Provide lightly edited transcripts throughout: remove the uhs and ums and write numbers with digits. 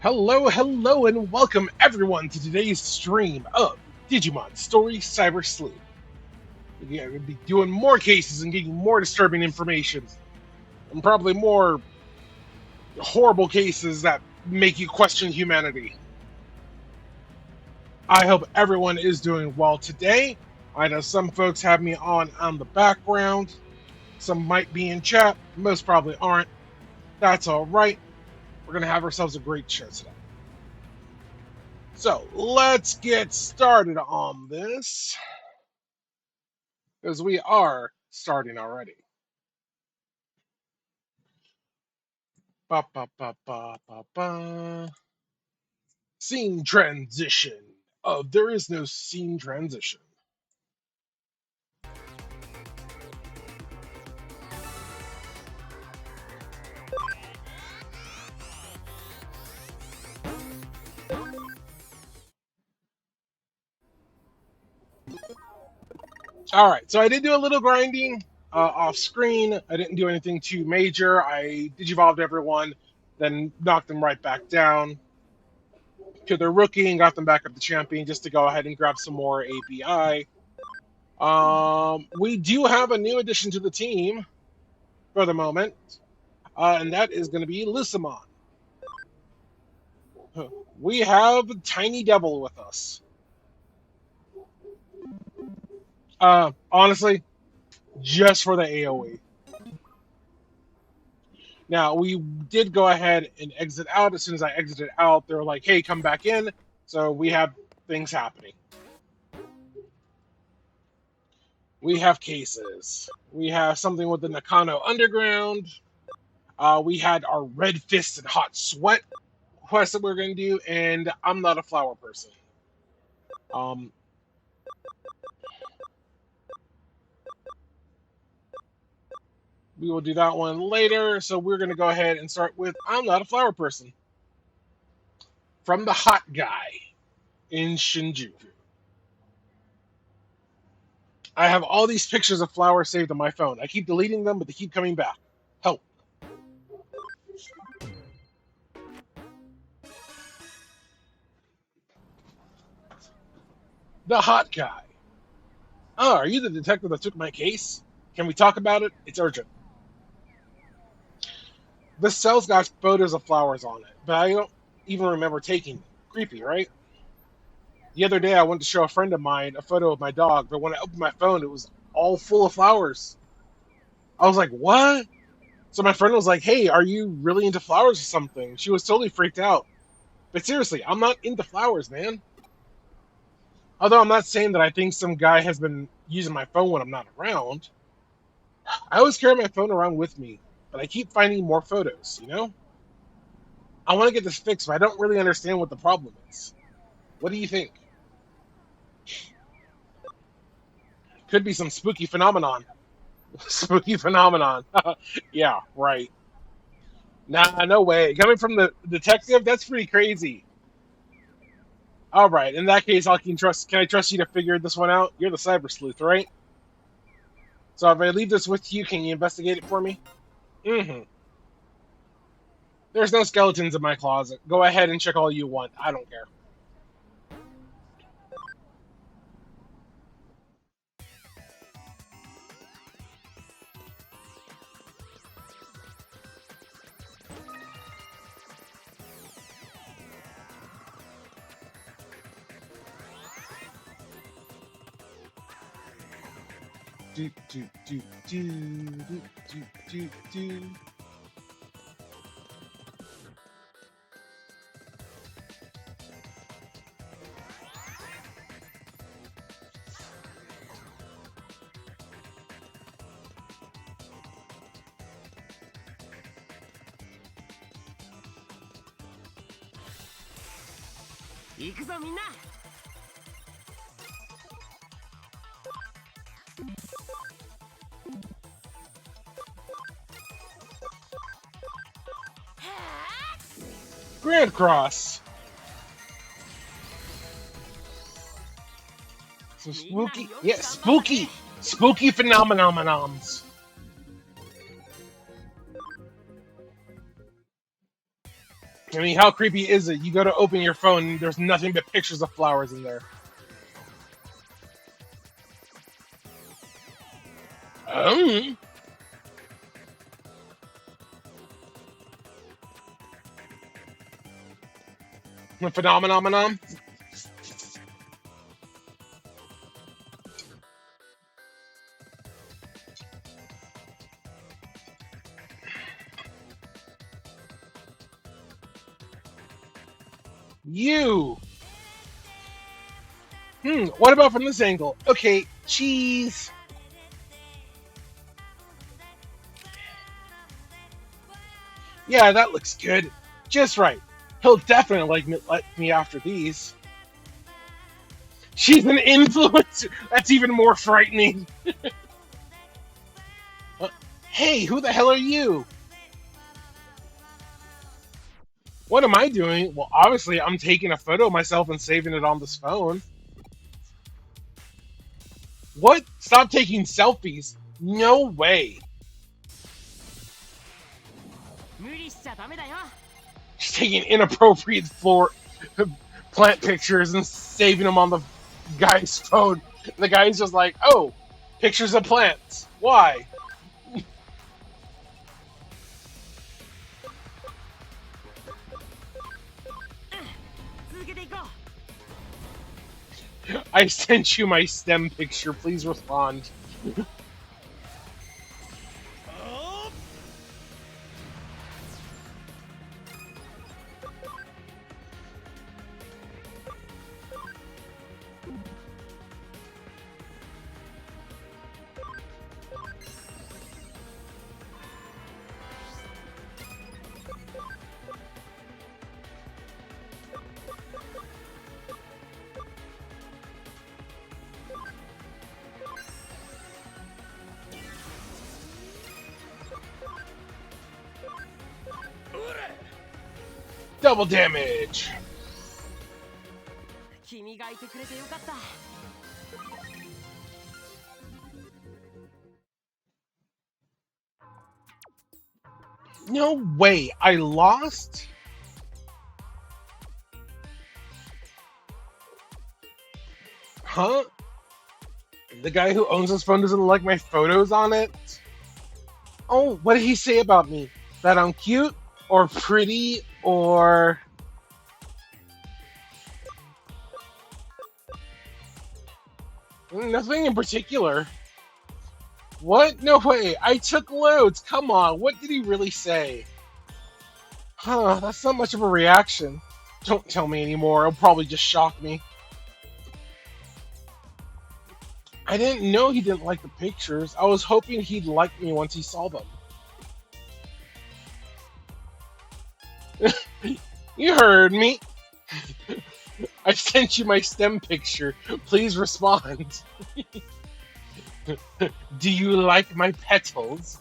Hello, hello, and welcome everyone to today's stream of Digimon Story Cyber Sleuth. We're going to be doing more cases and getting more disturbing information, and probably more horrible cases that make you question humanity. I hope everyone is doing well today. I know some folks have me on the background, some might be in chat, most probably aren't. That's all right. We're going to have ourselves a great show today. So let's get started on this, because we are starting already. Ba, ba, ba, ba, ba, ba. Scene transition. Oh, there is no scene transition. All right, so I did do a little grinding off screen. I didn't do anything too major. I digivolved everyone, then knocked them right back down to their rookie and got them back up to champion just to go ahead and grab some more API. We do have a new addition to the team for the moment, and that is going to be Lucimon. We have Tiny Devil with us. Honestly, just for the AoE. Now, we did go ahead and exit out. As soon as I exited out, they were like, hey, come back in. So we have things happening. We have cases. We have something with the Nakano Underground. We had our Red Fist and Hot Sweat quest that we are going to do, and I'm not a flower person. We will do that one later. So we're going to go ahead and start with I'm not a flower person. From the hot guy in Shinjuku. I have all these pictures of flowers saved on my phone. I keep deleting them, but they keep coming back. Help. The hot guy. Oh, are you the detective that took my case? Can we talk about it? It's urgent. This cell's got photos of flowers on it, but I don't even remember taking them. Creepy, right? The other day I went to show a friend of mine a photo of my dog, but when I opened my phone, it was all full of flowers. I was like, what? So my friend was like, hey, are you really into flowers or something? She was totally freaked out. But seriously, I'm not into flowers, man. Although I'm not saying that I think some guy has been using my phone when I'm not around. I always carry my phone around with me, but I keep finding more photos, you know? I want to get this fixed, but I don't really understand what the problem is. What do you think? Could be some spooky phenomenon. Spooky phenomenon. Yeah, right. Nah, no way. Coming from the detective, that's pretty crazy. All right. In that case, Can I trust you to figure this one out? You're the cyber sleuth, right? So if I leave this with you, can you investigate it for me? Mm-hmm. There's no skeletons in my closet. Go ahead and check all you want. I don't care. Do, do, do, do, do, do, do, do. Grand Cross. So spooky. Yeah, spooky. Spooky phenomenons. I mean, how creepy is it? You go to open your phone and there's nothing but pictures of flowers in there. Um, phenomenon. You. What about from this angle? Okay, cheese. Yeah, that looks good. Just right. He'll definitely like me after these. She's an influencer. That's even more frightening. Uh, Hey, who the hell are you? What am I doing? Well, obviously, I'm taking a photo of myself and saving it on this phone. What? Stop taking selfies. No way. She's taking inappropriate floor plant pictures and saving them on the guy's phone. And the guy's just like, oh, pictures of plants. Why? I sent you my stem picture. Please respond. Double damage. No way. I lost? Huh? The guy who owns this phone doesn't like my photos on it? Oh, what did he say about me? That I'm cute? Or pretty? Or... Nothing in particular. What? No way. I took loads. Come on. What did he really say? Huh, that's not much of a reaction. Don't tell me anymore. It'll probably just shock me. I didn't know he didn't like the pictures. I was hoping he'd like me once he saw them. You heard me. I sent you my stem picture. Please respond. Do you like my petals?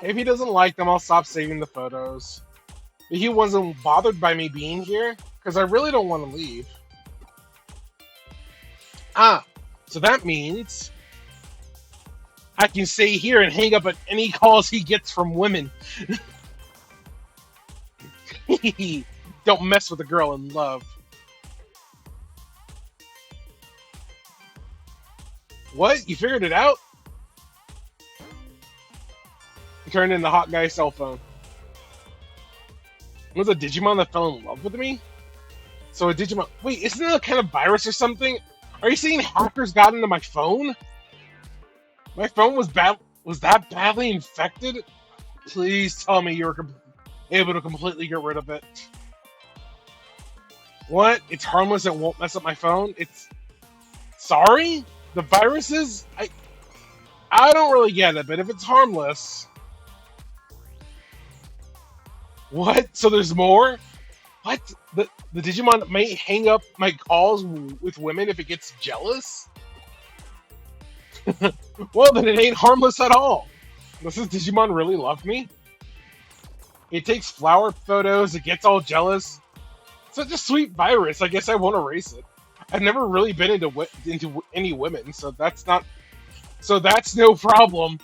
If he doesn't like them, I'll stop saving the photos. But he wasn't bothered by me being here, because I really don't want to leave. Ah, so that means I can stay here and hang up at any calls he gets from women. Don't mess with a girl in love. What? You figured it out? Turned in the hot guy's cell phone. Was a Digimon that fell in love with me? So a Digimon... Wait, isn't that a kind of virus or something? Are you saying hackers got into my phone? My phone was that badly infected? Please tell me you were able to completely get rid of it. What? It's harmless and won't mess up my phone? It's... Sorry? The viruses? I don't really get it, but if it's harmless... What? So there's more? What? The Digimon may hang up my calls with women if it gets jealous? Well, then it ain't harmless at all. Does this Digimon really love me? It takes flower photos, it gets all jealous. Such a sweet virus, I guess I won't erase it. I've never really been into any women, so that's no problem.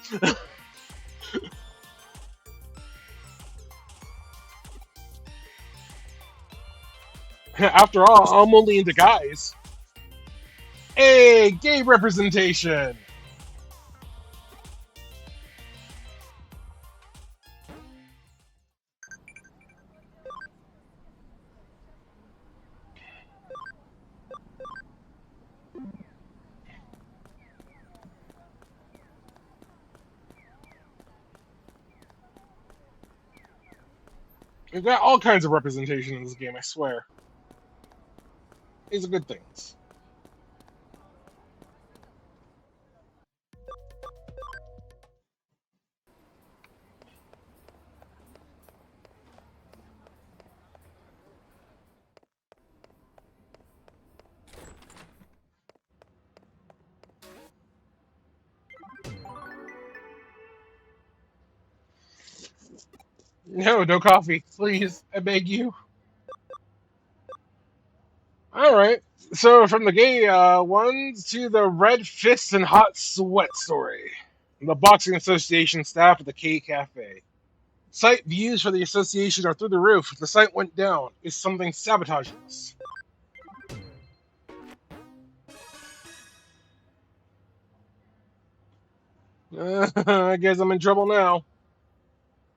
After all, I'm only into guys. Hey, gay representation! We've got all kinds of representation in this game, I swear. These are good things. No, no coffee, please. I beg you. All right. So from the gay ones to the red fists and hot sweat story. The Boxing Association staff at the K Cafe. Site views for the association are through the roof. The site went down. Is something sabotaging us? I guess I'm in trouble now.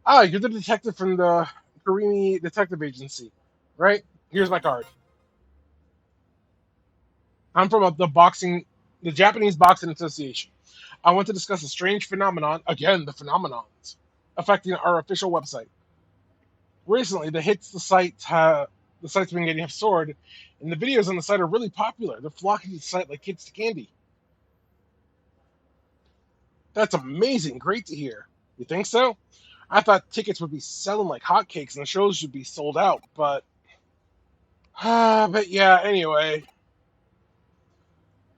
Ah, you're the detective from the Karimi Detective Agency, right? Here's my card. I'm from the Japanese Boxing Association. I want to discuss a strange phenomenon, again, the phenomenons, affecting our official website. Recently, the hits the site's been getting have soared, and the videos on the site are really popular. They're flocking to the site like kids to candy. That's amazing. Great to hear. You think so? I thought tickets would be selling like hotcakes and the shows should be sold out, but but yeah, anyway,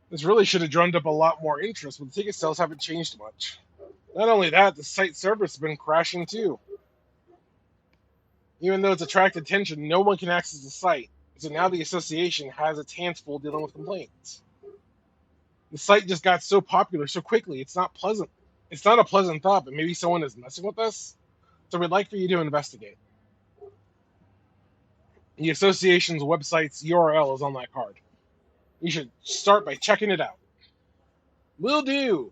this really should have drummed up a lot more interest, but the ticket sales haven't changed much. Not only that, the site servers have been crashing too. Even though it's attracted attention, no one can access the site. So now the association has its hands full dealing with complaints. The site just got so popular so quickly, it's not pleasant. It's not a pleasant thought, but maybe someone is messing with us. So we'd like for you to investigate. The association's website's URL is on that card. You should start by checking it out. Will do.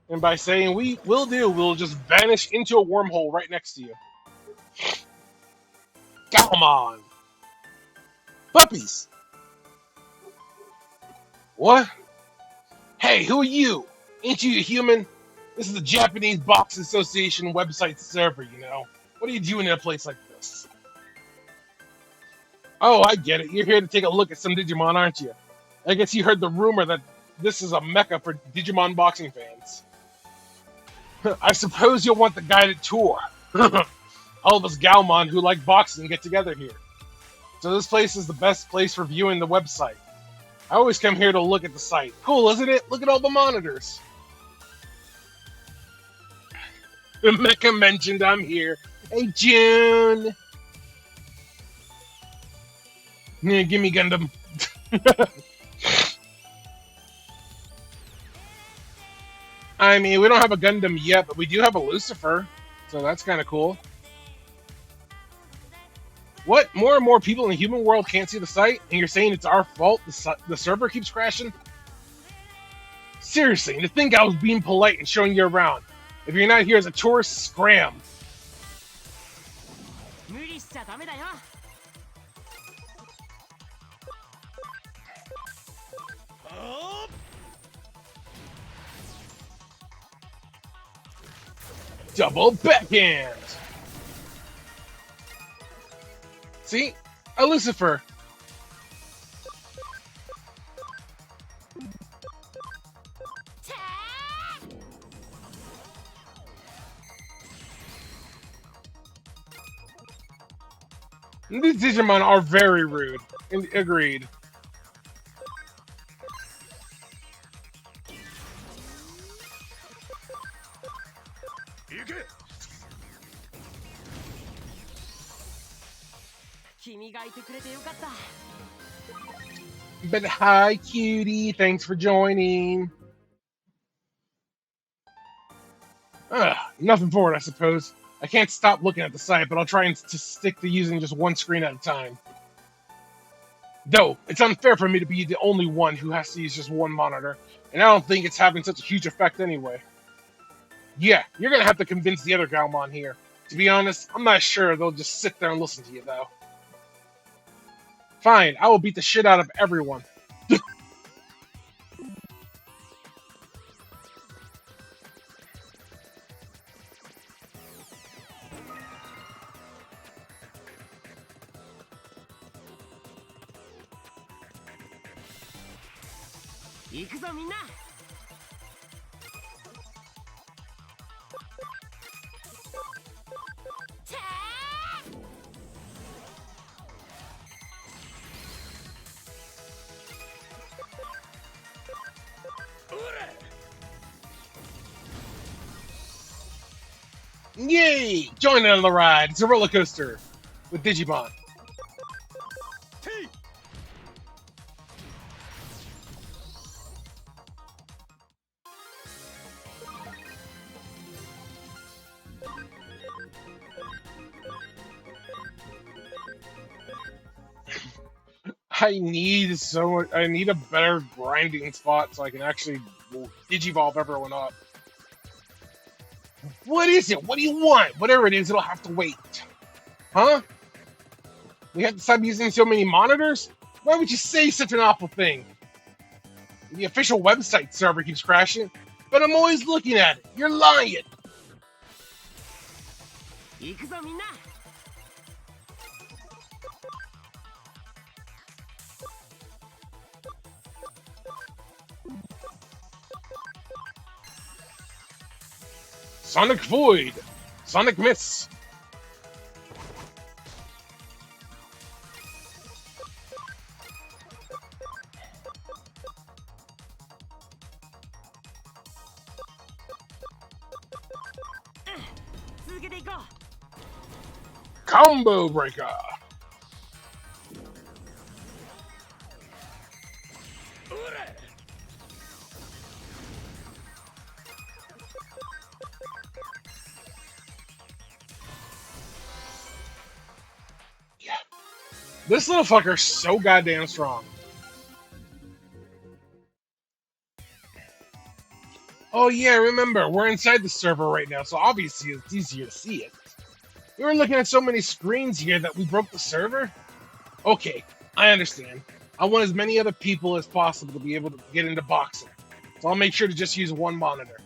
And by saying we will do, we'll just vanish into a wormhole right next to you. Come on. Puppies. What? Hey, who are you? Ain't you a human? This is the Japanese Box Association website server, you know. What are you doing in a place like this? Oh, I get it. You're here to take a look at some Digimon, aren't you? I guess you heard the rumor that this is a mecca for Digimon boxing fans. I suppose you'll want the guided tour. All of us Galmon who like boxing get together here. So this place is the best place for viewing the website. I always come here to look at the site. Cool, isn't it? Look at all the monitors. Mecha mentioned I'm here. Hey, June. Yeah, give me Gundam. I mean, we don't have a Gundam yet, but we do have a Lucifer. So that's kind of cool. What? More and more people in the human world can't see the site? And you're saying it's our fault the server keeps crashing? Seriously, to think I was being polite and showing you around. If you're not here as a tourist, scram. Double backhand! See? A Lucifer. These Digimon are very rude. Agreed. But hi, cutie. Thanks for joining. Nothing for it, I suppose. I can't stop looking at the site, but I'll try and to stick to using just one screen at a time. Though, it's unfair for me to be the only one who has to use just one monitor, and I don't think it's having such a huge effect anyway. Yeah, you're gonna have to convince the other Galmon here. To be honest, I'm not sure they'll just sit there and listen to you, though. Fine, I will beat the shit out of everyone. 行くぞみんな。チェー Yay! Join in on the ride. It's a roller coaster with Digimon. I need a better grinding spot so I can actually Digivolve everyone up. What is it? What do you want? Whatever it is, it'll have to wait. Huh? We have to stop using so many monitors? Why would you say such an awful thing? The official website server keeps crashing, but I'm always looking at it. You're lying. 行くぞみんな。 Sonic Void! Sonic Miss! Combo Breaker! This little fucker's so goddamn strong. Oh yeah, remember, we're inside the server right now, so obviously it's easier to see it. We were looking at so many screens here that we broke the server? Okay, I understand. I want as many other people as possible to be able to get into boxing, so I'll make sure to just use one monitor.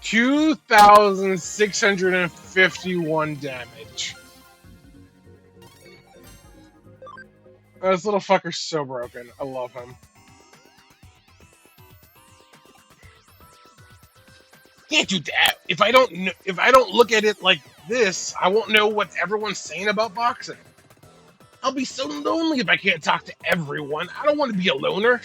$2,651 damage. This little fucker's so broken. I love him. Can't do that. If I don't look at it like this, I won't know what everyone's saying about boxing. I'll be so lonely if I can't talk to everyone. I don't want to be a loner.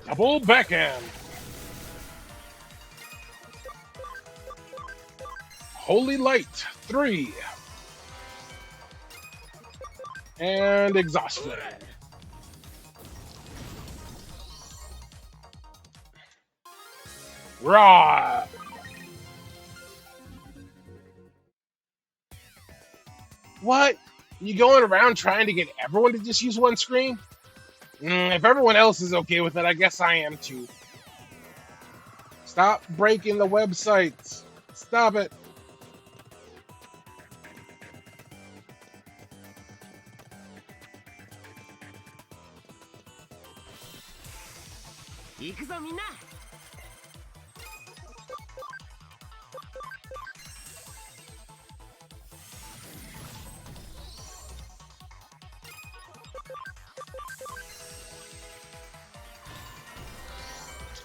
Double backhand. Holy Light, 3. And Exhaust Flame. Raw. What? You going around trying to get everyone to just use one screen? If everyone else is okay with it, I guess I am too. Stop breaking the websites. Stop it.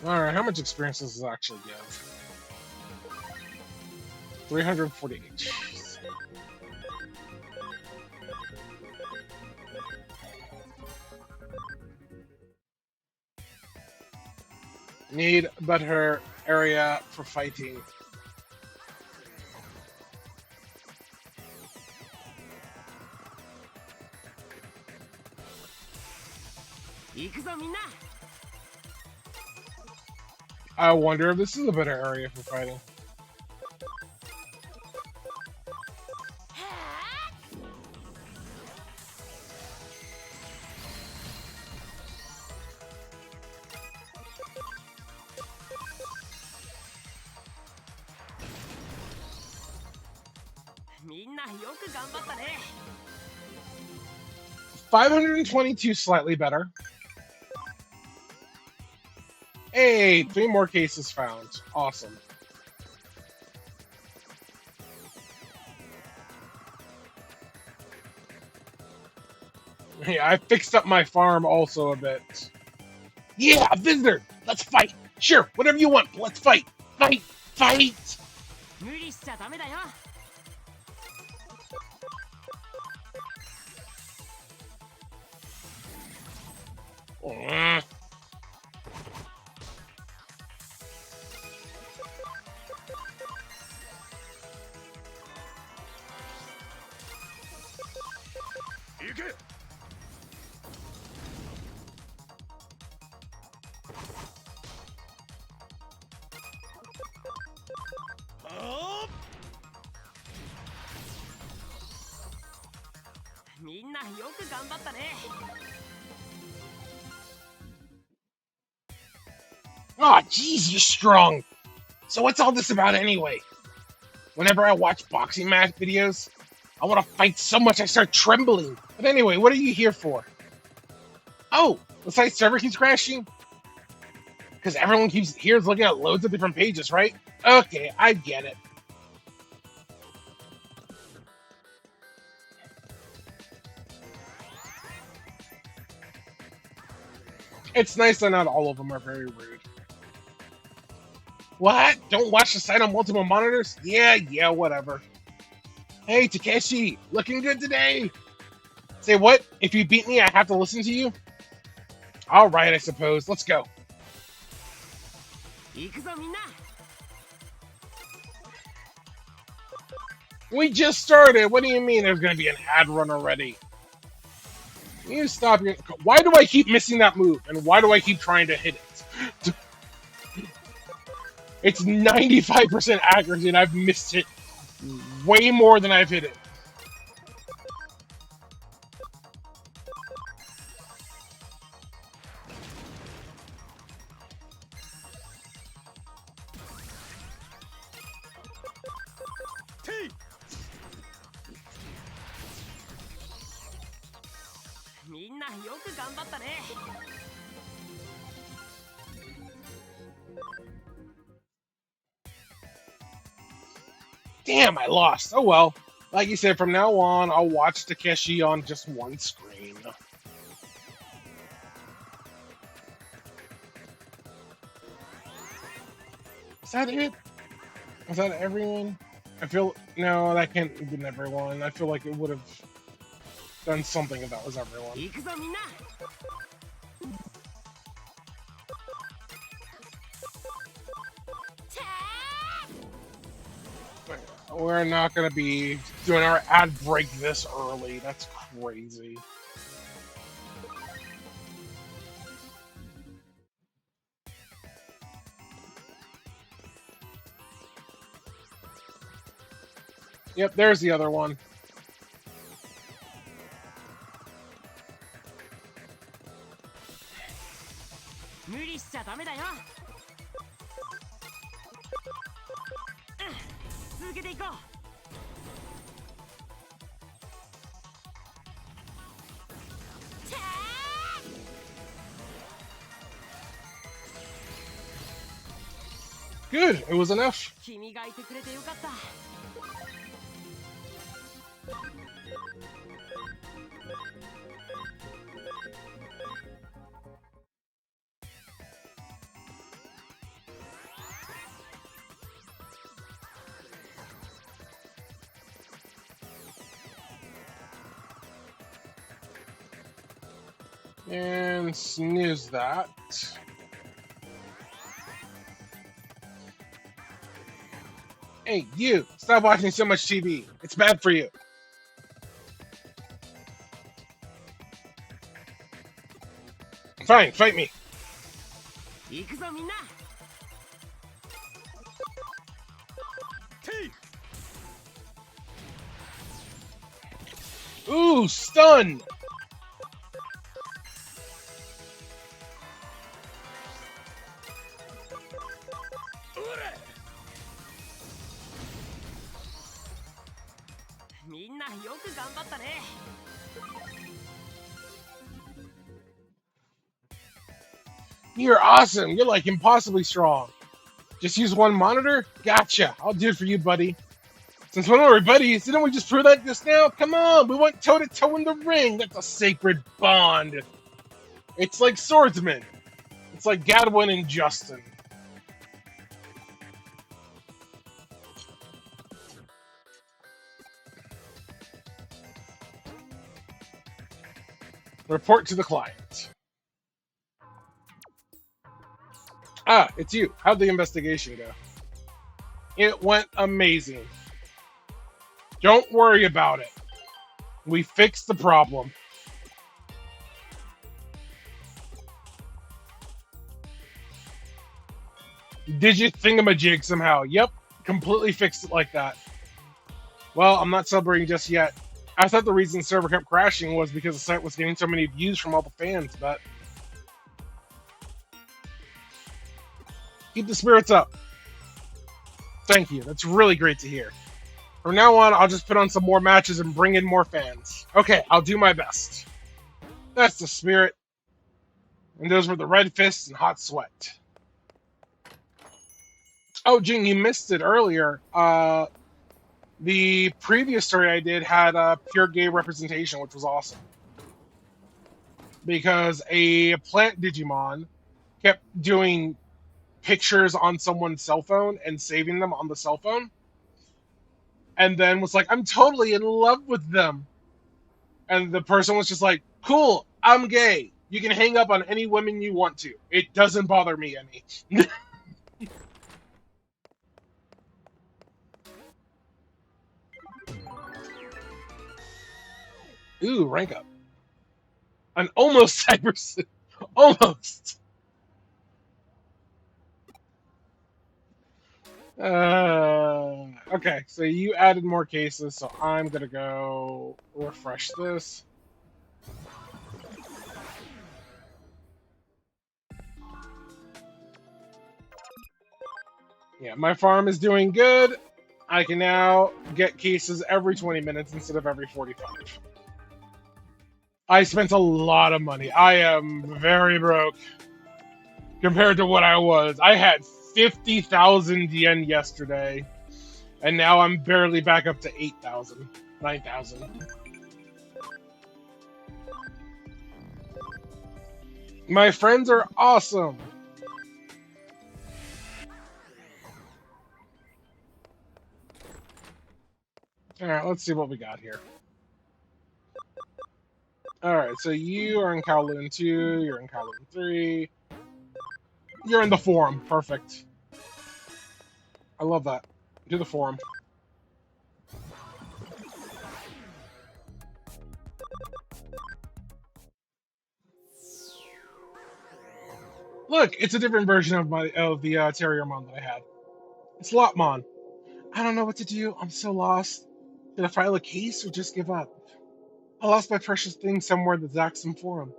Alright, how much experience does this actually give? 348. Jeez. Need better area for fighting. I wonder if this is a better area for fighting. Minna, よく頑張ったね。 522, slightly better. Hey, 3 more cases found. Awesome. Yeah, I fixed up my farm also a bit. Yeah, a visitor! Let's fight! Sure, whatever you want, but let's fight! Fight! Fight! 無理しちゃダメだよ。 Mm. Minna, よく頑張ったね。 Oh, jeez, you're strong. So what's all this about anyway? Whenever I watch boxing match videos, I want to fight so much I start trembling. But anyway, what are you here for? Oh, the site server keeps crashing? Because everyone keeps here's looking at loads of different pages, right? Okay, I get it. It's nice that not all of them are very rude. What? Don't watch the site on multiple monitors? Yeah, whatever. Hey, Takeshi, looking good today. Say what? If you beat me, I have to listen to you? Alright, I suppose. Let's go. 行くぞみんな。 We just started. What do you mean there's going to be an ad run already? You stop your... Why do I keep missing that move? And why do I keep trying to hit it? It's 95% accuracy and I've missed it way more than I've hit it. Minna, よく頑張ったね。 Damn, I lost. Oh well. Like you said, from now on, I'll watch Takeshi on just one screen. Is that it? Is that everyone? I feel... No, that can't have been everyone. I feel like it would have done something if that was everyone. 行くぞみんな。 We're not going to be doing our ad break this early. That's crazy. Yep, there's the other one. Good, it was enough. 君がいてくれてよかった。And snooze that. Hey, you! Stop watching so much TV. It's bad for you. Fine, fight me. 行くぞみんな。Ooh, stun! みんなよく頑張ったね。You're awesome. You're like impossibly strong. Just use one monitor? Gotcha. I'll do it for you, buddy. Since we're not buddies, didn't we just prove that just now? Come on, we went toe to toe in the ring. That's a sacred bond. It's like swordsmen. It's like Gadwin and Justin. Report to the client. Ah, it's you. How'd the investigation go? It went amazing. Don't worry about it. We fixed the problem. Did you thingamajig somehow? Yep, completely fixed it like that. Well, I'm not celebrating just yet. I thought the reason the server kept crashing was because the site was getting so many views from all the fans, but... Keep the spirits up. Thank you, that's really great to hear. From now on, I'll just put on some more matches and bring in more fans. Okay, I'll do my best. That's the spirit. And those were the red fists and hot sweat. Oh, Jing, you missed it earlier. The previous story I did had pure gay representation, which was awesome. Because a plant Digimon kept doing pictures on someone's cell phone and saving them on the cell phone. And then was like, I'm totally in love with them. And the person was just like, cool, I'm gay. You can hang up on any women you want to. It doesn't bother me any. Ooh, rank up. An almost cyber... Almost! Okay, so you added more cases, so I'm gonna go refresh this. Yeah, my farm is doing good. I can now get cases every 20 minutes instead of every 45. I spent a lot of money. I am very broke compared to what I was. I had 50,000 yen yesterday, and now I'm barely back up to 8,000, 9,000. My friends are awesome. Alright, let's see what we got here. Alright, so you are in Kowloon 2, you're in Kowloon 3. You're in the forum. Perfect. I love that. Do the forum. Look, it's a different version of the Terriermon that I had. It's Lotmon. I don't know what to do. I'm so lost. Did I file a case or just give up? I lost my precious thing somewhere in the Zaxxon forum.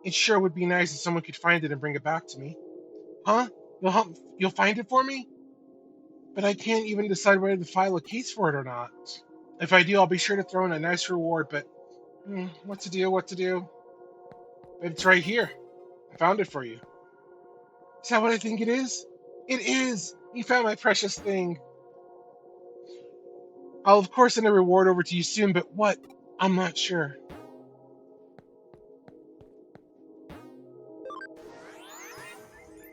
It sure would be nice if someone could find it and bring it back to me. Huh? You'll find it for me? But I can't even decide whether to file a case for it or not. If I do, I'll be sure to throw in a nice reward, but... what to do? But it's right here. I found it for you. Is that what I think it is? It is! You found my precious thing. I'll of course send a reward over to you soon, but what? I'm not sure.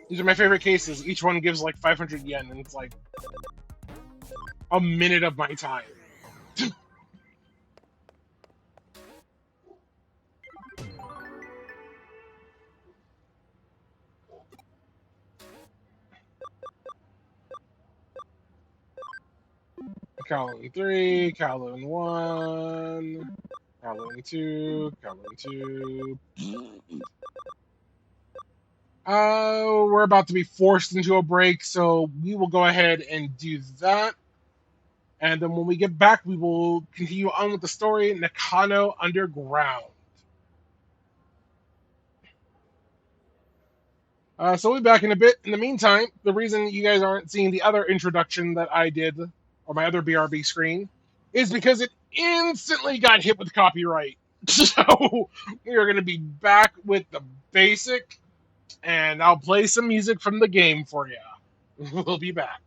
These are my favorite cases. Each one gives like 500 yen, and it's like a minute of my time. Kowloon 3, Kowloon 1, Kowloon 2, Kowloon 2. We're about to be forced into a break, so we will go ahead and do that. And then when we get back, we will continue on with the story Nakano Underground. So we'll be back in a bit. In the meantime, the reason you guys aren't seeing the other introduction that I did, or my other BRB screen, is because it instantly got hit with copyright. So we are going to be back with the basic, and I'll play some music from the game for you. We'll be back.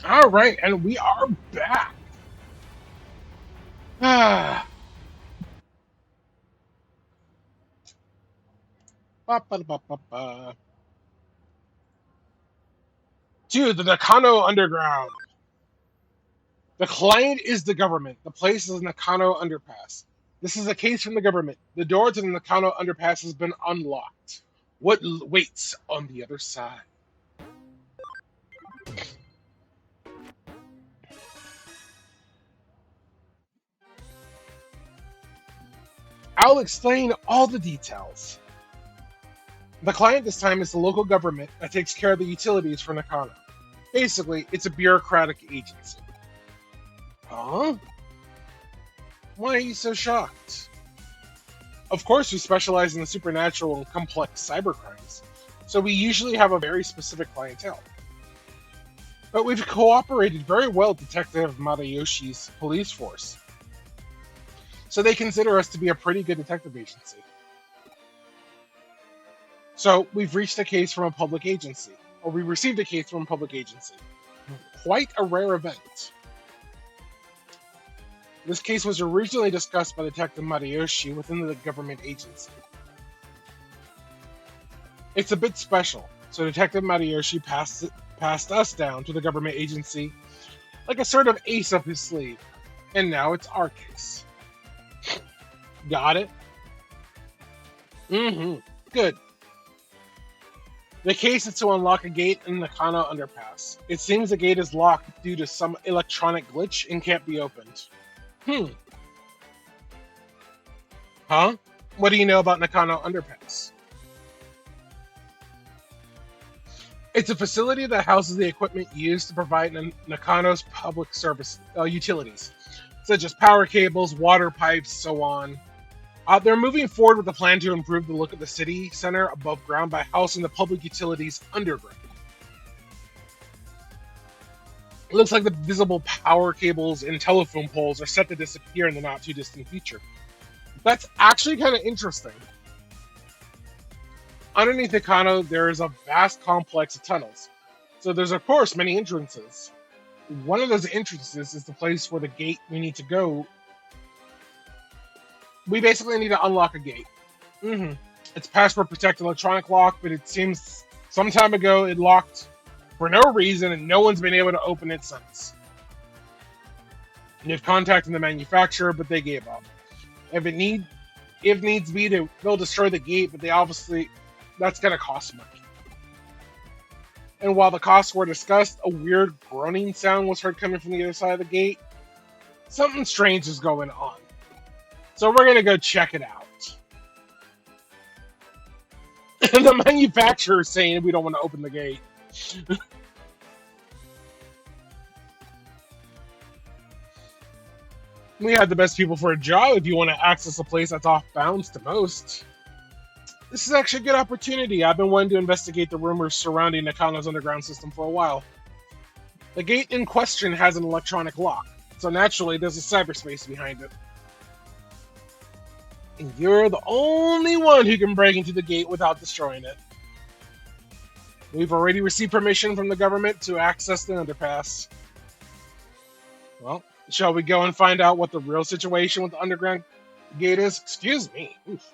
All right, and we are back. Ah, ba, ba, ba, ba, ba. To the Nakano Underground. The client is the government. The place is Nakano Underpass. This is a case from the government. The door to the Nakano Underpass has been unlocked. What waits on the other side? I'll explain all the details. The client this time is the local government that takes care of the utilities for Nakano. Basically, it's a bureaucratic agency. Huh? Why are you so shocked? Of course, we specialize in the supernatural and complex cybercrimes, so we usually have a very specific clientele. But we've cooperated very well with Detective Matayoshi's police force, so they consider us to be a pretty good detective agency. So we've reached a case from a public agency, or we received a case from a public agency. Quite a rare event. This case was originally discussed by Detective Matayoshi within the government agency. It's a bit special, so Detective Matayoshi passed us down to the government agency like a sort of ace up his sleeve, and now it's our case. Got it? Good. The case is to unlock a gate in the Nakano underpass. It seems the gate is locked due to some electronic glitch and can't be opened. Huh? What do you know about Nakano Underpass? It's a facility that houses the equipment used to provide Nakano's public service utilities, such as power cables, water pipes, so on. They're moving forward with a plan to improve the look of the city center above ground by housing the public utilities underground. It looks like the visible power cables and telephone poles are set to disappear in the not-too-distant future. That's actually kind of interesting. Underneath Nakano, there is a vast complex of tunnels. So there's, of course, many entrances. One of those entrances is the place where the gate we need to go. We basically need to unlock a gate. It's password protected electronic lock, but it seems some time ago it locked for no reason, and no one's been able to open it since. They've contacted the manufacturer, but they gave up. If needs be, they'll destroy the gate, but that's going to cost money. And while the costs were discussed, a weird groaning sound was heard coming from the other side of the gate. Something strange is going on. So we're going to go check it out. And the manufacturer is saying we don't want to open the gate. We have the best people for a job if you want to access a place that's off bounds to most. This is actually a good opportunity. I've been wanting to investigate the rumors surrounding Nakano's underground system for a while. The gate in question has an electronic lock, so naturally there's a cyberspace behind it. And you're the only one who can break into the gate without destroying it. We've already received permission from the government to access the underpass. Well, shall we go and find out what the real situation with the underground gate is? Excuse me. Oof.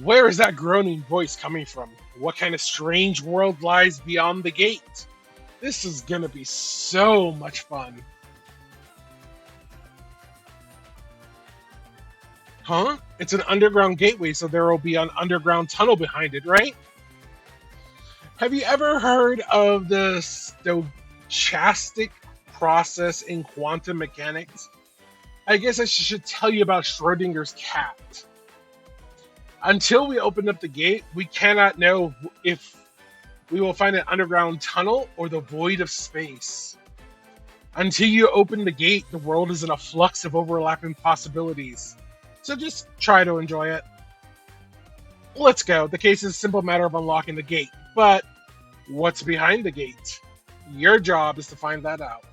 Where is that groaning voice coming from? What kind of strange world lies beyond the gate? This is gonna be so much fun. Huh? It's an underground gateway, so there will be an underground tunnel behind it, right? Have you ever heard of the stochastic process in quantum mechanics? I guess I should tell you about Schrodinger's cat. Until we open up the gate, we cannot know if we will find an underground tunnel or the void of space. Until you open the gate, the world is in a flux of overlapping possibilities. So just try to enjoy it. Let's go. The case is a simple matter of unlocking the gate. But what's behind the gate? Your job is to find that out.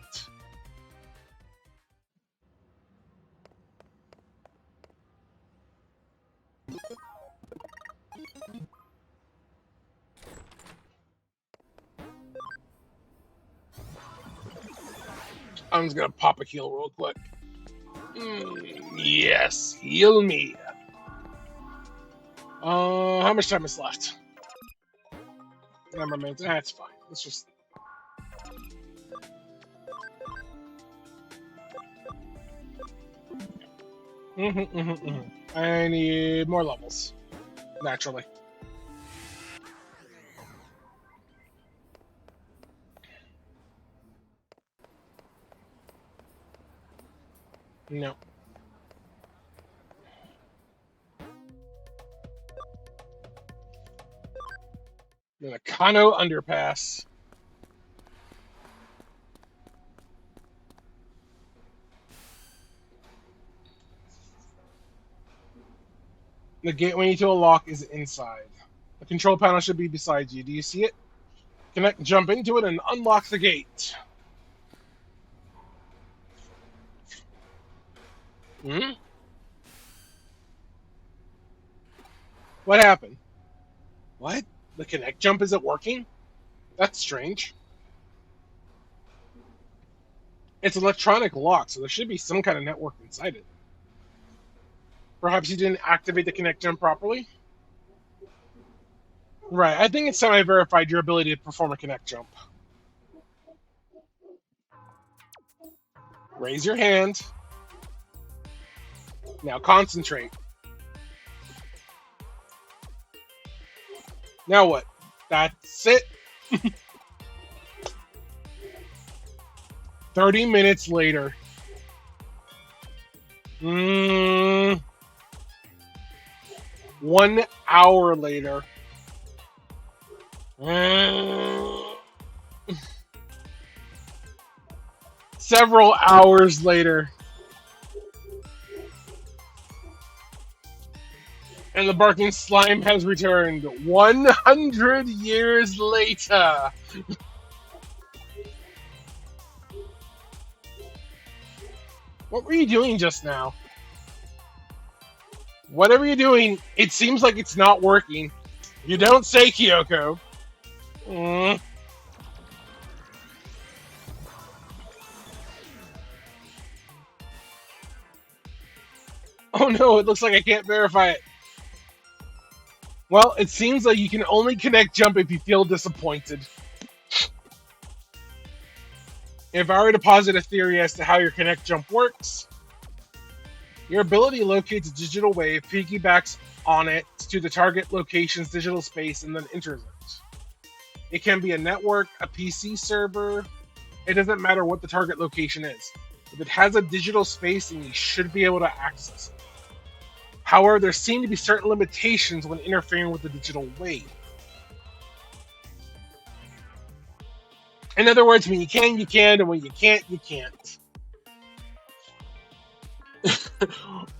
I'm just gonna pop a heal real quick. Yes, heal me. How much time is left? Number of minutes. That's fine. Let's just. I need more levels. Naturally. No. The Nakano Underpass. The gateway to a lock is inside. The control panel should be beside you. Do you see it? Connect, jump into it, and unlock the gate. Hmm? What happened? What? The connect jump isn't working? That's strange. It's an electronic lock, so there should be some kind of network inside it. Perhaps you didn't activate the connect jump properly? Right, I think it's time I verified your ability to perform a connect jump. Raise your hand. Now concentrate. Now what? That's it. 30 minutes later. 1 hour later. Several hours later. And the barking slime has returned 100 years later. What were you doing just now? Whatever you're doing, it seems like it's not working. You don't say, Kyoko. Oh no, it looks like I can't verify it. Well, it seems like you can only connect jump if you feel disappointed. If I were to posit a theory as to how your connect jump works, your ability locates a digital wave, piggybacks on it to the target location's digital space, and then enters it. It can be a network, a PC server. It doesn't matter what the target location is. If it has a digital space, then you should be able to access it. However, there seem to be certain limitations when interfering with the digital wave. In other words, when you can, and when you can't, you can't.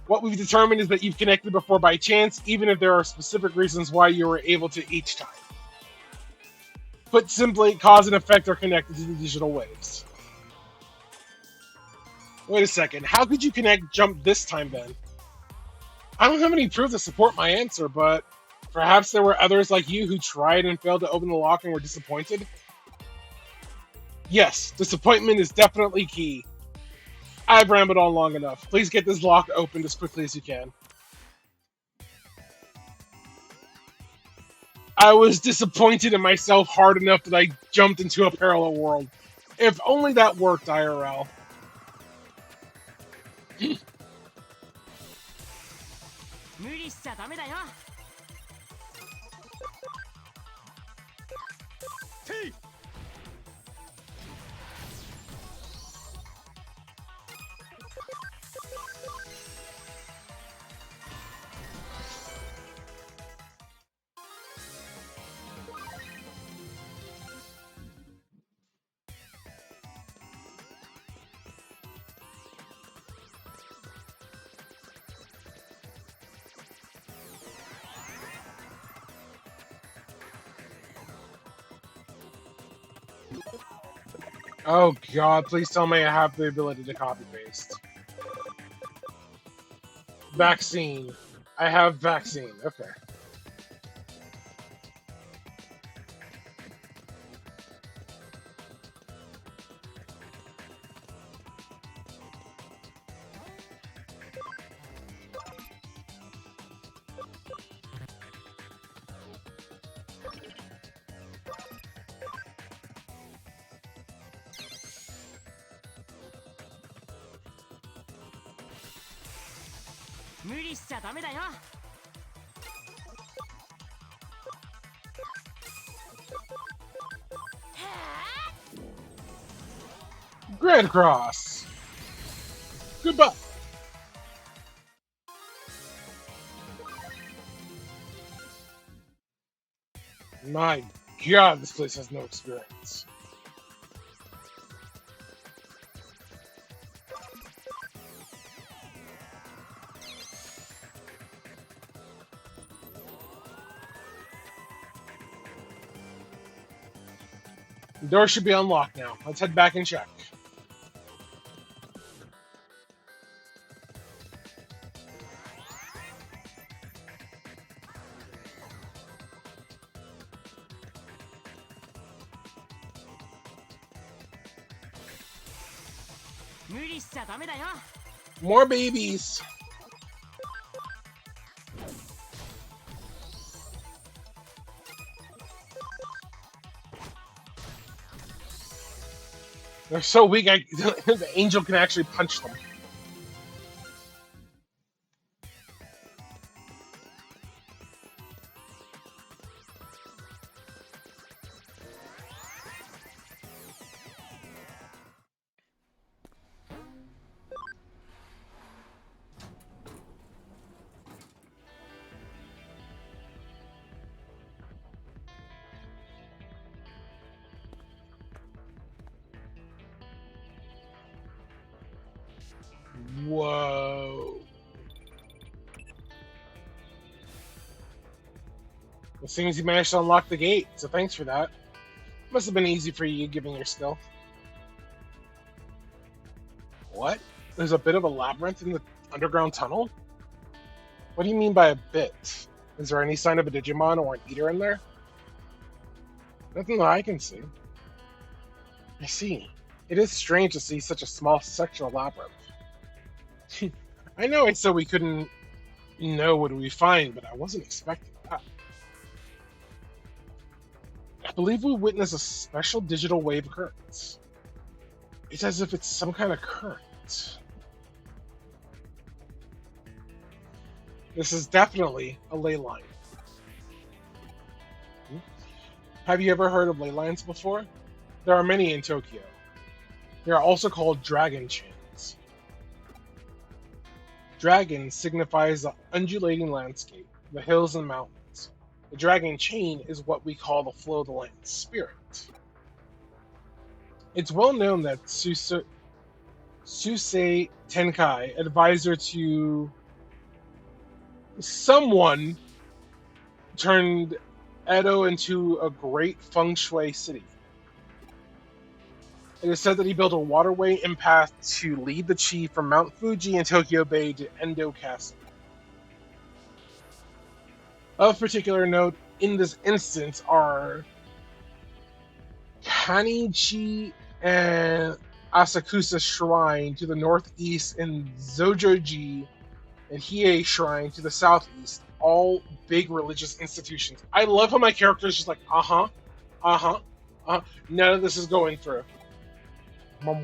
What we've determined is that you've connected before by chance, even if there are specific reasons why you were able to each time. Put simply, cause and effect are connected to the digital waves. Wait a second, how could you connect jump this time then? I don't have any proof to support my answer, but perhaps there were others like you who tried and failed to open the lock and were disappointed? Yes, disappointment is definitely key. I've rambled on long enough. Please get this lock opened as quickly as you can. I was disappointed in myself hard enough that I jumped into a parallel world. If only that worked, IRL. 無理しちゃダメだよ。てい。Oh god, please tell me I have the ability to copy paste. Vaccine. I have vaccine. Okay. Grand Cross. Goodbye. My God, this place has no experience. The door should be unlocked now. Let's head back and check. More babies! They're so weak, the angel can actually punch them. Whoa. It seems you managed to unlock the gate, so thanks for that. Must have been easy for you, given your skill. What? There's a bit of a labyrinth in the underground tunnel? What do you mean by a bit? Is there any sign of a Digimon or an eater in there? Nothing that I can see. I see. It is strange to see such a small section of labyrinth. I know I said we couldn't know what we find, but I wasn't expecting that. I believe we witnessed a special digital wave occurrence. It's as if it's some kind of current. This is definitely a ley line. Have you ever heard of ley lines before? There are many in Tokyo. They are also called dragon chains. Dragon signifies the undulating landscape, the hills and mountains. The dragon chain is what we call the flow of the land spirit. It's well known that Susei Tenkai, advisor to someone, turned Edo into a great feng shui city. It is said that he built a waterway and path to lead the chi from Mount Fuji and Tokyo Bay to Endo Castle. Of particular note in this instance are Kanichi and Asakusa Shrine to the northeast and Zojoji and Hiei Shrine to the southeast, all big religious institutions. I love how my character is just like, none of this is going through. In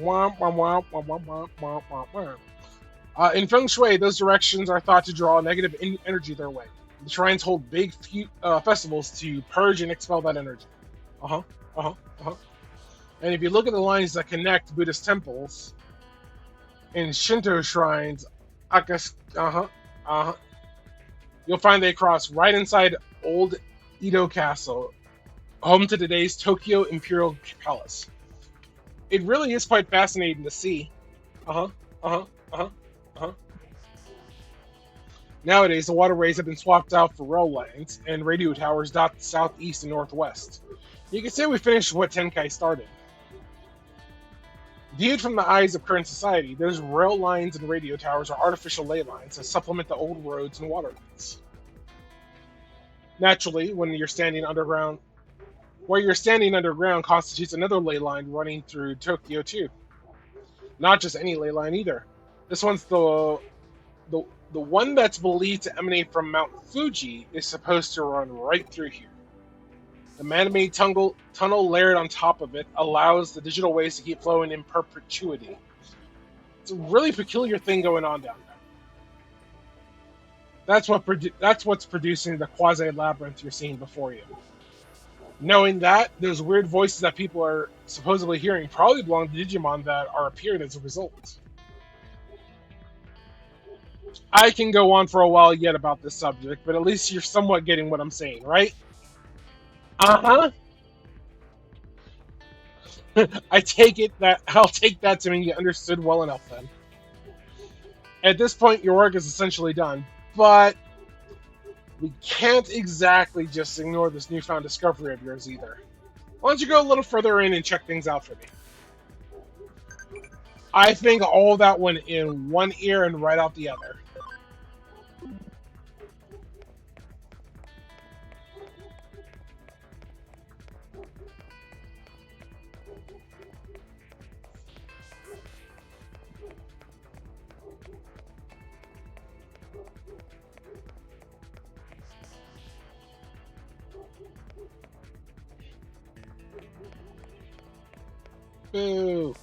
Feng Shui, those directions are thought to draw negative energy their way. The shrines hold big festivals to purge and expel that energy. And if you look at the lines that connect Buddhist temples and Shinto shrines, you'll find they cross right inside Old Edo Castle, home to today's Tokyo Imperial Palace. It really is quite fascinating to see. Nowadays, the waterways have been swapped out for rail lines, and radio towers dot the southeast and northwest. You could say we finished what Tenkai started. Viewed from the eyes of current society, those rail lines and radio towers are artificial ley lines that supplement the old roads and water lines. Naturally, when you're standing underground, where you're standing underground constitutes another ley line running through Tokyo too. Not just any ley line either. This one's the one that's believed to emanate from Mount Fuji is supposed to run right through here. The man-made tunnel layered on top of it allows the digital waves to keep flowing in perpetuity. It's a really peculiar thing going on down there. That's what's producing the quasi-labyrinth you're seeing before you. Knowing that, those weird voices that people are supposedly hearing probably belong to Digimon that are appeared as a result. I can go on for a while yet about this subject, but at least you're somewhat getting what I'm saying, right? I take it that I'll take that to mean you understood well enough then. At this point, your work is essentially done, but we can't exactly just ignore this newfound discovery of yours either. Why don't you go a little further in and check things out for me? I think all that went in one ear and right out the other. Boo.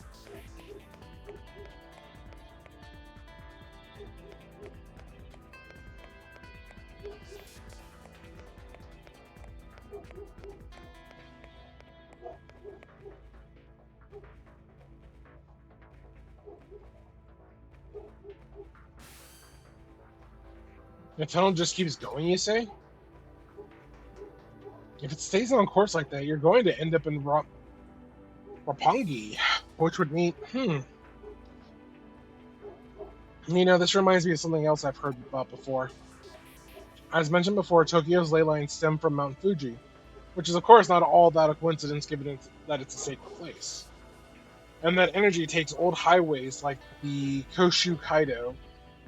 The tunnel just keeps going, you say? If it stays on course like that, you're going to end up in Roppongi, which would mean, You know, this reminds me of something else I've heard about before. As mentioned before, Tokyo's ley lines stem from Mount Fuji, which is, of course, not all that a coincidence given that it's a sacred place. And that energy takes old highways like the Koshu Kaido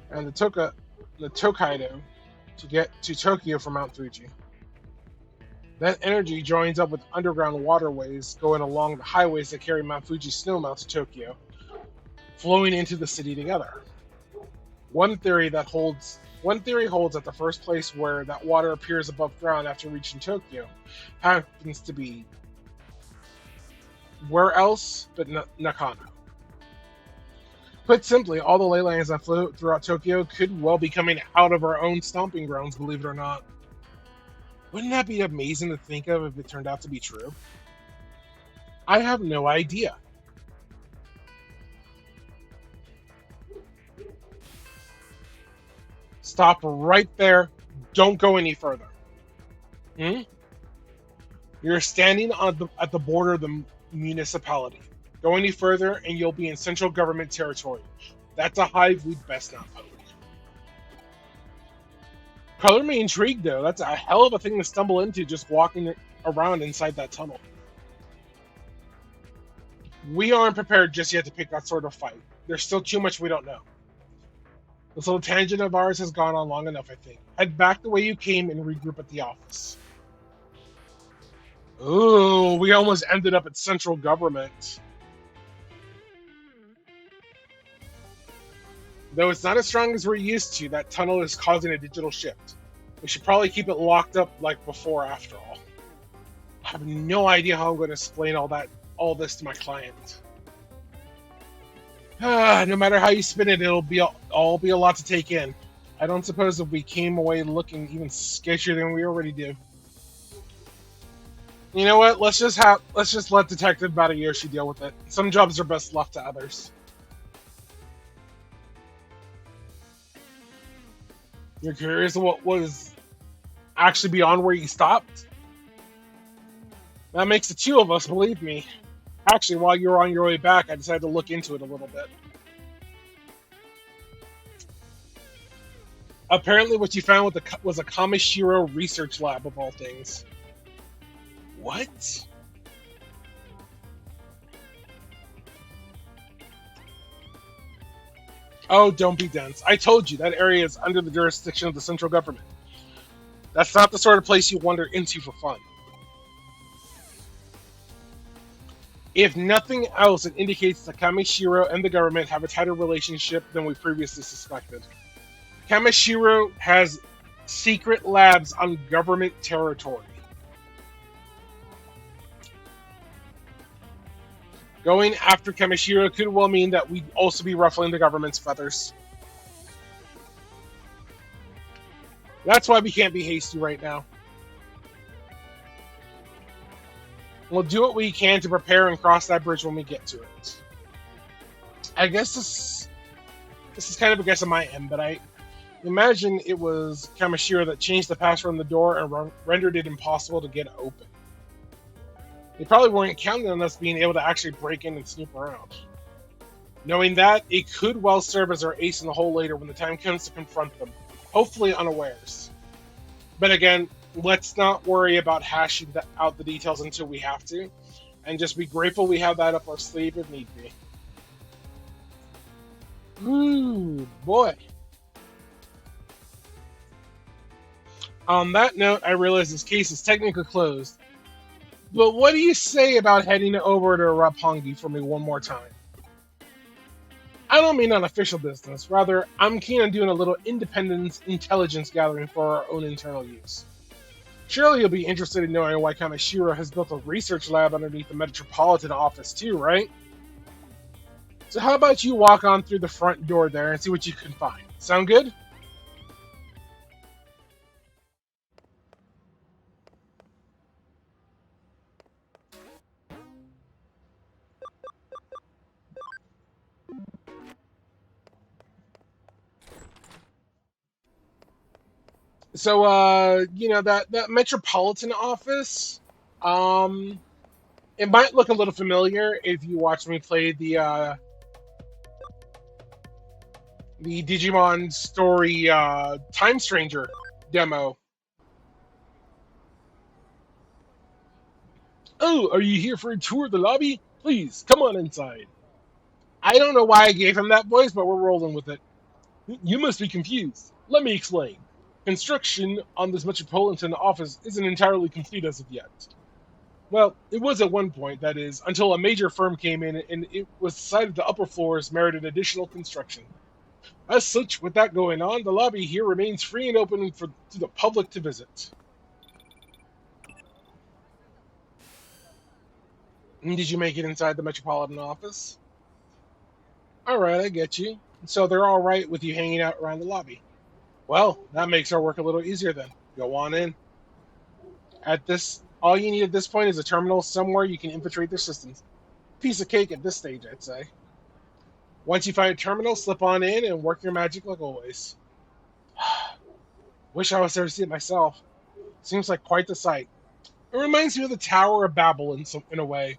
and the Tokaido to get to Tokyo from Mount Fuji. That energy joins up with underground waterways going along the highways that carry Mount Fuji's snowmelt to Tokyo, flowing into the city together. One theory holds that the first place where that water appears above ground after reaching Tokyo happens to be where else but Nakano. Put simply, all the ley lines that float throughout Tokyo could well be coming out of our own stomping grounds, believe it or not. Wouldn't that be amazing to think of if it turned out to be true? I have no idea. Stop right there. Don't go any further. You're standing at the border of the municipality. Go any further and you'll be in central government territory. That's a hive we'd best not poke. Color me intrigued, though. That's a hell of a thing to stumble into just walking around inside that tunnel. We aren't prepared just yet to pick that sort of fight. There's still too much we don't know. This little tangent of ours has gone on long enough, I think. Head back the way you came and regroup at the office. Ooh, we almost ended up at central government. Though it's not as strong as we're used to, that tunnel is causing a digital shift. We should probably keep it locked up like before, after all. I have no idea how I'm going to explain all this to my client. No matter how you spin it, it'll be a lot to take in. I don't suppose if we came away looking even sketchier than we already do. You know what? Let's just let Detective Batayoshi deal with it. Some jobs are best left to others. You're curious what was actually beyond where you stopped? That makes the two of us, believe me. Actually, while you were on your way back, I decided to look into it a little bit. Apparently what you found was a Kamishiro research lab, of all things. What? Oh, don't be dense. I told you, that area is under the jurisdiction of the central government. That's not the sort of place you wander into for fun. If nothing else, it indicates that Kamishiro and the government have a tighter relationship than we previously suspected. Kamishiro has secret labs on government territory. Going after Kamishiro could well mean that we'd also be ruffling the government's feathers. That's why we can't be hasty right now. We'll do what we can to prepare and cross that bridge when we get to it. I guess this is kind of a guess on my end, but I imagine it was Kamishiro that changed the password on the door and rendered it impossible to get open. They probably weren't counting on us being able to actually break in and snoop around. Knowing that, it could well serve as our ace in the hole later when the time comes to confront them, hopefully unawares. But again, let's not worry about hashing out the details until we have to, and just be grateful we have that up our sleeve if need be. Ooh, boy. On that note, I realize this case is technically closed. But what do you say about heading over to Roppongi for me one more time? I don't mean on official business. Rather, I'm keen on doing a little independent intelligence gathering for our own internal use. Surely you'll be interested in knowing why Kamishiro has built a research lab underneath the Metropolitan office too, right? So how about you walk on through the front door there and see what you can find. Sound good? So that Metropolitan office, um it might look a little familiar if you watch me play the Digimon story Time Stranger demo. Oh, are you here for a tour of the lobby? Please, come on inside. I don't know why I gave him that voice, but we're rolling with it. You must be confused. Let me explain. Construction on this Metropolitan office isn't entirely complete as of yet. Well, it was at one point, that is, until a major firm came in and it was decided the upper floors merited additional construction. As such, with that going on, the lobby here remains free and open to the public to visit. Did you make it inside the Metropolitan office? Alright, I get you. So they're alright with you hanging out around the lobby. Well, that makes our work a little easier then. Go on in. All you need at this point is a terminal somewhere you can infiltrate their systems. Piece of cake at this stage, I'd say. Once you find a terminal, slip on in and work your magic like always. Wish I was there to see it myself. Seems like quite the sight. It reminds me of the Tower of Babel in a way.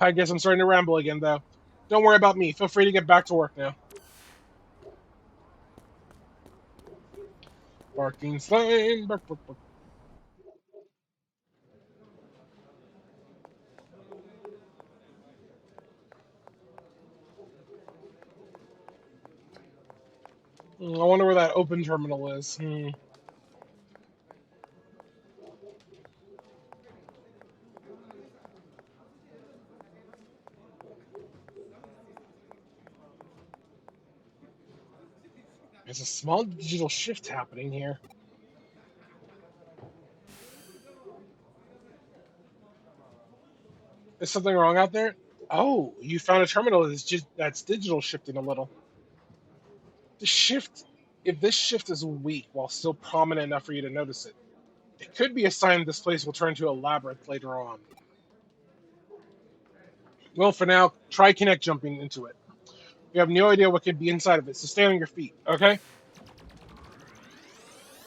I guess I'm starting to ramble again, though. Don't worry about me. Feel free to get back to work now. Barking slime. Bark, bark, bark. I wonder where that open terminal is. There's a small digital shift happening here. Is something wrong out there? Oh, you found a terminal that's digital shifting a little. The shift, if this shift is weak while still prominent enough for you to notice it, it could be a sign this place will turn into a labyrinth later on. Well, for now, try connect jumping into it. You have no idea what could be inside of it, so stay on your feet, okay?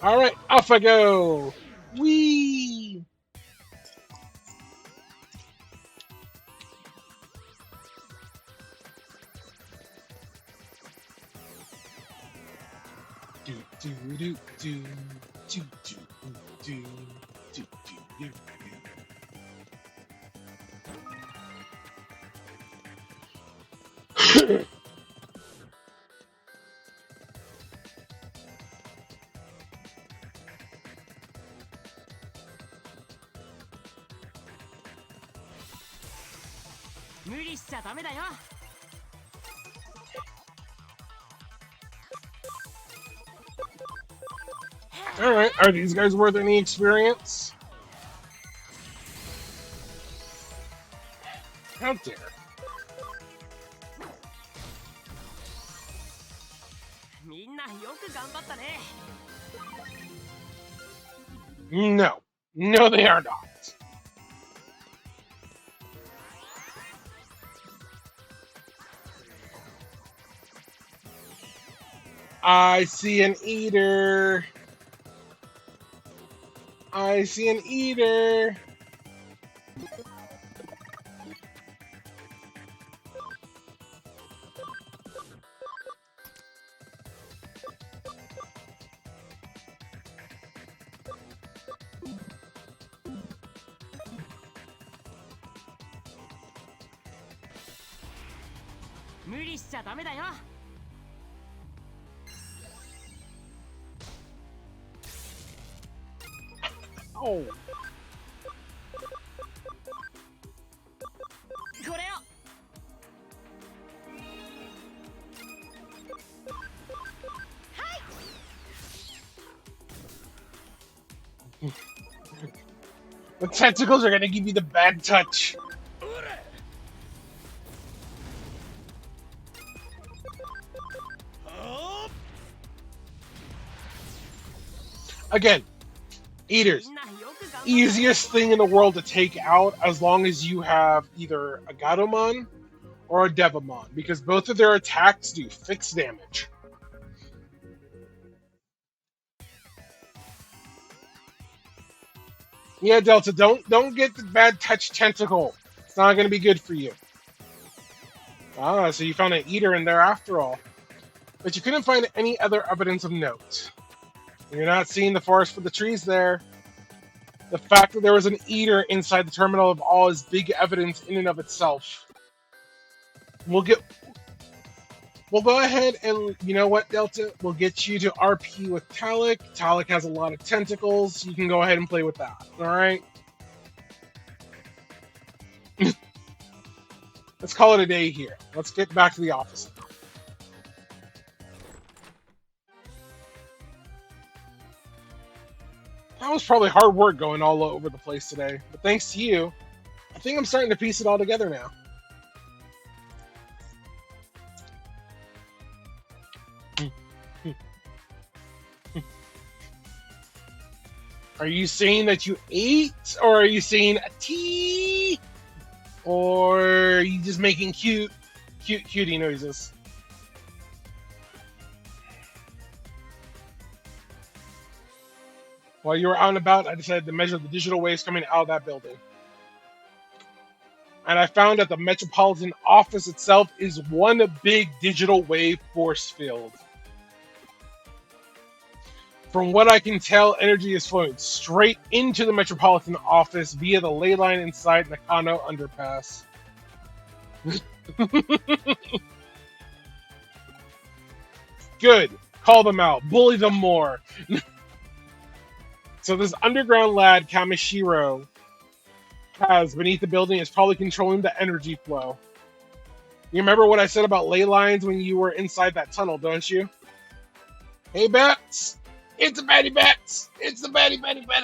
All right, off I go. Whee! Do do do do do do do do do. 無理しちゃダメだよ。 Alright, are these guys worth any experience? How dare. みんなよく頑張ったね。 No. No, they are not. I see an eater. I see an eater. 無理しちゃダメだよ。Oh. これを。The tentacles are gonna give you the bad touch. Again, eaters. みんなよく頑張ったね。 Easiest thing in the world to take out as long as you have either a Gatomon or a Devamon, because both of their attacks do fixed damage. Yeah, Delta, don't get the bad touch tentacle. It's not gonna be good for you. Ah, so you found an eater in there after all. But you couldn't find any other evidence of note. You're not seeing the forest for the trees there. The fact that there was an eater inside the terminal of all is big evidence in and of itself. We'll go ahead and, you know what, Delta? We'll get you to RP with Talik. Talik has a lot of tentacles. You can go ahead and play with that. Alright? Let's call it a day here. Let's get back to the office. That was probably hard work going all over the place today. But thanks to you, I think I'm starting to piece it all together now. Are you saying that you ate? Or are you saying a tea? Or are you just making cutie noises? While you were out and about, I decided to measure the digital waves coming out of that building. And I found that the Metropolitan Office itself is one big digital wave force field. From what I can tell, energy is flowing straight into the Metropolitan Office via the ley line inside Nakano Underpass. Good. Call them out. Bully them more. So this underground lad, Kamishiro, has beneath the building is probably controlling the energy flow. You remember what I said about ley lines when you were inside that tunnel, don't you? Hey, Bats! It's a Batty Bats! It's the Batty Bats!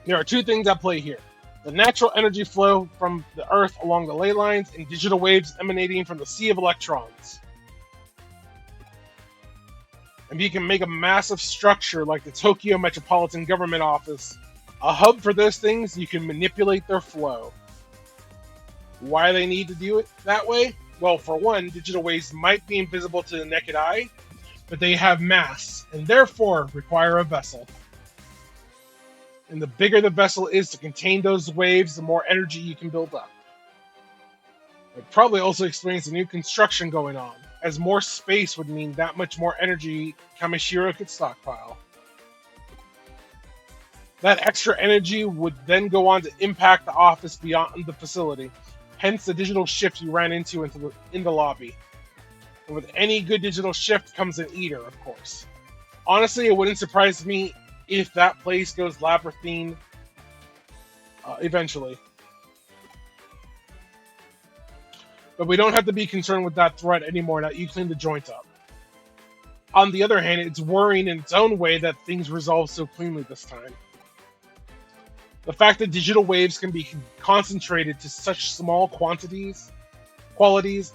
There are two things at play here. The natural energy flow from the Earth along the ley lines and digital waves emanating from the sea of electrons. If you can make a massive structure like the Tokyo Metropolitan Government Office a hub for those things, you can manipulate their flow. Why they need to do it that way? Well, for one, digital waves might be invisible to the naked eye, but they have mass, and therefore require a vessel. And the bigger the vessel is to contain those waves, the more energy you can build up. It probably also explains the new construction going on, as more space would mean that much more energy Kamishiro could stockpile. That extra energy would then go on to impact the office beyond the facility, hence the digital shift you ran into in the lobby. And with any good digital shift comes an eater, of course. Honestly, it wouldn't surprise me if that place goes labyrinthine eventually. But we don't have to be concerned with that threat anymore now that you cleaned the joint up. On the other hand, it's worrying in its own way that things resolve so cleanly this time. The fact that digital waves can be concentrated to such small qualities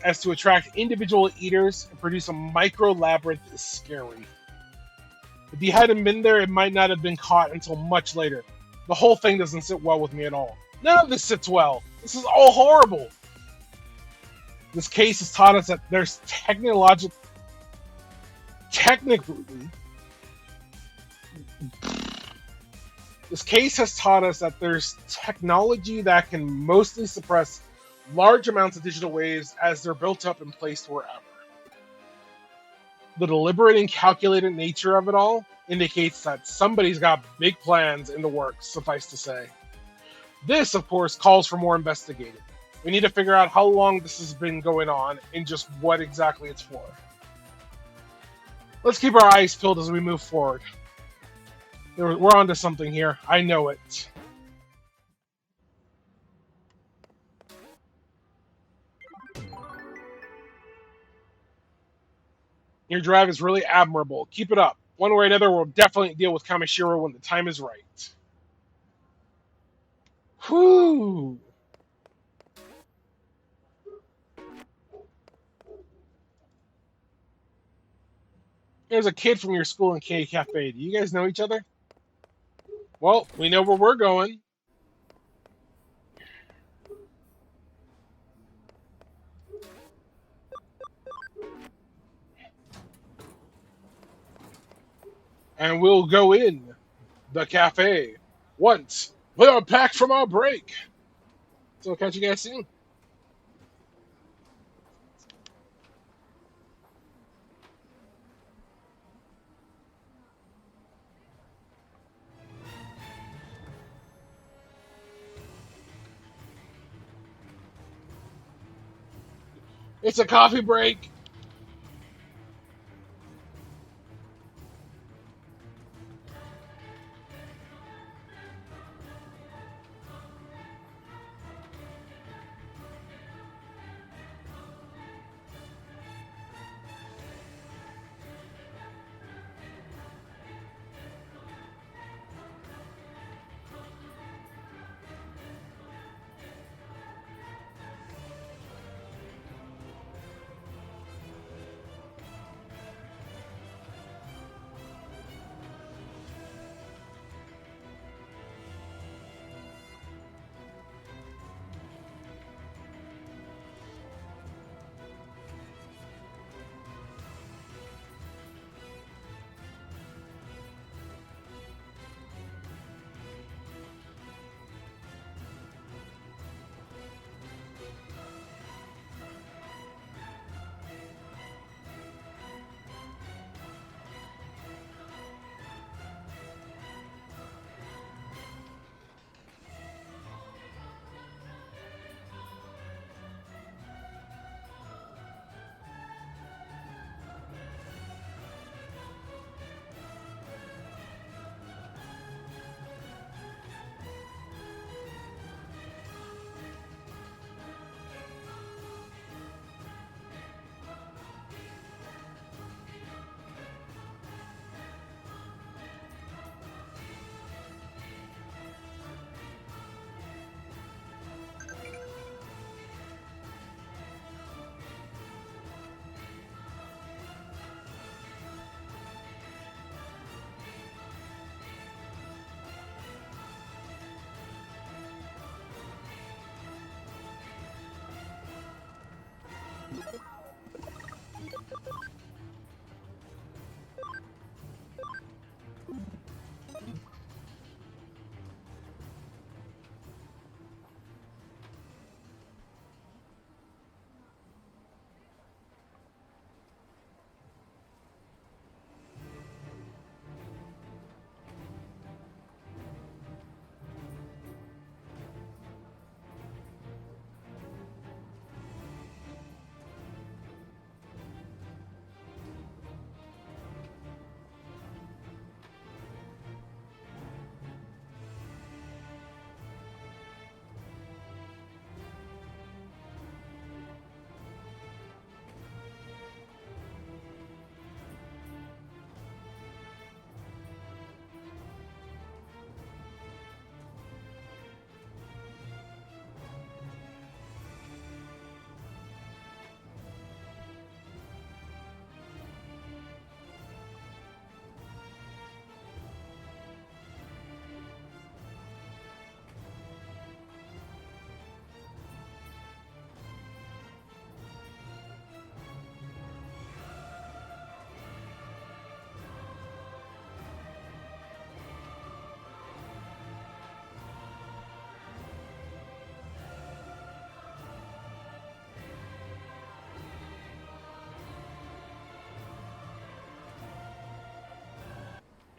as to attract individual eaters and produce a micro labyrinth is scary. If you hadn't been there, it might not have been caught until much later. The whole thing doesn't sit well with me at all. None of this sits well. This is all horrible. This case has taught us that there's technically, this case has taught us that there's technology that can mostly suppress large amounts of digital waves as they're built up and placed wherever. The deliberate and calculated nature of it all indicates that somebody's got big plans in the works, suffice to say. This, of course, calls for more investigating. We need to figure out how long this has been going on and just what exactly it's for. Let's keep our eyes peeled as we move forward. We're onto something here. I know it. Your drive is really admirable. Keep it up. One way or another, we'll definitely deal with Kamishiro when the time is right. Whew. There's a kid from your school in K Cafe. Do you guys know each other? Well, we know where we're going. And we'll go in the cafe once we are back from our break. So I'll catch you guys soon. It's a coffee break.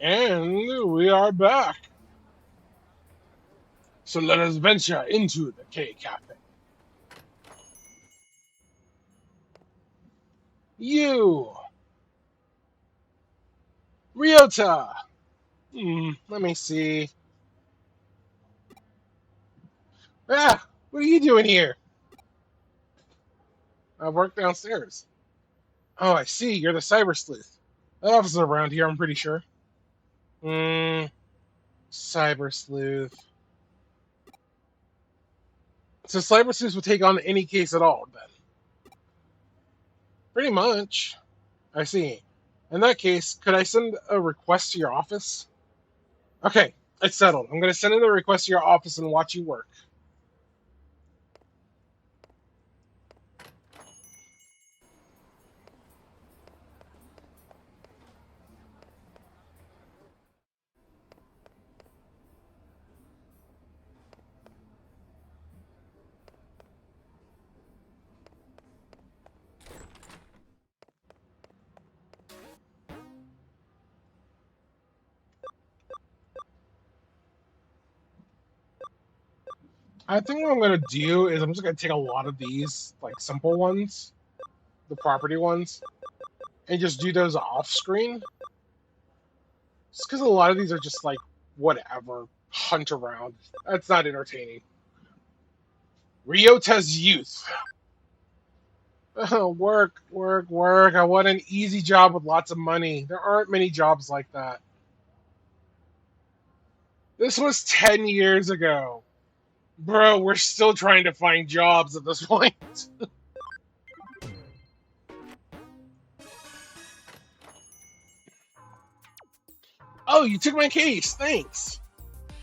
And we are back. So let us venture into the K Cafe. You, Ryota. Let me see. Ah, what are you doing here? I work downstairs. Oh, I see. You're the cyber sleuth. The office is around here, I'm pretty sure. Hmm, cyber sleuth. So cyber sleuth would take on any case at all, then. Pretty much. I see. In that case, could I send a request to your office? Okay, it's settled. I'm going to send in a request to your office and watch you work. I think what I'm going to do is I'm just going to take a lot of these, like, simple ones, the property ones, and just do those off screen. Just because a lot of these are just, like, whatever, hunt around. That's not entertaining. Ryota's youth. Work, work, work. I want an easy job with lots of money. There aren't many jobs like that. This was 10 years ago. Bro, we're still trying to find jobs at this point. Oh, you took my case. Thanks.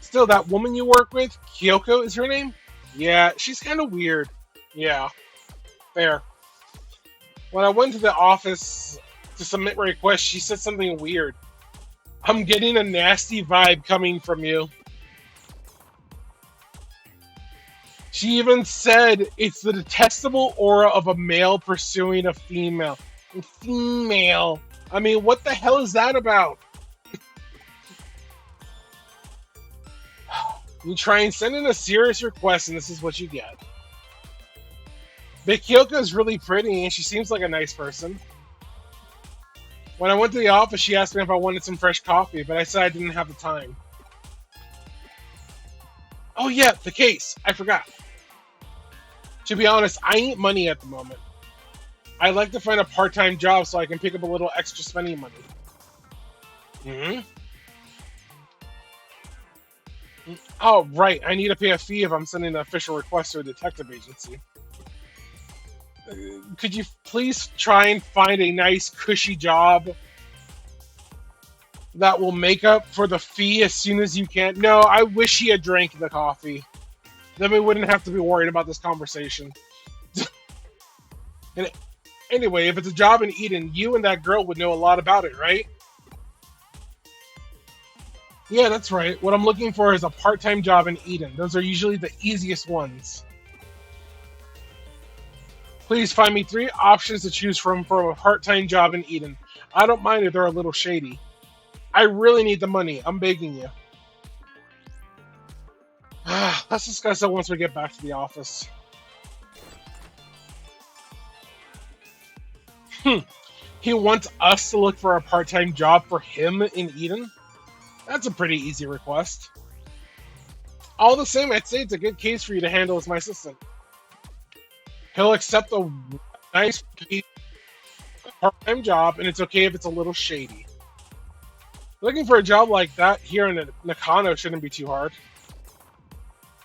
Still, that woman you work with, Kyoko is her name? Yeah, she's kind of weird. Yeah, fair. When I went to the office to submit my request, she said something weird. I'm getting a nasty vibe coming from you. She even said it's the detestable aura of a male pursuing a female. Female. I mean, what the hell is that about? You try and send in a serious request, and this is what you get. But Kyoko is really pretty, and she seems like a nice person. When I went to the office, she asked me if I wanted some fresh coffee, but I said I didn't have the time. Oh yeah, the case. I forgot. To be honest, I ain't money at the moment. I'd like to find a part-time job so I can pick up a little extra spending money. Hmm? Oh, right. I need to pay a fee if I'm sending an official request to a detective agency. Could you please try and find a nice, cushy job that will make up for the fee as soon as you can? No, I wish he had drank the coffee. Then we wouldn't have to be worried about this conversation. And anyway, if it's a job in Eden, you and that girl would know a lot about it, right? Yeah, that's right. What I'm looking for is a part-time job in Eden. Those are usually the easiest ones. Please find me 3 options to choose from for a part-time job in Eden. I don't mind if they're a little shady. I really need the money. I'm begging you. Let's discuss it once we get back to the office. He wants us to look for a part-time job for him in Eden? That's a pretty easy request. All the same, I'd say it's a good case for you to handle as my assistant. He'll accept a nice part-time job, and it's okay if it's a little shady. Looking for a job like that here in Nakano shouldn't be too hard.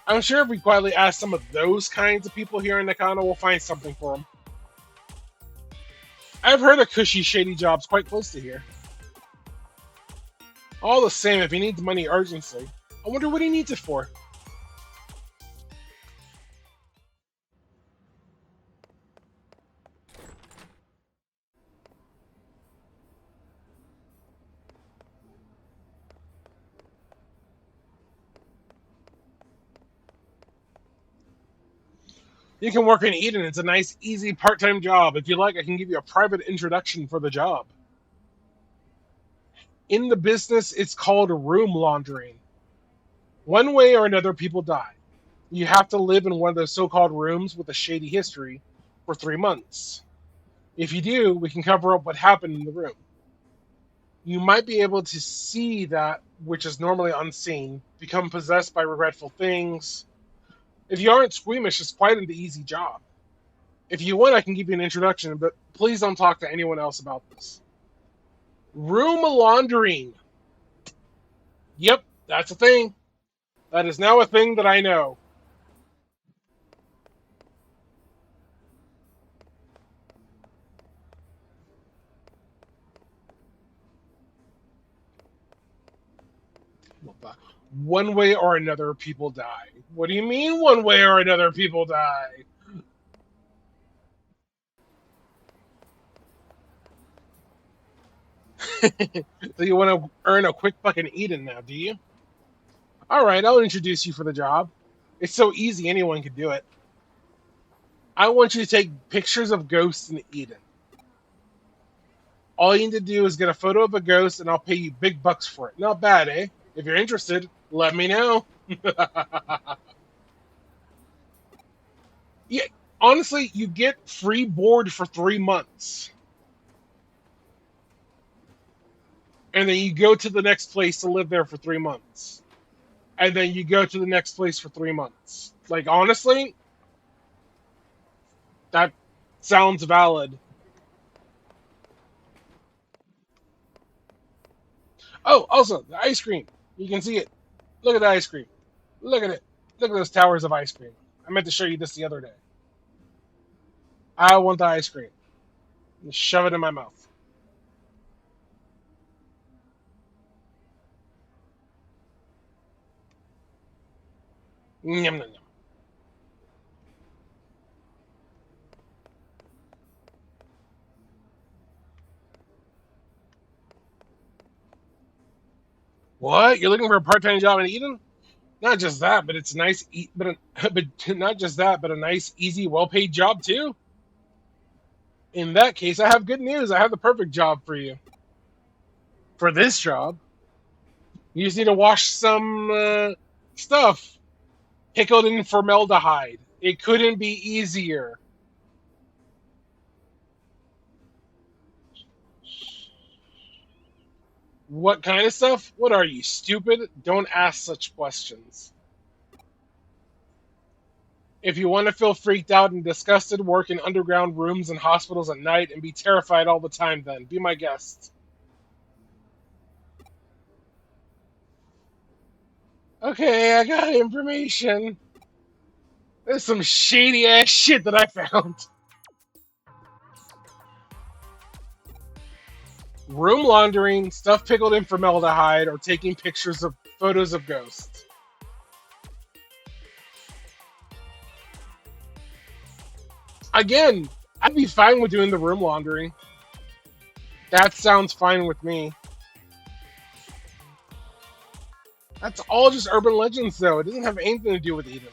I'm sure if we quietly ask some of those kinds of people here in Nakano, we'll find something for them. I've heard of cushy, shady jobs quite close to here. All the same, if he needs money urgently, I wonder what he needs it for. You can work in Eden. It's a nice, easy part-time job. If you like, I can give you a private introduction for the job. In the business, it's called room laundering. One way or another, people die. You have to live in one of those so-called rooms with a shady history for 3 months. If you do, we can cover up what happened in the room. You might be able to see that which is normally unseen, become possessed by regretful things. If you aren't squeamish, it's quite an easy job. If you want, I can give you an introduction, but please don't talk to anyone else about this. Room laundering. Yep, that's a thing. That is now a thing that I know. One way or another, people die. What do you mean, one way or another, people die? So you want to earn a quick fucking Eden now, do you? All right, I'll introduce you for the job. It's so easy, anyone can do it. I want you to take pictures of ghosts in Eden. All you need to do is get a photo of a ghost, and I'll pay you big bucks for it. Not bad, eh? If you're interested, let me know. Yeah, honestly, you get free board for 3 months. And then you go to the next place to live there for 3 months. And then you go to the next place for 3 months. Like, honestly, that sounds valid. Oh, also, the ice cream. You can see it. Look at the ice cream. Look at it. Look at those towers of ice cream. I meant to show you this the other day. I want the ice cream. Just shove it in my mouth. Yum, yum, yum. What? You're looking for a part-time job in Eden? Not just that, but it's nice. But not just that, but a nice, easy, well-paid job too. In that case, I have good news. I have the perfect job for you. For this job, you just need to wash some stuff pickled in formaldehyde. It couldn't be easier. What kind of stuff? What are you, stupid? Don't ask such questions. If you want to feel freaked out and disgusted, work in underground rooms and hospitals at night and be terrified all the time, then be my guest. Okay, I got information. There's some shady ass shit that I found. Room laundering, stuff pickled in formaldehyde, or taking pictures of photos of ghosts. Again, I'd be fine with doing the room laundering. That sounds fine with me. That's all just urban legends, though. It doesn't have anything to do with Eden.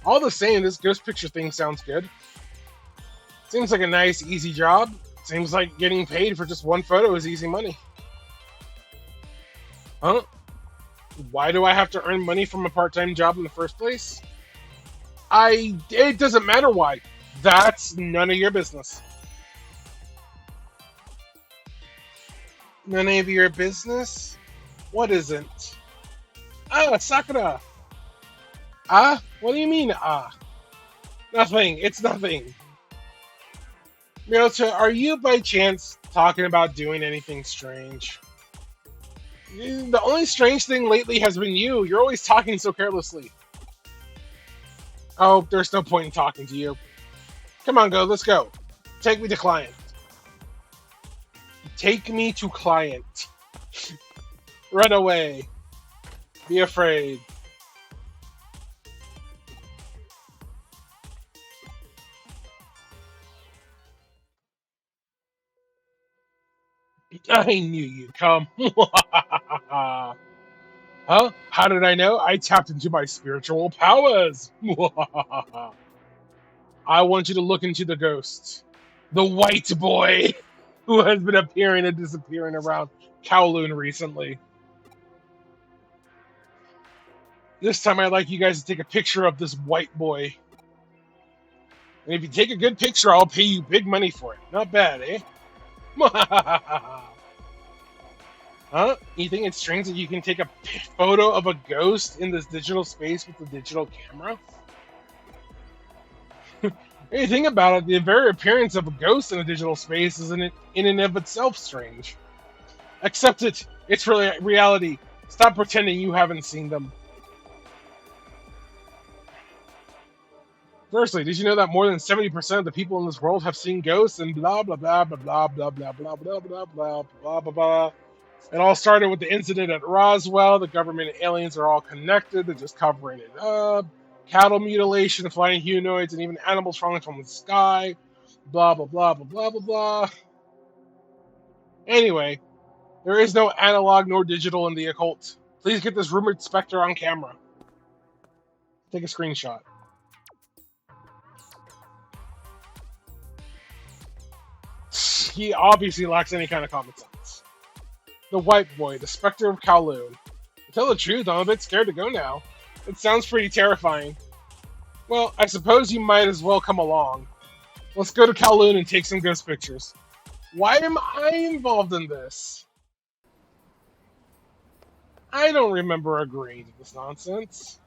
All the same, this ghost picture thing sounds good. Seems like a nice, easy job. Seems like getting paid for just one photo is easy money. Huh? Why do I have to earn money from a part-time job in the first place? It doesn't matter why. That's none of your business. None of your business? What isn't? Ah, Sakura! Ah? What do you mean, ah? Nothing. It's nothing. Ryota, are you by chance talking about doing anything strange? The only strange thing lately has been you. You're always talking so carelessly. Oh, there's no point in talking to you. Come on, go. Let's go. Take me to client. Take me to client. Runaway. Be afraid. I knew you'd come. Huh? How did I know? I tapped into my spiritual powers. I want you to look into the ghost. The white boy who has been appearing and disappearing around Kowloon recently. This time I'd like you guys to take a picture of this white boy. And if you take a good picture, I'll pay you big money for it. Not bad, eh? Huh? You think it's strange that you can take a photo of a ghost in this digital space with a digital camera? When you think about it, the very appearance of a ghost in a digital space is in and of itself strange. Accept it. It's really reality. Stop pretending you haven't seen them. Firstly, did you know that more than 70% of the people in this world have seen ghosts and blah blah blah blah blah blah blah blah blah blah blah blah blah blah. It all started with the incident at Roswell. The government and aliens are all connected. They're just covering it up. Cattle mutilation, flying humanoids, and even animals falling from the sky. Blah blah blah blah blah blah blah. Anyway, there is no analog nor digital in the occult. Please get this rumored specter on camera. Take a screenshot. He obviously lacks any kind of common sense. The white boy, the specter of Kowloon. To tell the truth, I'm a bit scared to go now. It sounds pretty terrifying. Well, I suppose you might as well come along. Let's go to Kowloon and take some ghost pictures. Why am I involved in this? I don't remember agreeing to this nonsense.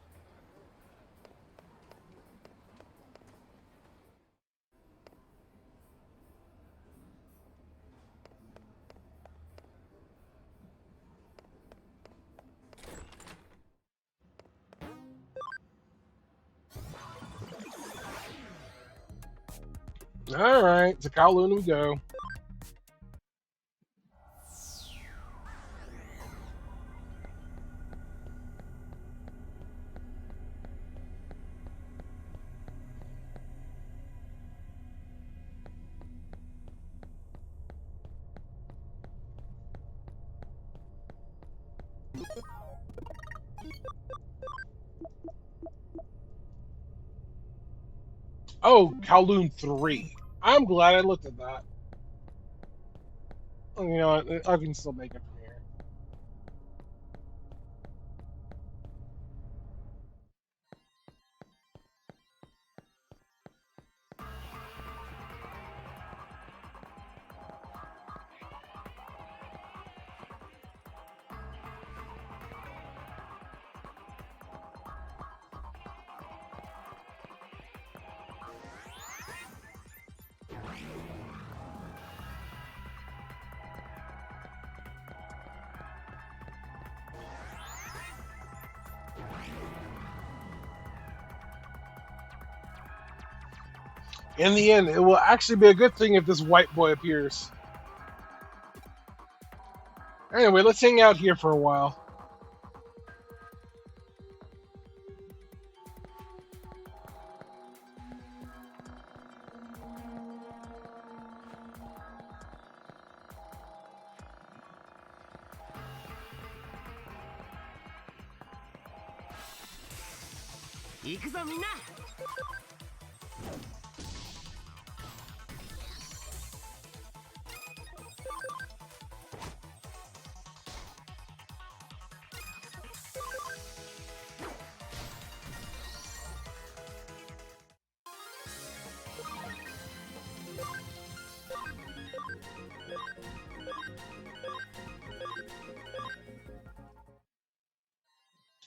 Alright, to Kowloon we go. Oh, Kowloon 3. I'm glad I looked at that. You know what? I can still make it from here. In the end, it will actually be a good thing if this white boy appears. Anyway, let's hang out here for a while.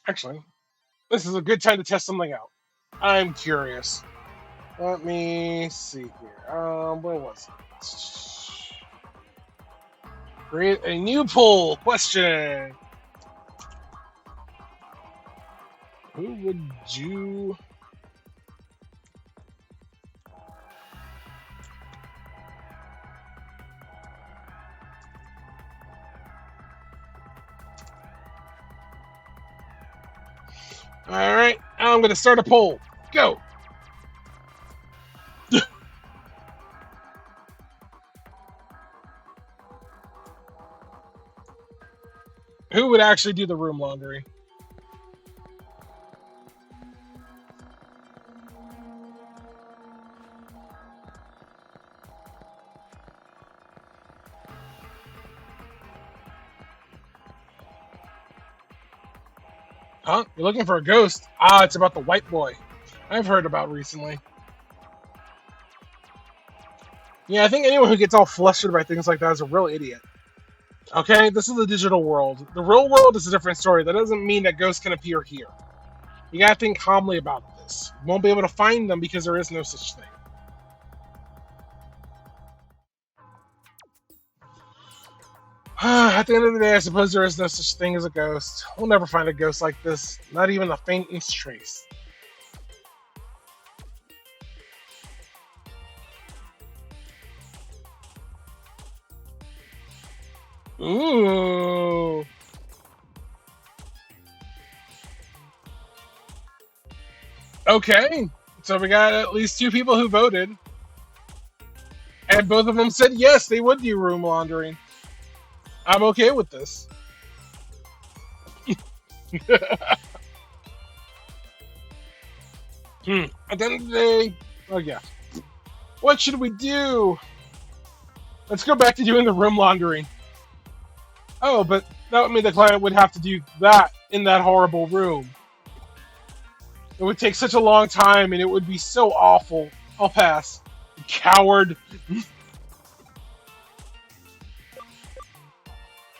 Actually, this is a good time to test something out. I'm curious. Let me see here. Where was it? Create a new poll question. Who would you? All right, I'm going to start a poll. Go. Who would actually do the room laundry? Huh? You're looking for a ghost? Ah, it's about the white boy. I've heard about recently. Yeah, I think anyone who gets all flustered by things like that is a real idiot. Okay, this is the digital world. The real world is a different story. That doesn't mean that ghosts can appear here. You gotta think calmly about this. You won't be able to find them because there is no such thing. At the end of the day, I suppose there is no such thing as a ghost. We'll never find a ghost like this, not even the faintest trace. Ooh. Okay, so we got at least 2 people who voted, and both of them said yes, they would do room laundering. I'm okay with this. At the end of the day, oh yeah. What should we do? Let's go back to doing the room laundering. Oh, but that would mean the client would have to do that in that horrible room. It would take such a long time and it would be so awful. I'll pass. Coward.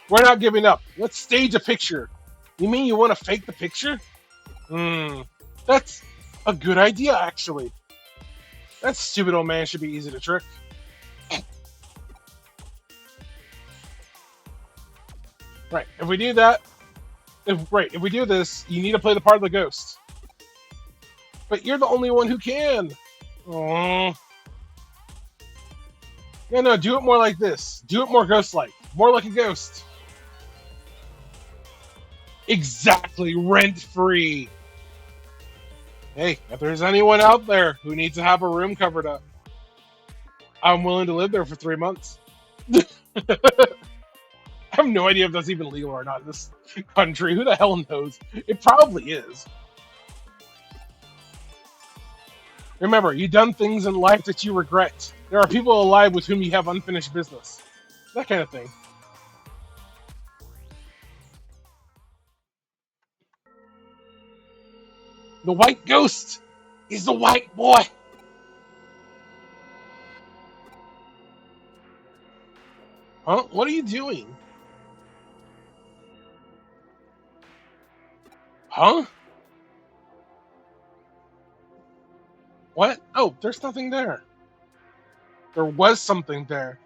We're not giving up. Let's stage a picture. You mean you want to fake the picture? That's a good idea, actually. That stupid old man should be easy to trick. Right, if we do that, if we do this, you need to play the part of the ghost. But you're the only one who can. Oh. No, do it more like this. Do it more ghost-like. More like a ghost. Exactly, rent-free. Hey, if there's anyone out there who needs to have a room covered up, I'm willing to live there for 3 months. I have no idea if that's even legal or not in this country. Who the hell knows? It probably is. Remember, you've done things in life that you regret. There are people alive with whom you have unfinished business. That kind of thing. The white ghost is the white boy. Huh? What are you doing? Huh? What? Oh, there's nothing there. There was something there.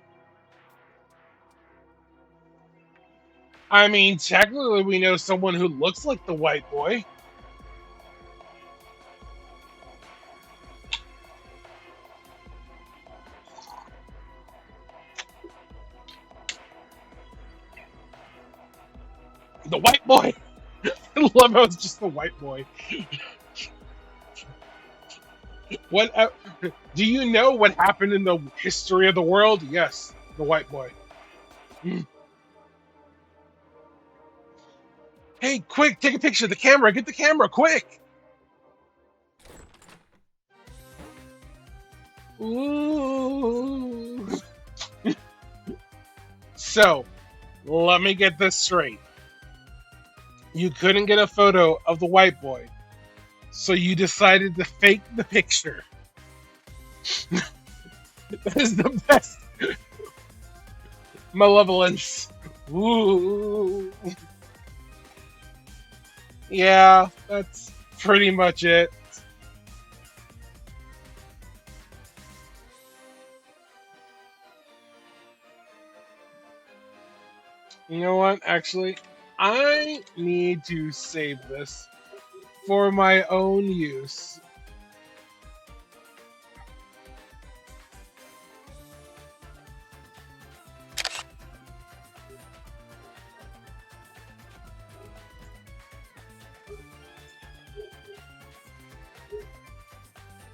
I mean, technically, we know someone who looks like the white boy. The white boy! I love how it's just the white boy. What? Do you know what happened in the history of the world? Yes, the white boy. Hey, quick, take a picture of the camera. Get the camera, quick! Ooh. So, let me get this straight. You couldn't get a photo of the white boy, so you decided to fake the picture. That is the best malevolence. Ooh. Yeah, that's pretty much it. You know what? Actually, I need to save this for my own use.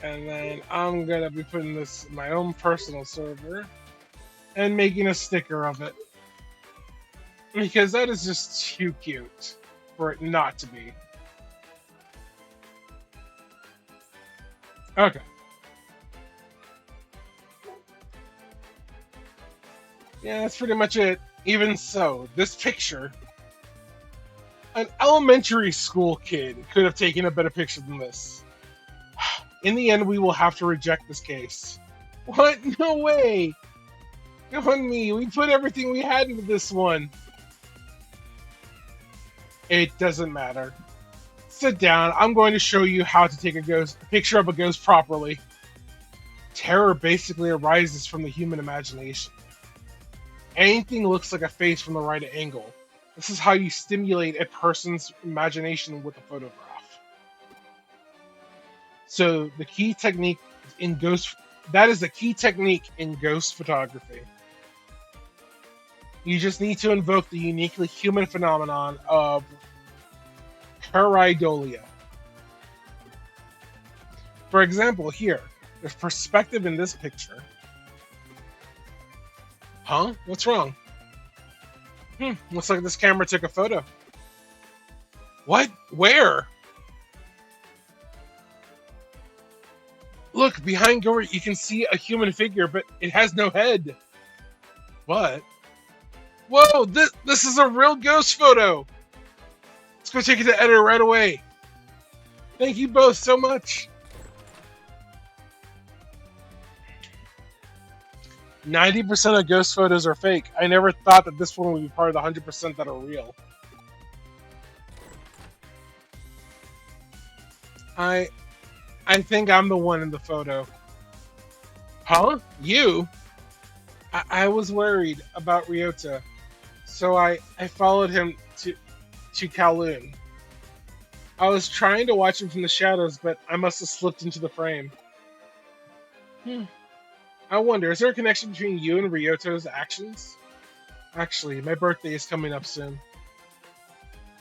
And then I'm gonna be putting this in my own personal server and making a sticker of it. Because that is just too cute for it not to be. Okay. Yeah, that's pretty much it. Even so, this picture... An elementary school kid could have taken a better picture than this. In the end, we will have to reject this case. What? No way! Come on me, we put everything we had into this one. It doesn't matter. Sit down, I'm going to show you how to take a picture of a ghost properly. Terror basically arises from the human imagination. Anything looks like a face from the right angle. This is how you stimulate a person's imagination with a photograph. So the key technique that is the key technique in ghost photography. You just need to invoke the uniquely human phenomenon of pareidolia. For example, here, there's perspective in this picture. Huh? What's wrong? Looks like this camera took a photo. What? Where? Look, behind Gory, you can see a human figure, but it has no head. What? Whoa, this is a real ghost photo! Let's go take it to editor right away. Thank you both so much. 90% of ghost photos are fake. I never thought that this one would be part of the 100% that are real. I think I'm the one in the photo. Huh? You? I was worried about Ryota, so I followed him to Kowloon. I was trying to watch him from the shadows, but I must have slipped into the frame. I wonder, is there a connection between you and Ryoto's actions? Actually, my birthday is coming up soon.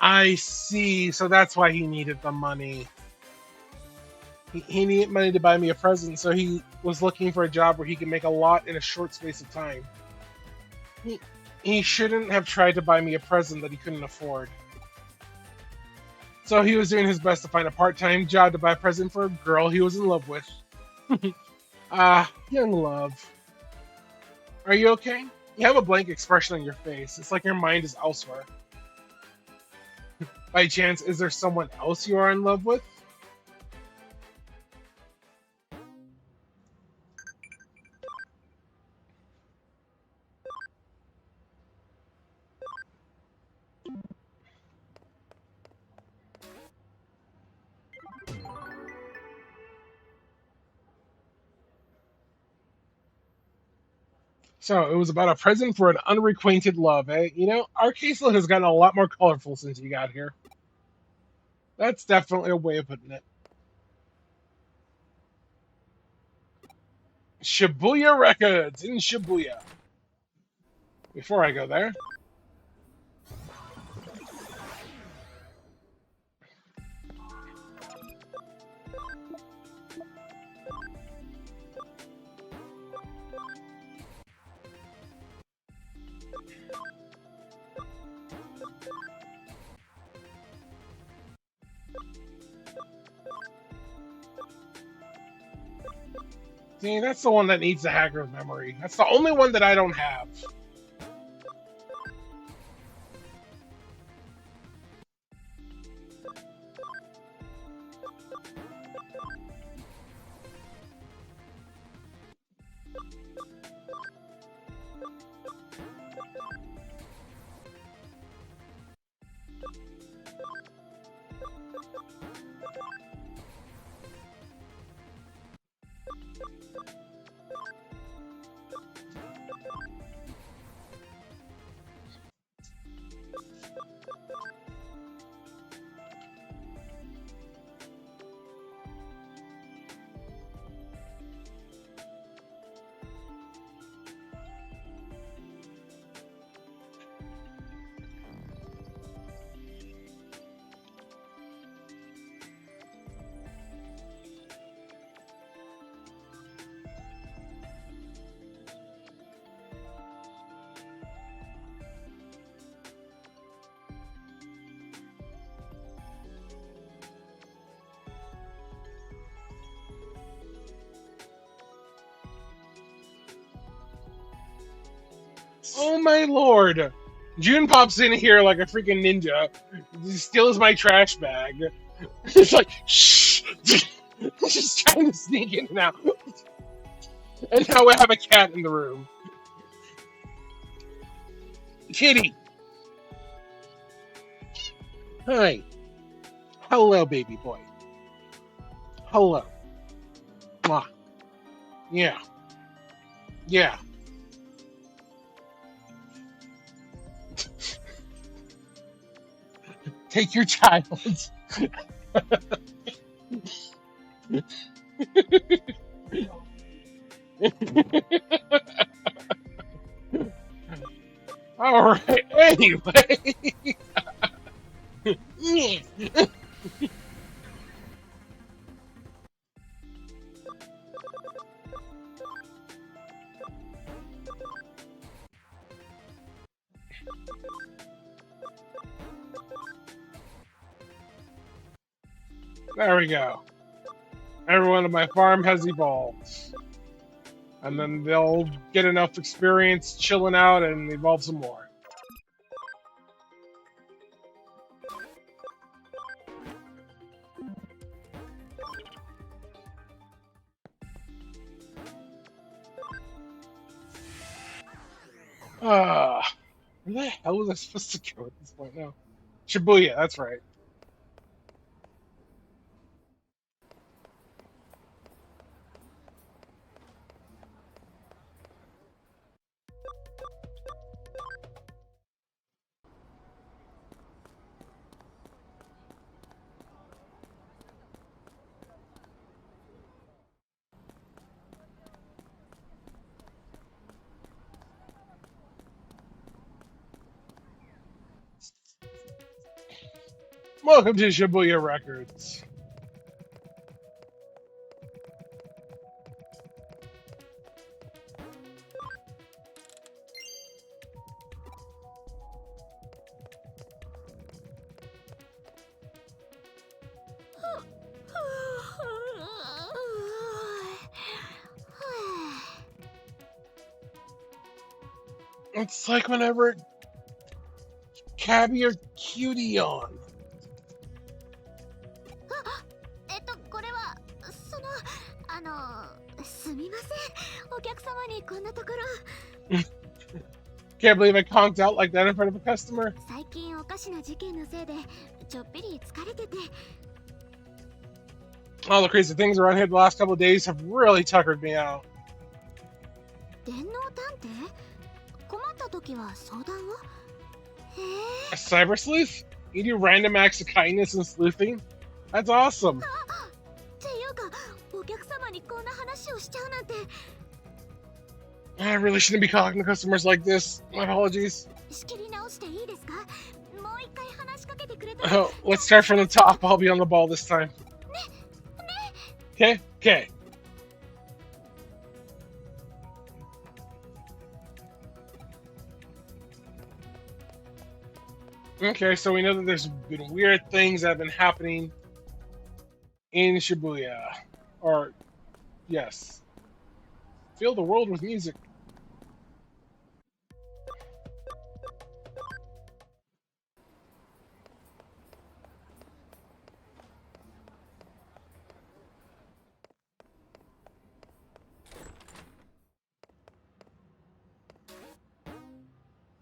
I see, so that's why he needed the money. He needed money to buy me a present, so he was looking for a job where he could make a lot in a short space of time. He shouldn't have tried to buy me a present that he couldn't afford. So he was doing his best to find a part-time job to buy a present for a girl he was in love with. Young love. Are you okay? You have a blank expression on your face. It's like your mind is elsewhere. By chance, is there someone else you are in love with? So, it was about a present for an unrequited love, eh? You know, our caseload has gotten a lot more colorful since you got here. That's definitely a way of putting it. Shibuya Records in Shibuya. Before I go there, see, that's the one that needs the hacker's memory. That's the only one that I don't have. Oh my lord! June pops in here like a freaking ninja. He steals my trash bag. It's like, shh! Just trying to sneak in and out. And now we have a cat in the room. Kitty! Hi. Hello, baby boy. Hello. Mwah. Yeah. Yeah. Take your child. Alright, anyway. There we go. Everyone on my farm has evolved. And then they'll get enough experience chilling out and evolve some more. Where the hell was I supposed to go at this point now? Shibuya, that's right. Welcome to Shibuya Records. It's like whenever Cabby or Cutie on. これはそのすみませんお客様にこんなところ Can't believe I conked out like that in front of a customer. 最近おかしな事件のせいでちょっぴり疲れてて All the crazy things around here the last couple of days have really tuckered me out. 電脳探偵困った時は相談を A cyber sleuth? You do random acts of kindness and sleuthing? That's awesome. っていうかお客様にこんな話をしちゃうなんて I really shouldn't be calling the customers like this. My apologies. 仕切り直していいですかもう一回話しかけてくれたら Oh, let's start from the top. I'll be on the ball this time. Okay? Okay. Okay, so we know that there's been weird things that have been happening in Shibuya. Or, yes. Fill the world with music.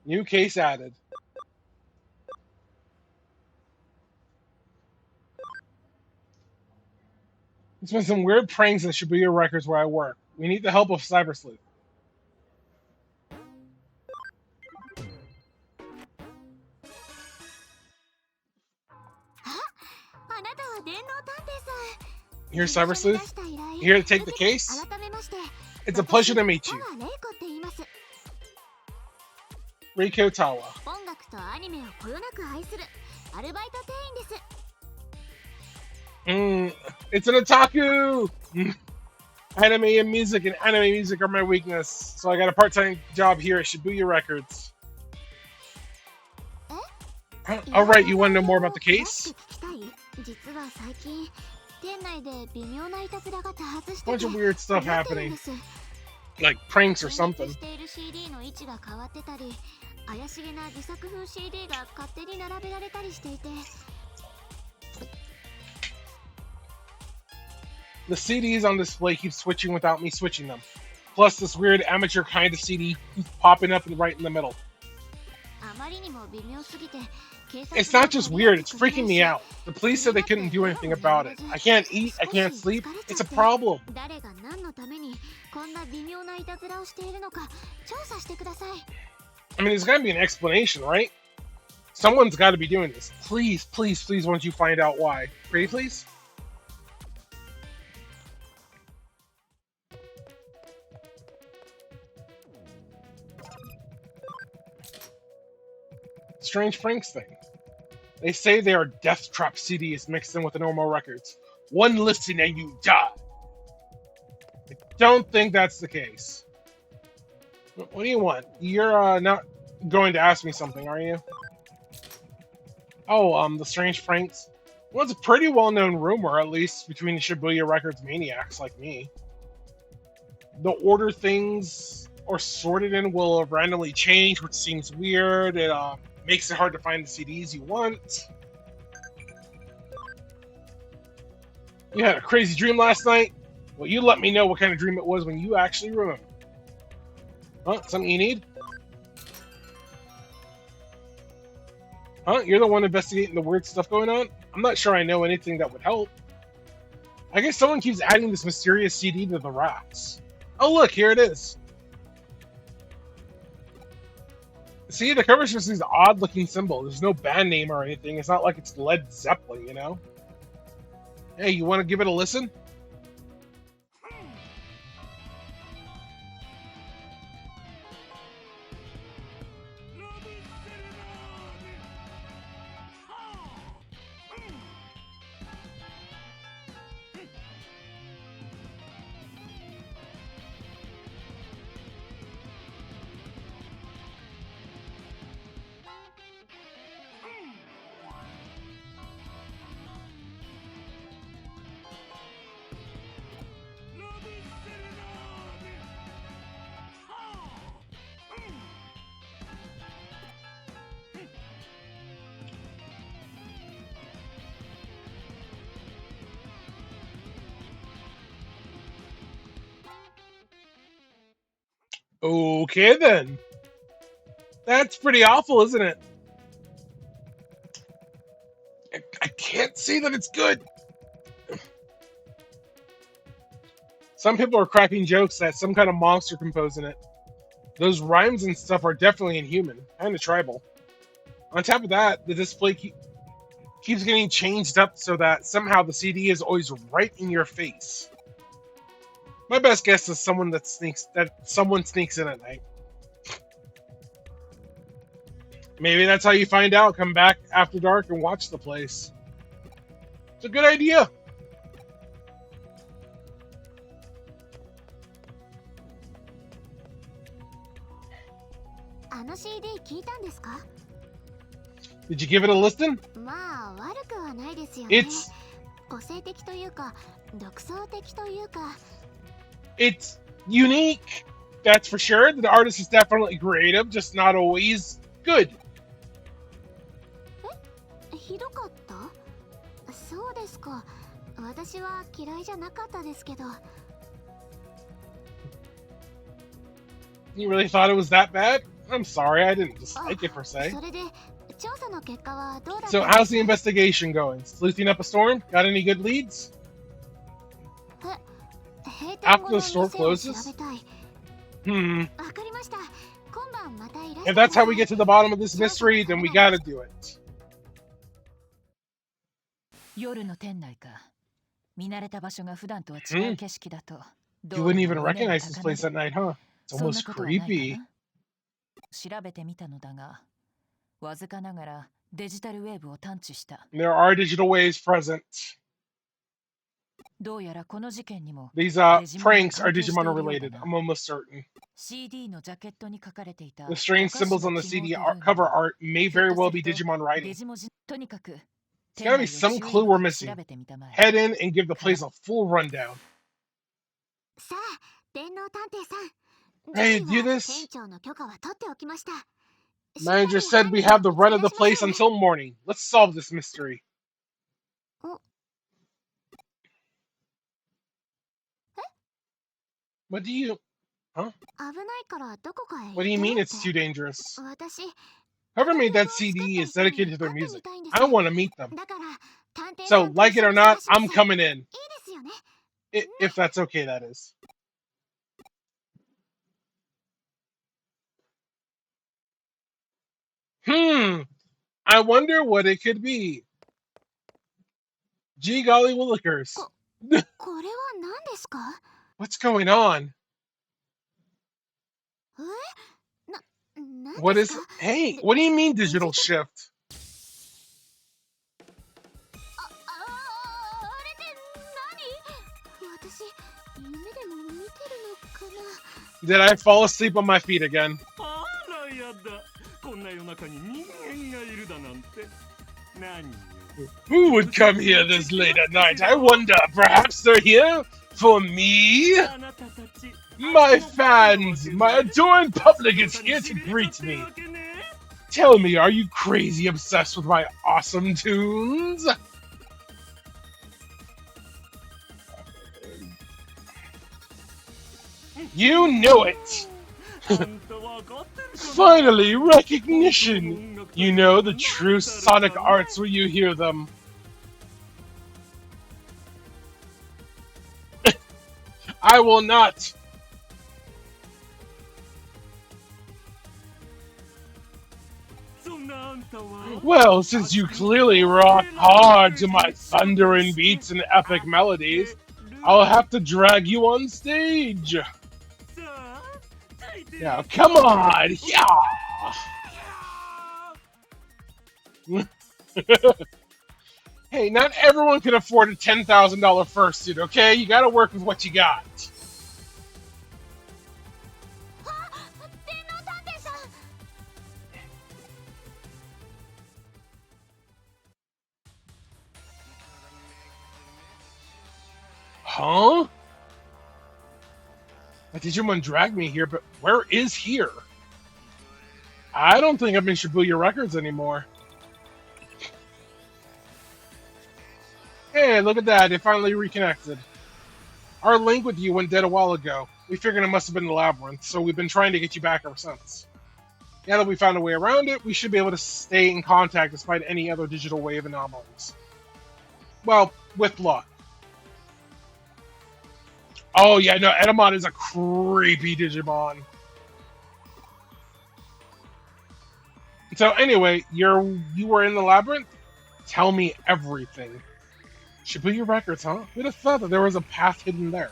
New case added. There's been some weird pranks at Shibuya Records where I work. We need the help of Cyber Sleuth. あなたは電脳探偵さん You're Cyber Sleuth? You here to take the case? 改めまして It's a pleasure to meet you. 田川玲子って言います Riko Tawa. 音楽とアニメをこよなく愛するアルバイト店員です It's an otaku! Anime and anime music are my weakness. So I got a part-time job here at Shibuya Records. Alright, you want to know more about the case? 実は最近店内で微妙ないたずらが多発してて Bunch of weird stuff 困ってるん happening. です Like pranks or something. している CD の位置が変わってたり怪しげな自作風 CD が勝手に並べられたりしていて。 The CDs on display keep switching without me switching them. Plus, this weird amateur kind of CD keeps popping up right in the middle. あまりにも微妙すぎて It's not just weird, it's freaking me out. The police said they couldn't do anything about it. I can't eat, I can't sleep. It's a problem. 誰が何のためにこんな微妙ないたずらをしているのか調査してください。 I mean, there's gotta be an explanation, right? Someone's gotta be doing this. Please, please, please, won't you find out why? Pretty please? Strange Franks thing. They say they are death trap CDs mixed in with the normal records. One listen and you die. I don't think that's the case. What do you want? You're not going to ask me something, are you? Oh, the Strange Franks. Well, it's a pretty well-known rumor, at least between the Shibuya Records maniacs like me. They'll order things or sorted in will randomly change, which seems weird. It makes it hard to find the CDs you want. You had a crazy dream last night? Well, you let me know what kind of dream it was when you actually remember. Huh? Something you need? Huh? You're the one investigating the weird stuff going on? I'm not sure I know anything that would help. I guess someone keeps adding this mysterious CD to the racks. Oh look, here it is. See, the cover's just this odd-looking symbol. There's no band name or anything. It's not like it's Led Zeppelin, you know? Hey, you want to give it a listen? Okay, then. That's pretty awful, isn't it? I can't see that it's good. Some people are cracking jokes that some kind of monster composing it. Those rhymes and stuff are definitely inhuman, kind of tribal. On top of that, the display keeps getting changed up so that somehow the CD is always right in your face. My best guess is someone sneaks in at night. Maybe that's how you find out. Come back after dark and watch the place. It's a good idea. CD 聞いたんですか? Did you give it a listen? まあ悪くはないですよね。 It's 個性的というか独創的というか It's unique, that's for sure. The artist is definitely creative, just not always good. え、ひどかった? そうですか。私は嫌いじゃなかったですけど。 You really thought it was that bad? I'm sorry, I didn't dislike it per se. それで調査の結果はどうだった? So how's the investigation going? Sleuthing up a storm? Got any good leads? After the store closes? わかりました。今晩またいらっしゃい。If that's how we get to the bottom of this mystery, then we gotta do it. 夜の店内か。見慣れた場所が普段とは違う景色だと。You wouldn't even recognize this place at night, huh? It's almost creepy. 調べてみたのだが、わずかながらデジタルウェーブを探知した。There are digital waves present. どうやらこの事件にも These pranks are Digimon related. I'm almost certain. CD のジャケットに書かれていた The strange symbols on the CD cover art may very well be Digimon writing. とにかく There's gotta be some clue we're missing. Head in and give the place a full rundown. さあ、電脳探偵さん。 Hey, do this? 店長の許可は取っておきました。Manager said we have the run of the place until morning. Let's solve this mystery. What do you... Huh? What do you mean it's too dangerous? Whoever made that CD is dedicated to their music. I want to meet them. So, like it or not, I'm coming in. If that's okay, that is. I wonder what it could be. Gee golly willikers. What's going on? What is... Hey, what do you mean digital shift? Did I fall asleep on my feet again? Who would come here this late at night? I wonder, perhaps they're here for me? My fans, my adoring public is here to greet me. Tell me, are you crazy obsessed with my awesome tunes? You know it! Finally, recognition! You know the true sonic arts when you hear them. I will not! Well, since you clearly rock hard to my thundering beats and epic melodies, I'll have to drag you on stage. Yeah, come on! Yeah! Hey, not everyone can afford a $10,000 fursuit, okay? You gotta work with what you got. Huh? A Digimon dragged me here, but where is here? I don't think I'm in Shibuya Records anymore. Hey, look at that. They finally reconnected. Our link with you went dead a while ago. We figured it must have been the labyrinth, so we've been trying to get you back ever since. Now that we found a way around it, we should be able to stay in contact despite any other digital wave anomalies. Well, with luck. Oh yeah, no, Edamon is a creepy Digimon. So anyway, you were in the labyrinth? Tell me everything. Shibuya Records, huh? Who'd have thought that there was a path hidden there?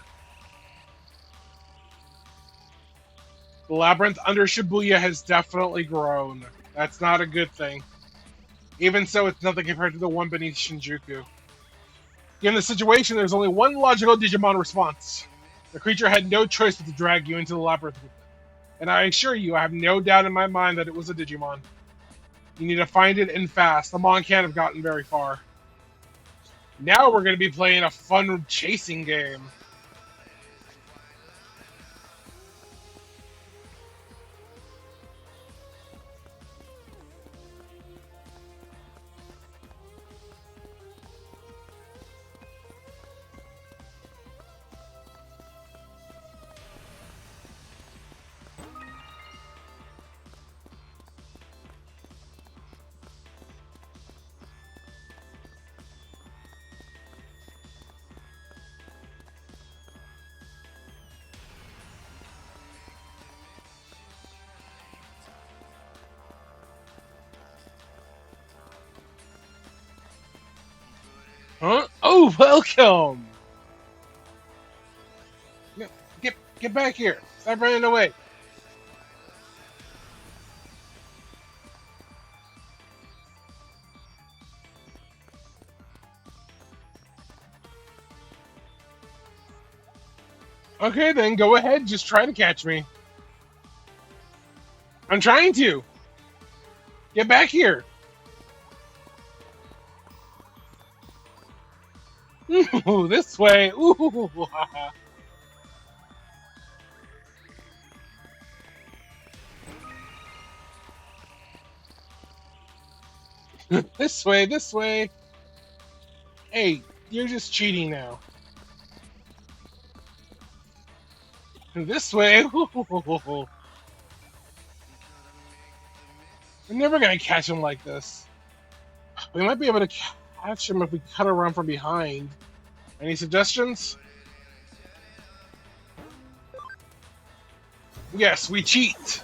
The labyrinth under Shibuya has definitely grown. That's not a good thing. Even so, it's nothing compared to the one beneath Shinjuku. Given the situation, there's only one logical Digimon response. The creature had no choice but to drag you into the labyrinth with it. And I assure you, I have no doubt in my mind that it was a Digimon. You need to find it and fast. The Mon can't have gotten very far. Now we're going to be playing a fun chasing game. Huh? Oh, welcome! Get back here. Stop running away. Okay, then go ahead. Just try to catch me. I'm trying to. Get back here. Ooh, this way. Ooh. This way, this way. Hey, you're just cheating now. This way. We're never gonna catch him like this. We might be able to catch him if we cut around from behind. Any suggestions? Yes, we cheat.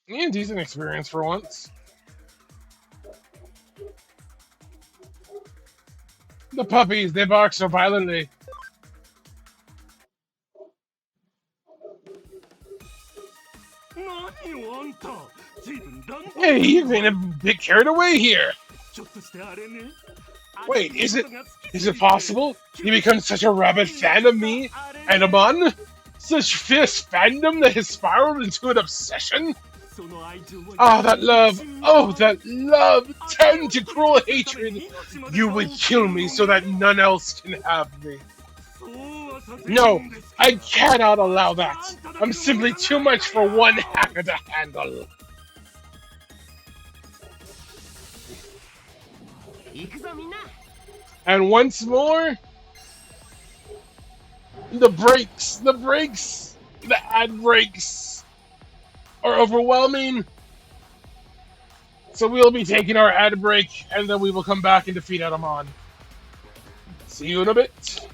Yeah, decent experience for once. The puppies, they bark so violently. Hey, you're getting a bit carried away here. Wait, is it possible you become such a rabid fan of me, Anamon? Such fierce fandom that has spiraled into an obsession? Ah, that love! Oh, that love! Turned to cruel hatred! You would kill me so that none else can have me. No, I cannot allow that! I'm simply too much for one hacker to handle. And once more, the brakes, the ad brakes are overwhelming. So we'll be taking our ad break, and then we will come back and defeat Adamon. See you in a bit.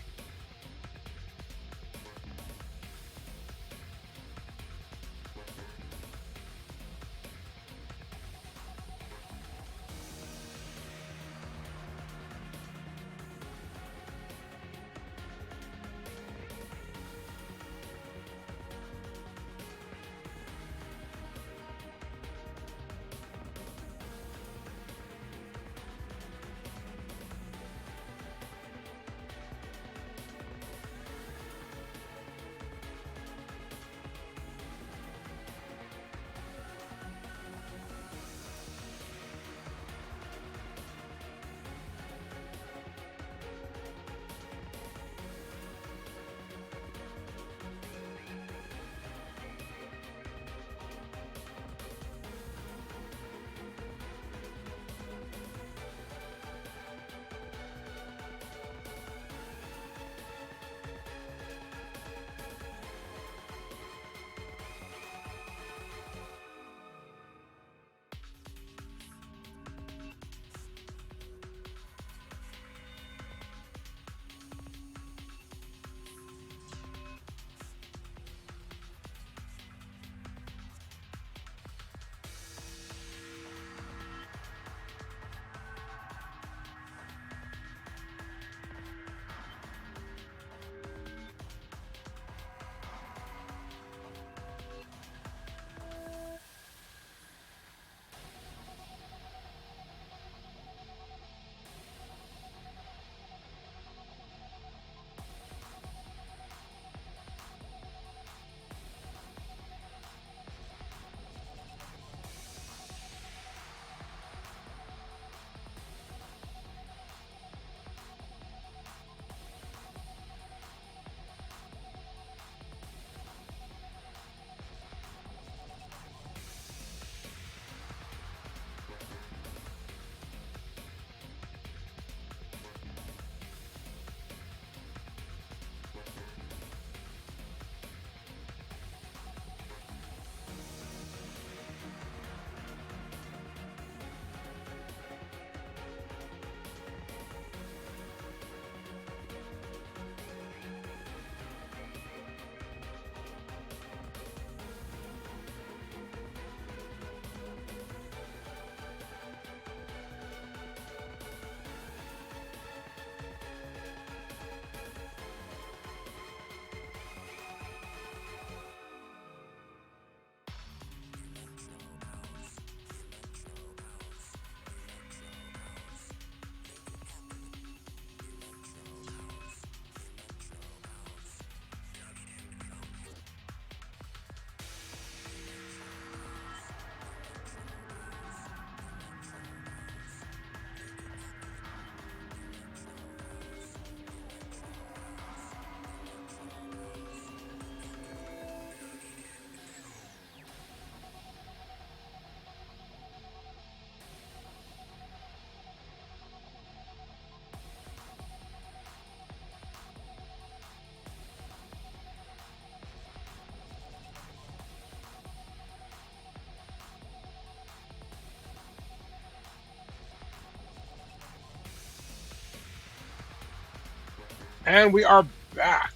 And we are back.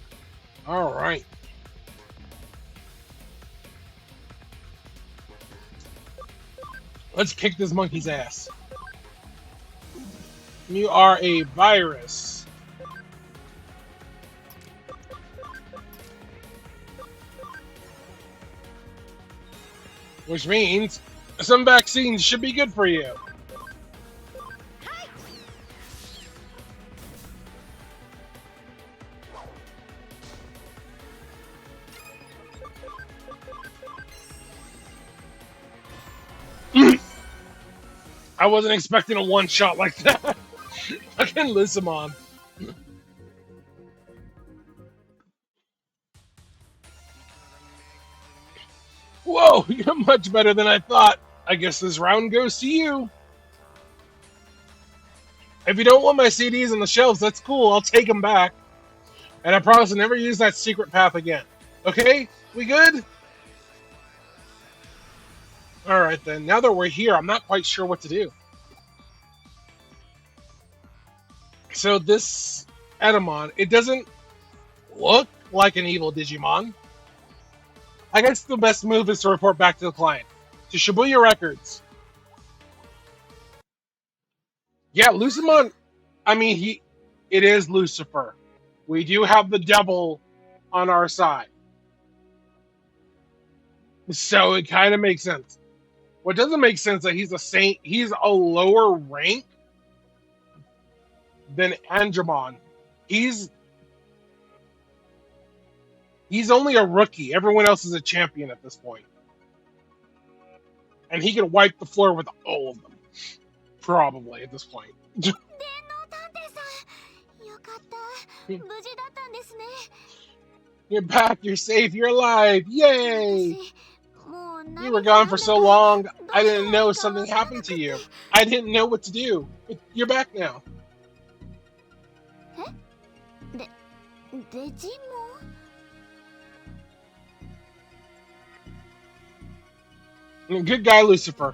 All right. Let's kick this monkey's ass. You are a virus. Which means some vaccines should be good for you. I wasn't expecting a one-shot like that. Fucking Lizamon. Whoa, you're much better than I thought. I guess this round goes to you. If you don't want my CDs on the shelves, that's cool. I'll take them back. And I promise to never use that secret path again. Okay? We good? Alright then. Now that we're here, I'm not quite sure what to do. So this Edamon, it doesn't look like an evil Digimon. I guess the best move is to report back to the client. To Shibuya Records. Yeah, Lucimon, I mean, it is Lucifer. We do have the devil on our side. So it kind of makes sense. What doesn't make sense is that he's a saint, he's a lower rank than Angemon. He's only a rookie. Everyone else is a champion at this point. And he can wipe the floor with all of them. Probably at this point. You're back, you're safe, you're alive. Yay! You were gone for so long, I didn't know something happened to you. I didn't know what to do. But you're back now. Good guy, Lucifer.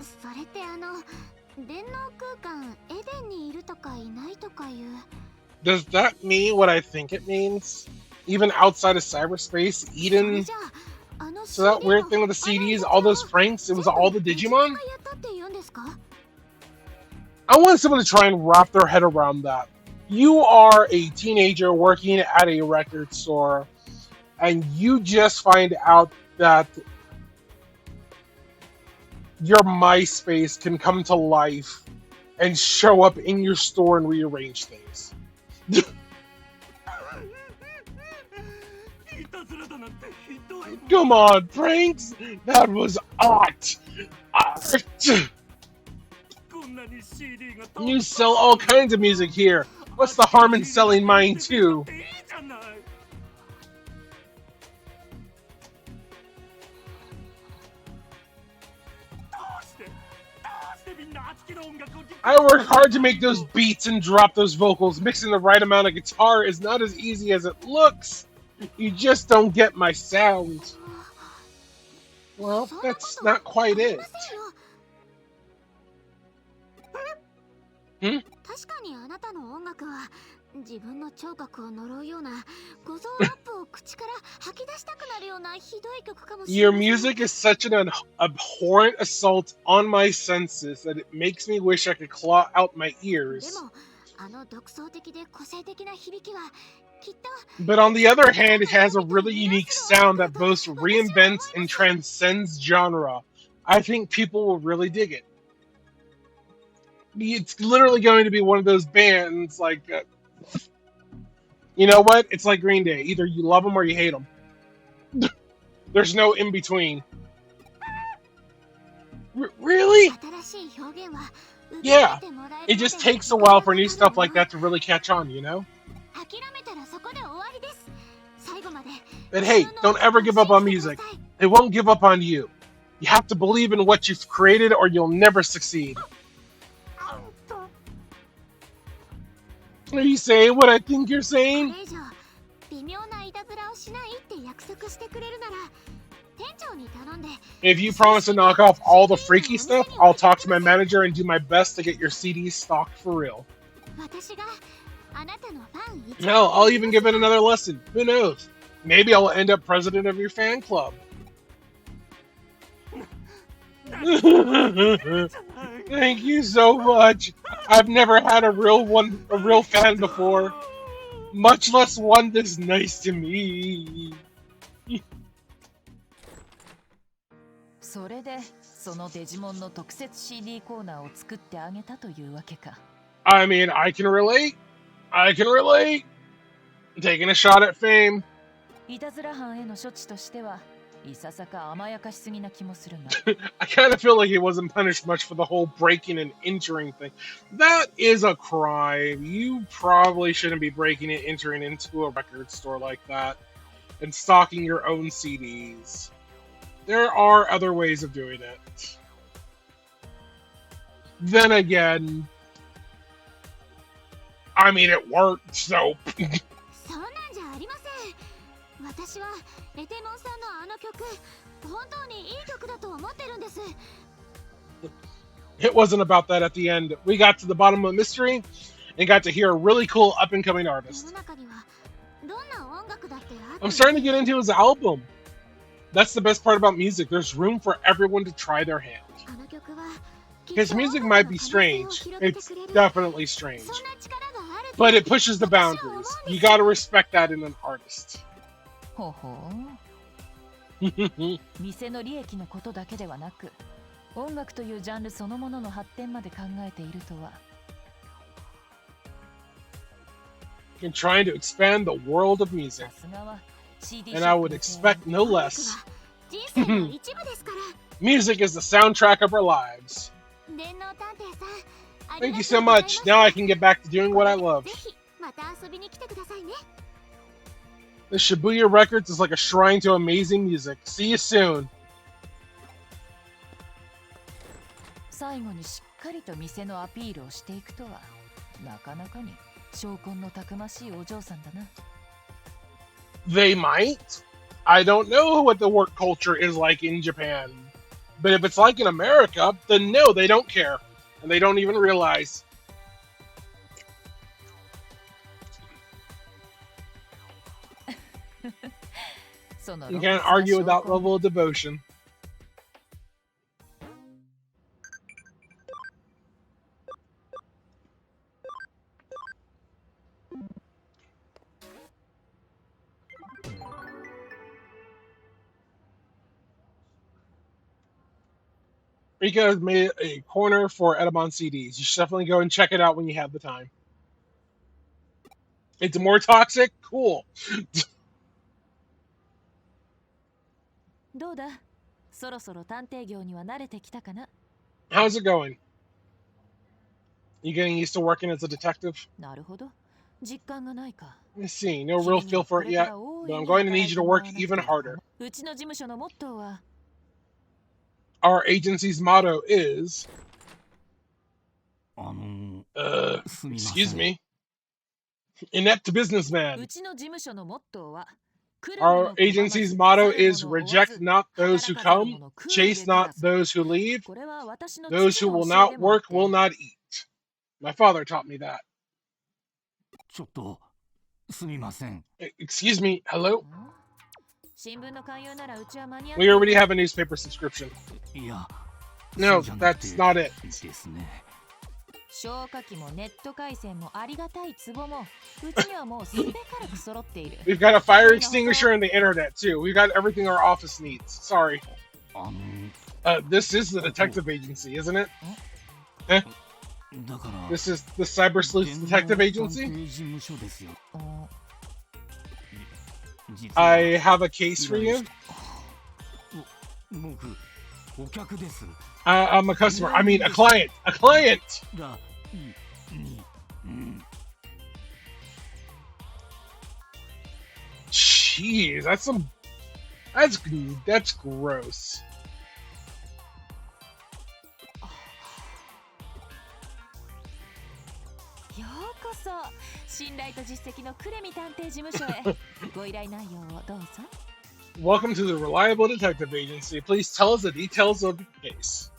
Does that mean what I think it means? Even outside of cyberspace, Eden? So that weird thing with the CDs, all those pranks, it was all the Digimon? I want someone to try and wrap their head around that. You are a teenager working at a record store, and you just find out that your MySpace can come to life and show up in your store and rearrange things. Come on, pranks? That was art! Art! You sell all kinds of music here. What's the harm in selling mine too? I worked hard to make those beats and drop those vocals. Mixing the right amount of guitar is not as easy as it looks. You just don't get my sound. Well, that's not quite it. Hmm? Your music is such an abhorrent assault on my senses that it makes me wish I could claw out my ears. But on the other hand, it has a really unique sound that both reinvents and transcends genre. I think people will really dig it. It's literally going to be one of those bands like, you know what? It's like Green Day. Either you love them or you hate them. There's no in between. Really? Yeah. It just takes a while for new stuff like that to really catch on, you know? But hey, don't ever give up on music. It won't give up on you. You have to believe in what you've created or you'll never succeed. Are you saying what I think you're saying? If you promise to knock off all the freaky stuff, I'll talk to my manager and do my best to get your CDs stocked for real. Hell, I'll even give it another lesson. Who knows? Maybe I'll end up president of your fan club. Thank you so much. I've never had a real fan before, much less one this nice to me. それでそのデジモンの特設 CD コーナーを作ってあげたというわけか。I mean, I can relate. I can relate. Taking a shot at fame. いたずら犯への処置としてはいささか甘やかしすぎな気もするが。I kind of feel like he wasn't punished much for the whole breaking and entering thing. That is a crime. You probably shouldn't be breaking and entering into a record store like that and stocking your own CDs. There are other ways of doing it. Then again, I mean, it worked, so. そうなんじゃありません。私はエテモンさんのあの曲、本当にいい曲だと思ってるんです。It wasn't about that at the end. We got to the bottom of the mystery and got to hear a really cool up and coming artist. 世の中にはどんな音楽だってあって I'm starting to get into his album. That's the best part about music. There's room for everyone to try their hand. あの曲は His music might be strange. It's definitely strange. But it pushes the boundaries. You gotta respect that in an artist. ほほう。店の利益のことだけではなく、音楽というジャンルそのものの発展まで考えているとは。You're trying to expand the world of music. さすがは CD And I would expect no less. 人生の一部ですから。 Music is the soundtrack of our lives. 電脳探偵さん、 Thank you so much. Now I can get back to doing what I love. ぜひまた遊びに来てくださいね。 The Shibuya Records is like a shrine to amazing music. See you soon. 最後にしっかりと店のアピールをしていくとは、なかなかに証拠のたくましいお嬢さんだな。They might. I don't know what the work culture is like in Japan. But if it's like in America, then no, they don't care. And they don't even realize. その You can't argue with that level of devotion. Rico has made a corner for Edamon CDs. You should definitely go and check it out when you have the time. It's more toxic? Cool. どうだ、そろそろ探偵業には慣れてきたかな。 How's it going? You getting used to working as a detective? なるほど、実感がないか。 Let's see. No real feel for it yet, but I'm going to need you to work even harder. うちの事務所のモットーは Our agency's motto is... excuse me. Inept businessman. うちの事務所のモットーは Our agency's motto is reject not those who come, chase not those who leave, those who will not work will not eat. My father taught me that. ちょっとすみません。 Excuse me, hello? 新聞の勧誘ならうちは間に合 We already have a newspaper subscription. いや、 No, そうじゃなく that's て not it. ですね。消火器もネット回線もありがたい壺もうちにはもうすべからく揃っている。 We've got a fire extinguisher and the internet too. We've got everything our office needs. Sorry. あの This is the detective agency, isn't it? だから This is the Cyber Sleuth 電脳 Detective 探 Agency? 偵事務所ですよ。お実は I have a case for you. 僕お客です I'm a customer. I mean, a client. A client! がに、Jeez, that's gross. ようこそ信頼と実績のクレミ探偵事務所へご依頼内容をどうぞ。 Welcome to the Reliable Detective Agency. Please tell us the details of the case.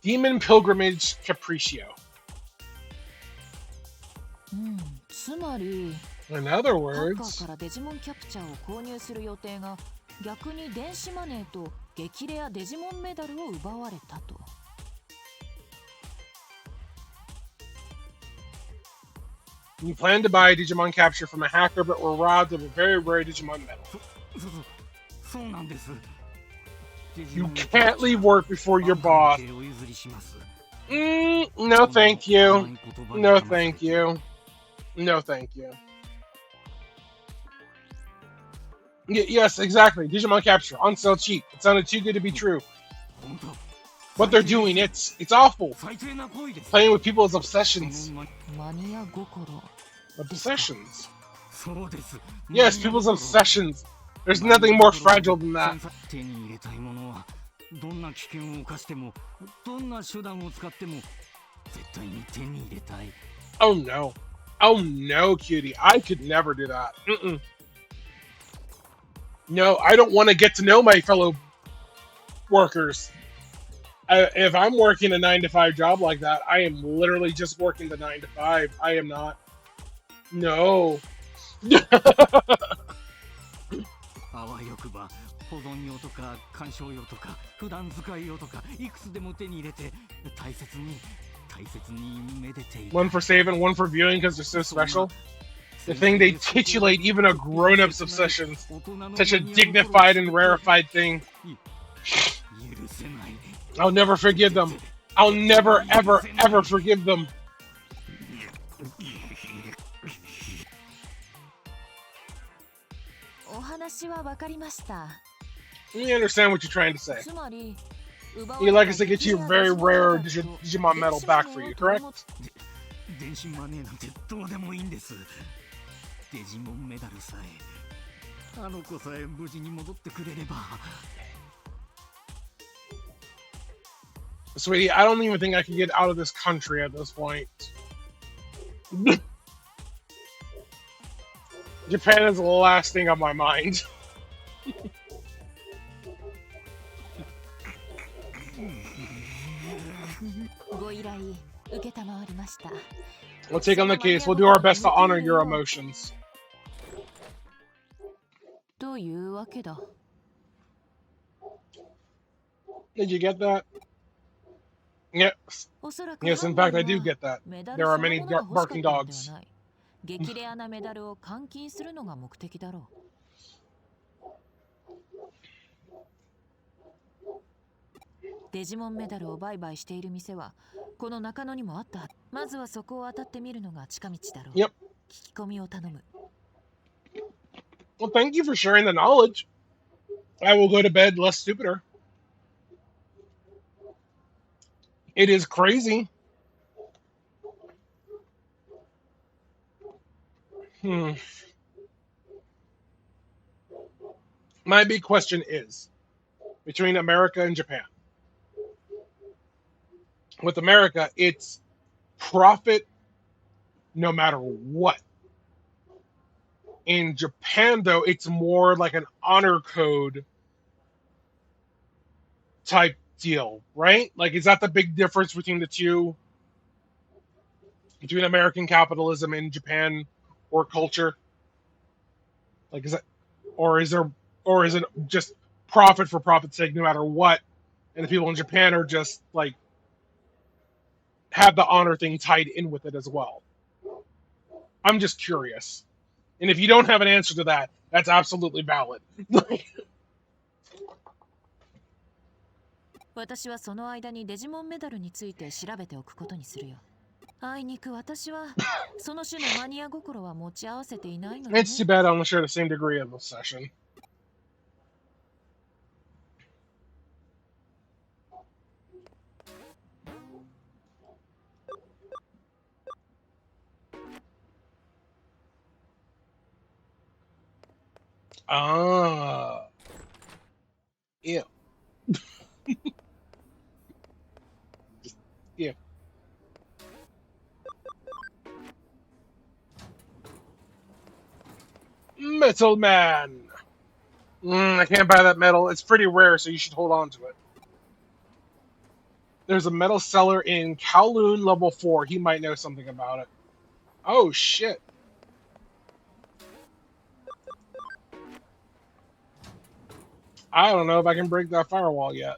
Demon Pilgrimage Capriccio. つまり In other ハッカー words, からデジモンキャプチャーを購入する予定が逆に電子マネーと激レアデジモンメダルを奪われたと。you planned to buy a Digimon capture from a hacker but were robbed of a very rare Digimon medal. そうなんです。 You can't leave work before your boss. No thank you. No thank you. No thank you. Yes, exactly. Digimon capture on sale cheap. It sounded too good to be true. What they're doing, it's awful. Playing with people's obsessions. マニア心。 Obsessions. Yes, people's obsessions. There's nothing more fragile than that. 手に入れたいものはどんな危険を冒してもどんな手段を使っても絶対に手に入れたい。 Oh no. Oh no, cutie. I could never do that. No, I don't want to get to know my fellow workers. If I'm working a 9-to-5 job like that, I am literally just working the 9-to-5. I am not. No. あわよくば保存用とか鑑賞用とか普段使い用とかいくつでも手に入れて大切にめでている。 One for saving, one for viewing because they're so special. The thing they titulate even a grown-up's obsessions. Such a dignified and rarefied thing. I'll never forgive them. I'll never, ever, ever forgive them. お話はわかりました。 We understand what you're trying to say. つまり You'd like us to get you a very rare Digimon medal back for you, correct? 電子マネーなんてどうでもいいんです。デジモンメダルさえあの子さえ無事に戻ってくれれば。 Sweetie, I don't even think I can get out of this country at this point. Japan is the last thing on my mind. We'll take on the case. We'll do our best to honor your emotions. というわけだ。 Did you get that? Yes. Yes, in fact, I do get that. There are many barking dogs. 激レアなメダルを換金するのが目的だろう。デジモンメダルを売買している店はこの中野にもあった。まずはそこを当たってみるのが近道だろう。 Yep. 聞き込みを頼む。 Well, thank you for sharing the knowledge. I will go to bed less stupider. It is crazy. My big question is, between America and Japan. With America, it's profit no matter what. In Japan, though, it's more like an honor code type deal, right? Like, is that the big difference between the two? Between American capitalism and Japan or culture? Like, is that, or is it just profit for profit's sake no matter what? And the people in Japan are just like have the honor thing tied in with it as well. I'm just curious. And if you don't have an answer to that, that's absolutely valid. 私はその間にデジモンメダルについて調べておくことにするよ。あいにく私はその種のマニア心は持ち合わせていないので、ね。It's too bad I only share the same degree of obsession. Ah. Yeah. Yeah. Metal Man. I can't buy that metal. It's pretty rare, so you should hold on to it. There's a metal seller in Kowloon level 4. He might know something about it. Oh, shit. I don't know if I can break that firewall yet.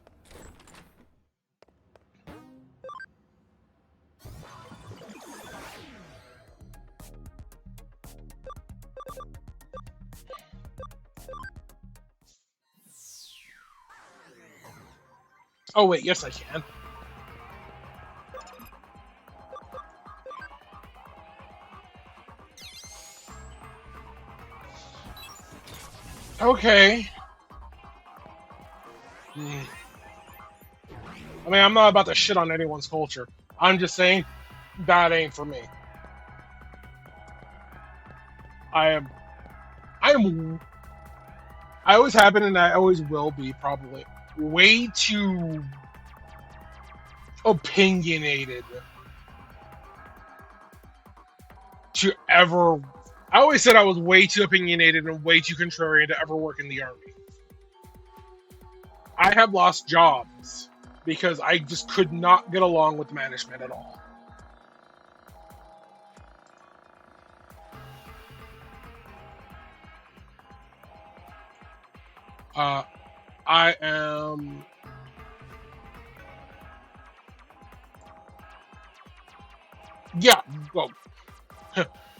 Oh, wait, yes, I can. Okay. I mean, I'm not about to shit on anyone's culture. I'm just saying that ain't for me. I always have been and I always will be probably way too opinionated to ever. I always said I was way too opinionated and way too contrarian to ever work in the army. I have lost jobs because I just could not get along with management at all. I am. Yeah, well,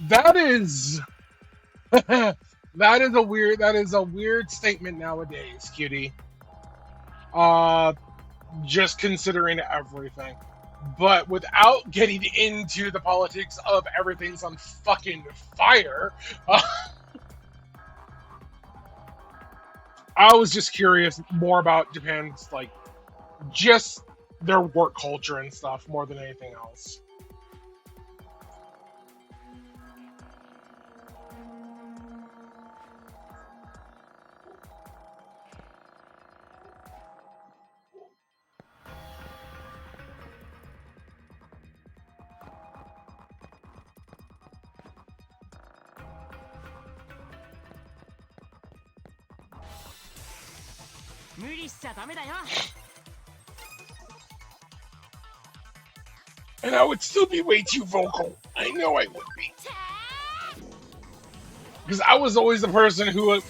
that is that is a weird statement nowadays, cutie. Just considering everything. But without getting into the politics of everything's on fucking fire, I was just curious more about Japan's, like, just their work culture and stuff more than anything else. And I would still be way too vocal. I know I would be. Because I was always the person who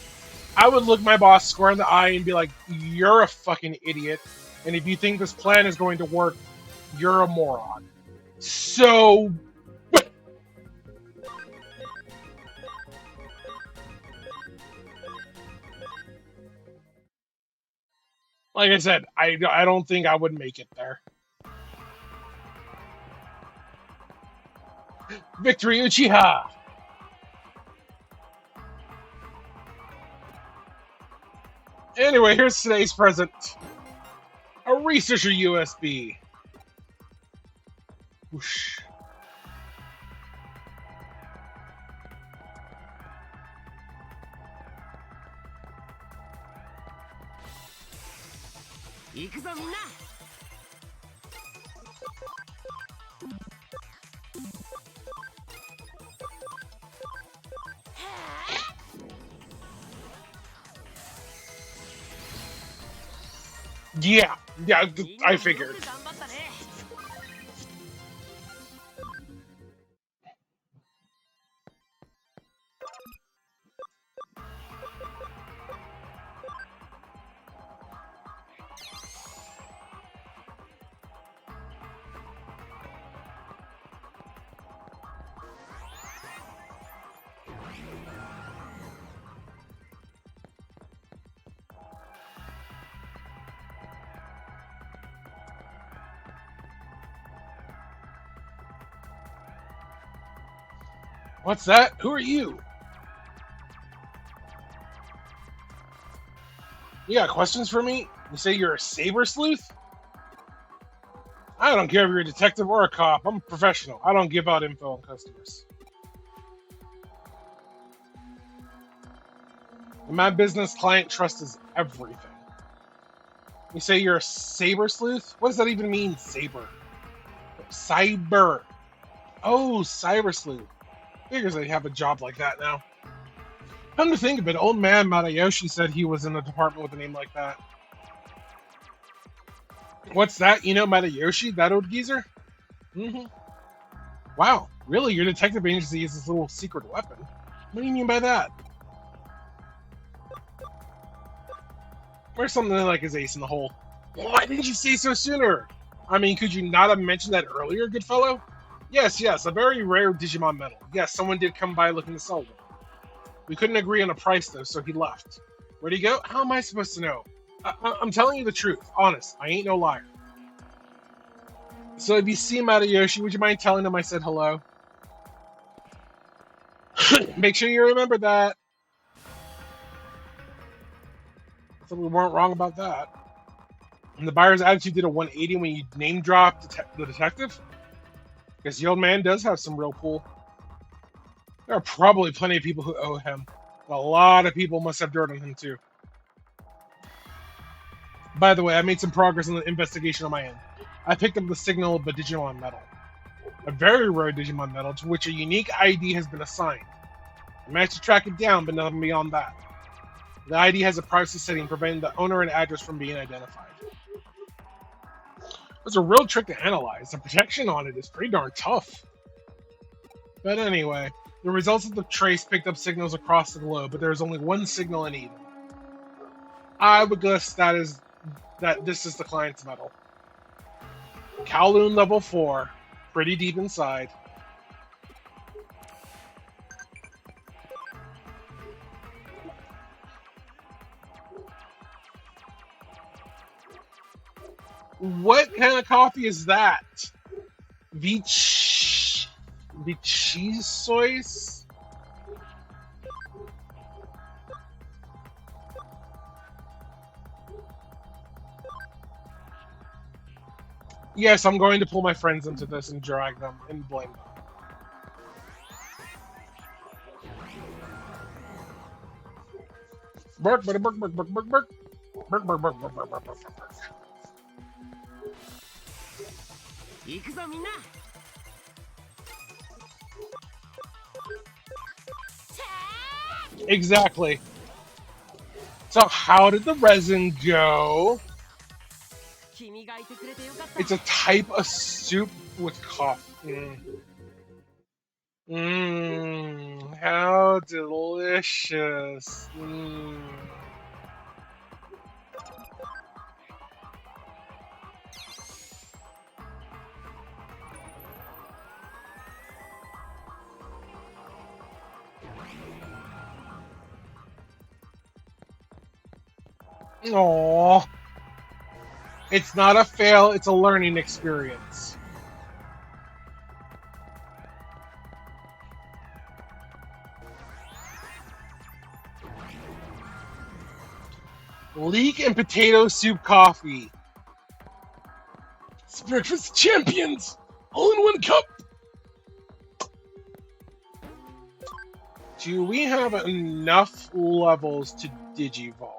I would look my boss square in the eye and be like, "You're a fucking idiot. And if you think this plan is going to work, you're a moron." So... like I said, I don't think I would make it there. Victory Uchiha! Anyway, here's today's present. A researcher USB. Whoosh. Yeah, I figured. What's that? Who are you? You got questions for me? You say you're a saber sleuth? I don't care if you're a detective or a cop. I'm a professional. I don't give out info on customers. In my business, client trust is everything. You say you're a saber sleuth? What does that even mean, saber? Cyber. Oh, cyber sleuth. Figures they have a job like that now. Come to think of it, old man Matayoshi said he was in a department with a name like that. What's that? You know Matayoshi, that old geezer? Hmm. Wow, really? Your detective agency is this little secret weapon? What do you mean by that? Where's something like his ace in the hole? Why didn't you say so sooner? I mean, could you not have mentioned that earlier, good fellow? Yes, a very rare Digimon medal. Yes, someone did come by looking to sell one. We couldn't agree on a price, though, so he left. Where'd he go? How am I supposed to know? I'm telling you the truth. Honest. I ain't no liar. So if you see Matayoshi, would you mind telling him I said hello? Make sure you remember that. So we weren't wrong about that. And the buyer's attitude did a 180 when you name dropped the detective? Because the old man does have some real pull. There are probably plenty of people who owe him. A lot of people must have dirt on him, too. By the way, I made some progress in the investigation on my end. I picked up the signal of a Digimon medal. A very rare Digimon medal to which a unique ID has been assigned. I managed to track it down, but nothing beyond that. The ID has a privacy setting preventing the owner and address from being identified. It's a real trick to analyze. The protection on it is pretty darn tough. But anyway, the results of the trace picked up signals across the globe, but there is only one signal in Eden. I would guess that this is the client's medal. Kowloon level 4, pretty deep inside. What kind of coffee is that? Vichyssoise? Yes, I'm going to pull my friends into this and drag them and blame them. Bark, bark, bark, bark, bark, bark, bark. Bark, bark, bark, bark, bark, bark, bark, bark. Exactly. So how did the resin go? It's a type of soup with coffee. How delicious. Aww. It's not a fail, it's a learning experience. Leek and potato soup coffee. It's breakfast champions! All in one cup! Do we have enough levels to Digivolve?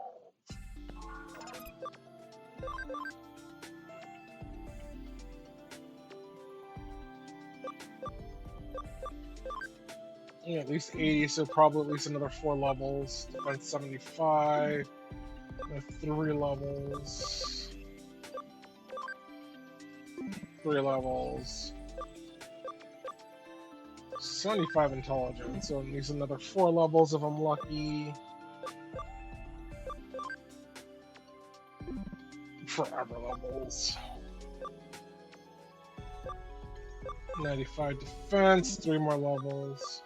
Yeah, at least 80, so probably at least another 4 levels. Defense 75. 3 levels. 3 levels. 75 intelligence, so at least another 4 levels if I'm lucky. Forever levels. 95 defense, 3 more levels.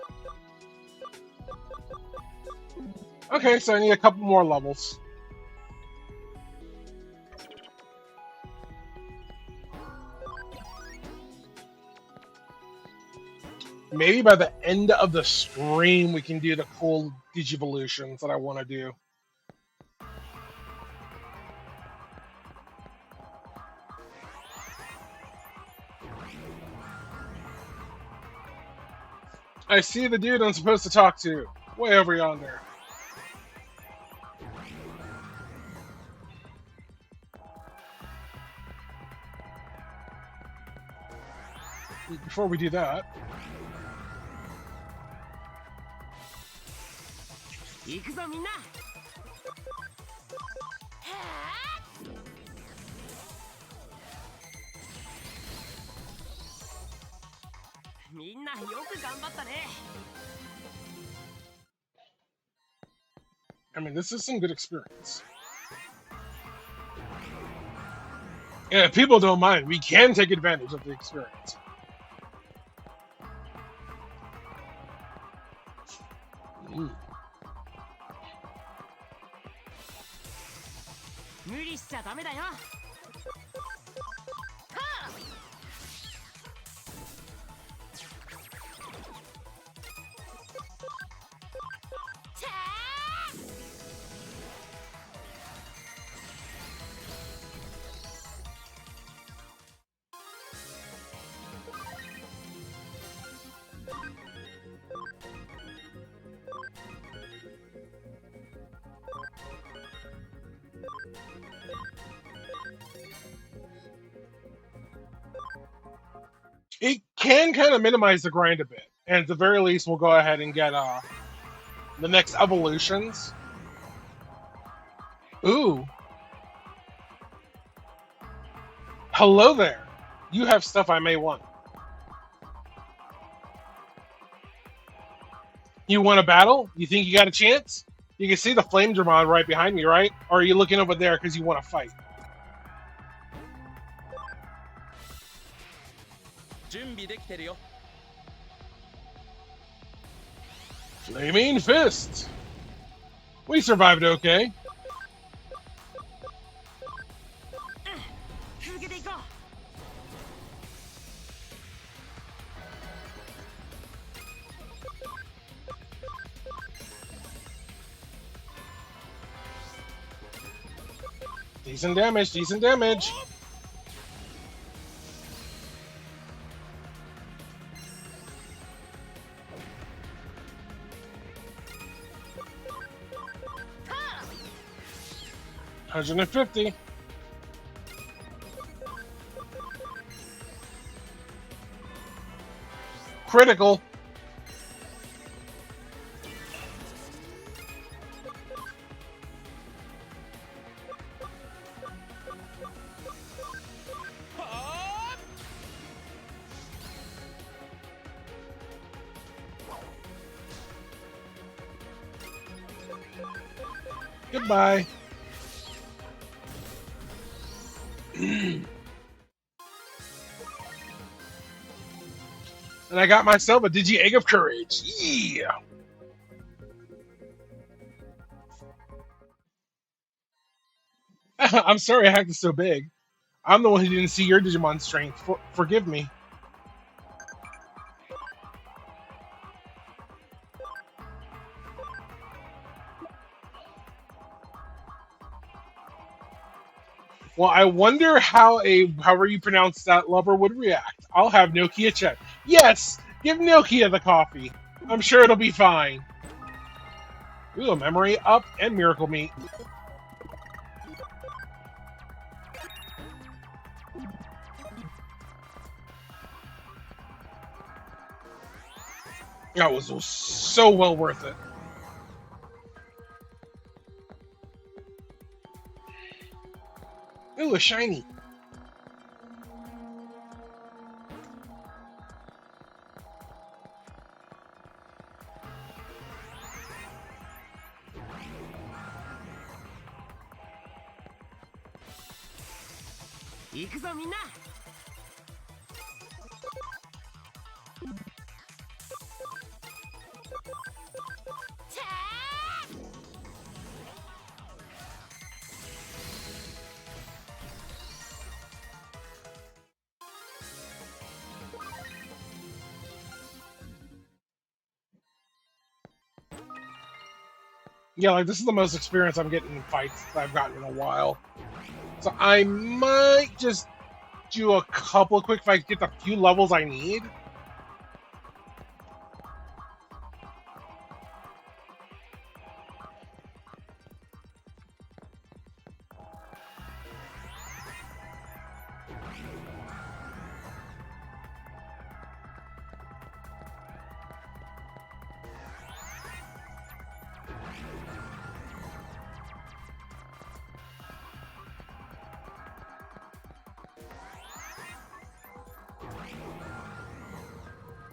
Okay, so I need a couple more levels. Maybe by the end of the stream we can do the cool Digivolutions that I want to do. I see the dude I'm supposed to talk to. Way over yonder. Before we do that... みんなよく頑張ったね。 I mean, this is some good experience. And if people don't mind, we can take advantage of the experience. Mm. 無理しちゃダメだよ。It can kind of minimize the grind a bit, and at the very least, we'll go ahead and get the next evolutions. Ooh. Hello there. You have stuff I may want. You want a battle? You think you got a chance? You can see the flame Digimon right behind me, right? Or are you looking over there because you want to fight? 準備できてるよ。 Flaming Fist! We survived okay. 続けていこう。 Decent damage, decent damage. $150. Critical. Goodbye. And I got myself a Digi Egg of Courage. Yeah. I'm sorry I hacked it so big. I'm the one who didn't see your Digimon strength. Forgive me. Well, I wonder how however you pronounce that lover would react. I'll have Nokia check. Yes! Give Nokia the coffee. I'm sure it'll be fine. Ooh, a memory up and miracle meat. That was so well worth it. Ooh, a shiny.行くぞみんな。 Yeah, like this is the most experience I'm getting in fights that I've gotten in a while. So I might just do a couple of quick fights, get the few levels I need.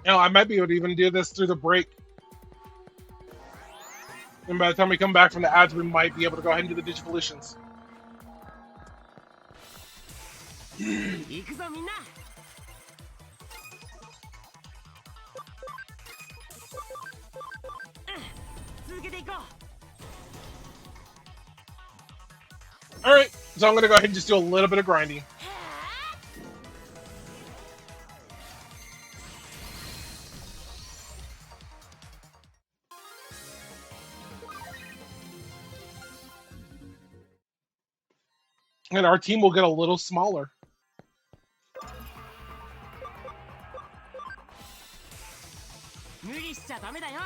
You know, I might be able to even do this through the break. And by the time we come back from the ads, we might be able to go ahead and do the Digivolutions. 行くぞみんな。続けていこう。 Alright, so I'm going to go ahead and just do a little bit of grinding. And our team will get a little smaller. 無理しちゃダメだよ。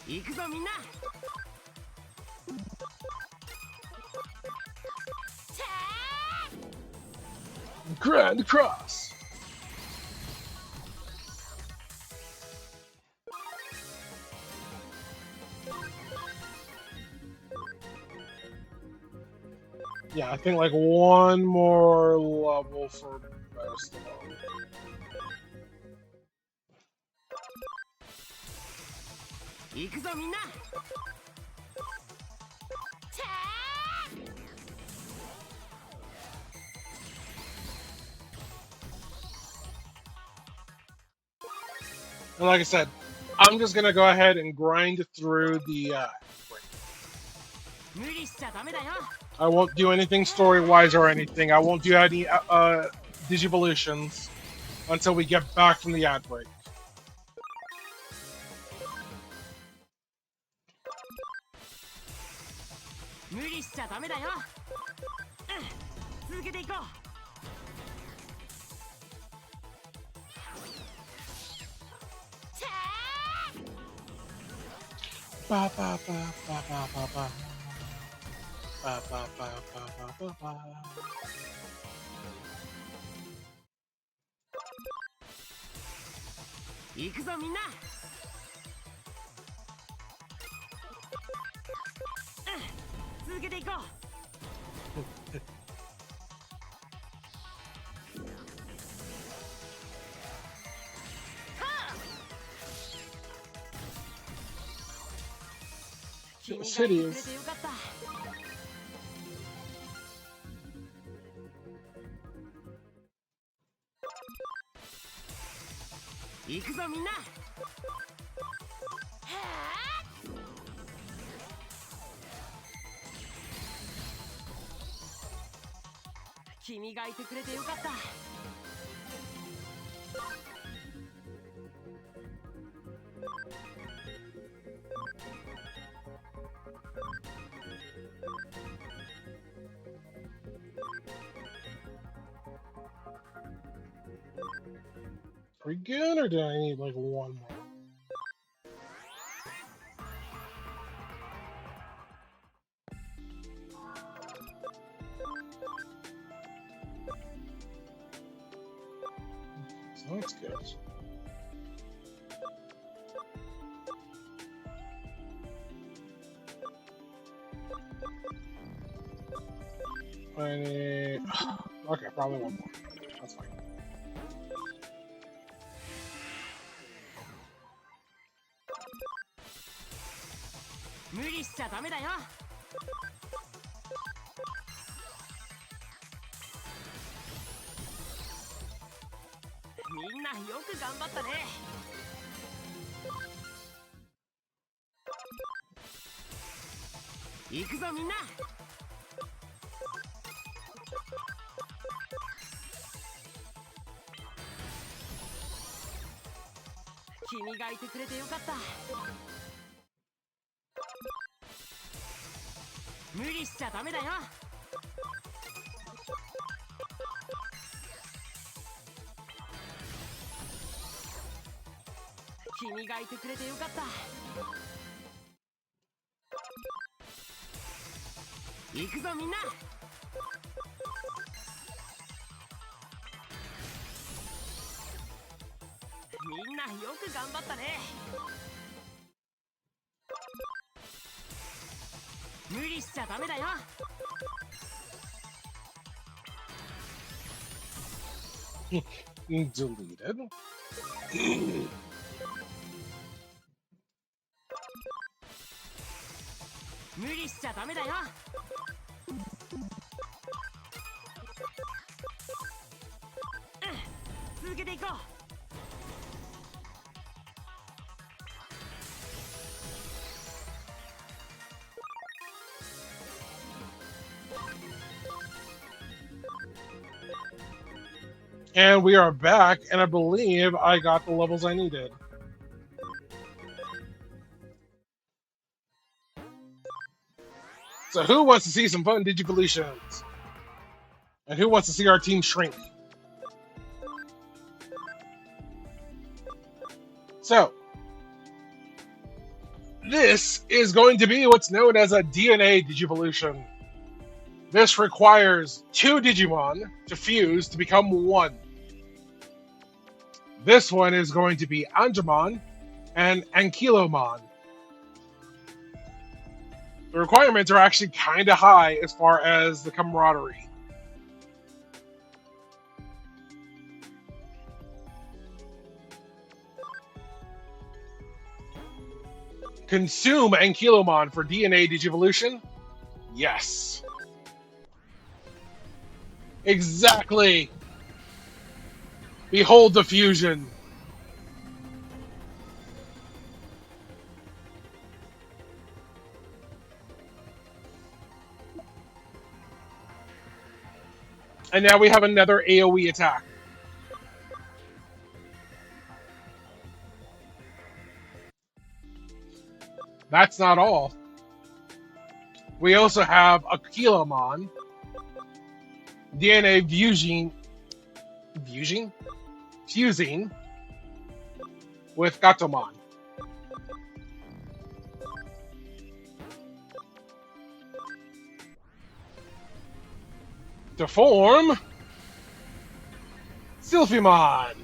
行くぞみんな。 Grind across. Yeah, I think like one more level for most of them. 行くぞみんな。 And like I said, I'm just gonna go ahead and grind through the. 無理しちゃダメだよ。 I won't do anything story-wise or anything. I won't do any Digivolutions until we get back from the ad break. 無理しちゃダメだよ。続けていこう。 Ba ba ba ba ba ba ba. Ba ba ba ba ba ba ba. 行くぞみんな。続けていこう。 君がいてくれてよかった。 行くぞみんな。 君がいてくれてよかった。 Are we good, or do I need like one more? So that's good. I need... Okay, probably one more. That's fine. 無理しちゃダメだよ。 みんなよく頑張ったね。 行くぞみんな。 君がいてくれてよかった。 無理しちゃダメだよ。 君君がいてくれてよかった。行くぞみんな。みんなよく頑張ったね。無理しちゃダメだよ。Deleted. 無理しちゃダメだよ。続けていこう。And we are back, and I believe I got the levels I needed. So who wants to see some fun Digivolutions? And who wants to see our team shrink? So, this is going to be what's known as a DNA Digivolution. This requires 2 Digimon to fuse to become 1. This one is going to be Angemon and Ankylomon. The requirements are actually kind of high as far as the camaraderie. Consume Ankylomon for DNA Digivolution? Yes. Exactly! Behold the fusion! And now we have another AoE attack. That's not all. We also have Ankylomon, DNA fusing with Gatomon. To form Sylphimon.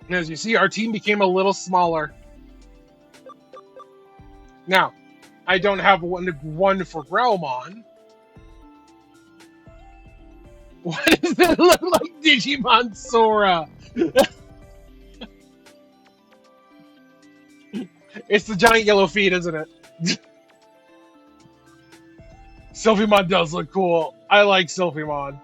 And as you see, our team became a little smaller. Now, I don't have one for Growlmon. Why does it look like Digimon Sora? It's the giant yellow feet, isn't it? Sylphimon does look cool. I like Sylphimon.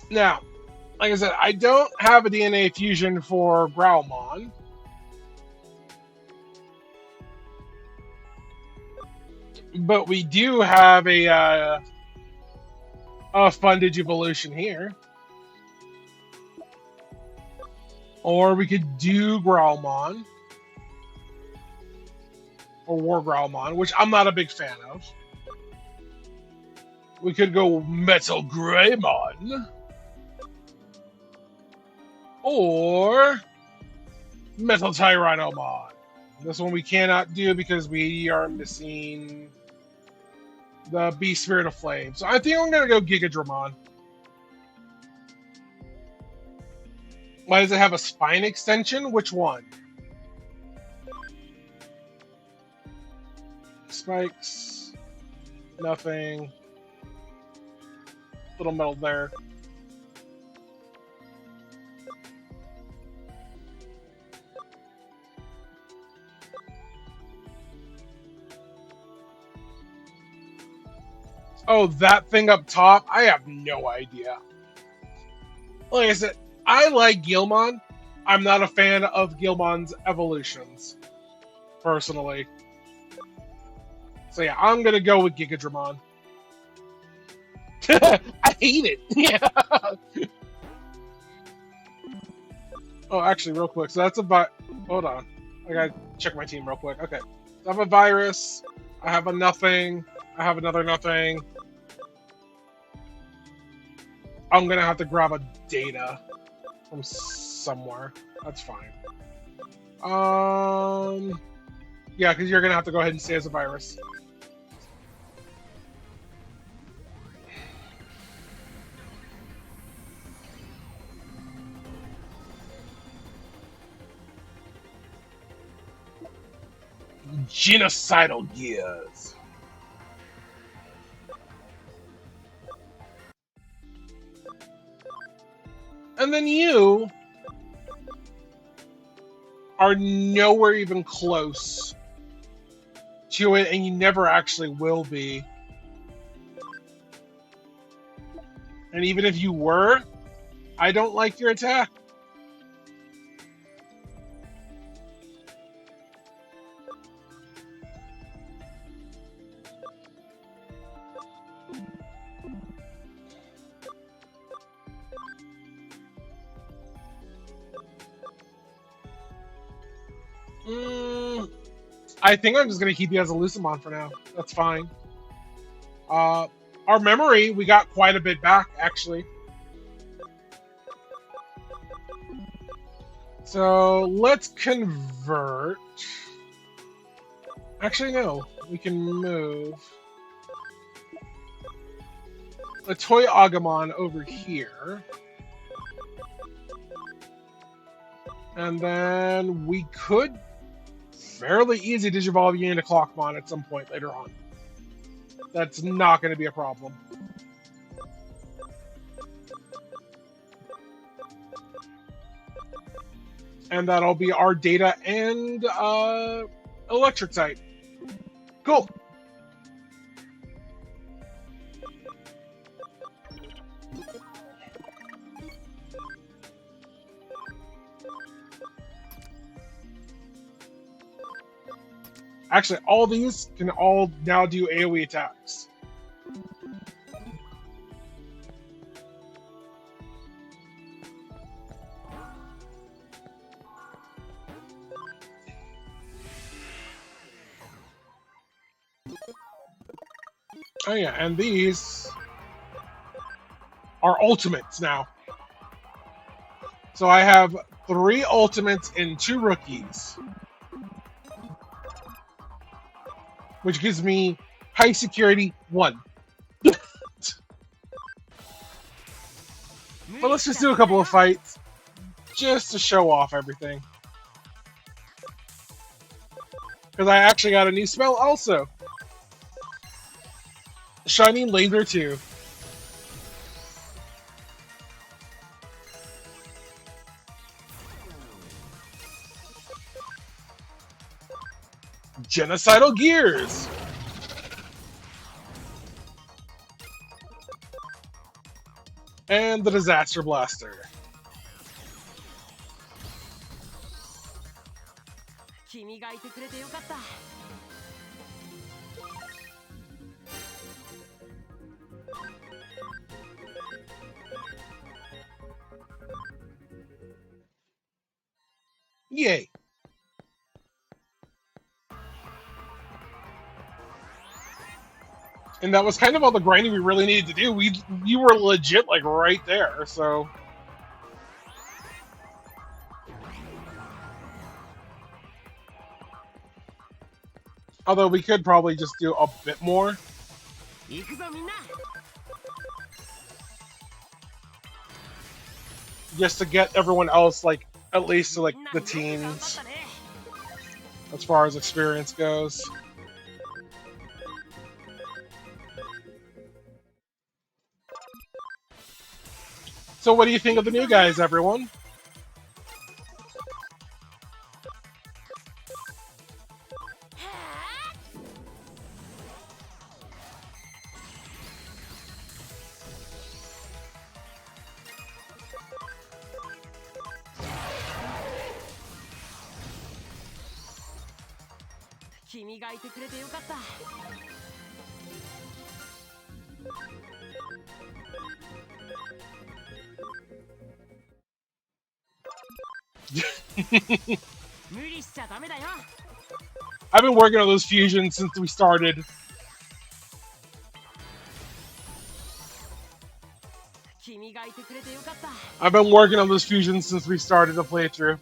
Now, like I said, I don't have a DNA fusion for Growlmon. But we do have a fun Digivolution here. Or we could do Growlmon. Or War Growlmon, which I'm not a big fan of. We could go Metal Greymon. Or Metal Tyrannomon. This one we cannot do because we are missing the Beast Spirit of Flame. So I think I'm going to go Gigadramon. Why does it have a spine extension? Which one? Spikes. Nothing. Little metal there. Oh, that thing up top? I have no idea. Like I said, I like Guilmon. I'm not a fan of Guilmon's evolutions, personally. So yeah, I'm gonna go with Gigadramon. I hate it. Yeah. Oh, actually, real quick. So that's a hold on. I gotta check my team real quick. Okay. So I have a virus. I have a nothing. I have another nothing. I'm gonna have to grab a data from somewhere. That's fine. Yeah, because you're gonna have to go ahead and stay as a virus. Genocidal gears. And then you are nowhere even close to it, and you never actually will be. And even if you were, I don't like your attack. I think I'm just gonna keep you as a Lucamon for now. That's fine. Our memory, we got quite a bit back, actually. So let's convert. Actually, no. We can move the Toy Agumon over here. And then we could fairly easy Digivolve you into Clockmon at some point later on. That's not going to be a problem. And that'll be our data and electric type. Cool. Actually, all these can all now do AoE attacks. Oh yeah, and these are ultimates now. So I have 3 ultimates and 2 rookies. Which gives me high security 1. But let's just do a couple of fights. Just to show off everything. Because I actually got a new spell also. Shining Laser 2. Genocidal Gears. And the Disaster Blaster. 君がいてくれてよかった。Yay. And that was kind of all the grinding we really needed to do. We were legit like right there, so. Although we could probably just do a bit more. 行くぞみんな。Just to get everyone else like at least to like the teens as far as experience goes. So what do you think of the new guys, everyone? 君がいてくれてよかった。無理しちゃダメだよ。 I've been working on those fusions since we started. 君がいてくれてよかった。 I've been working on those fusions since we started the playthrough.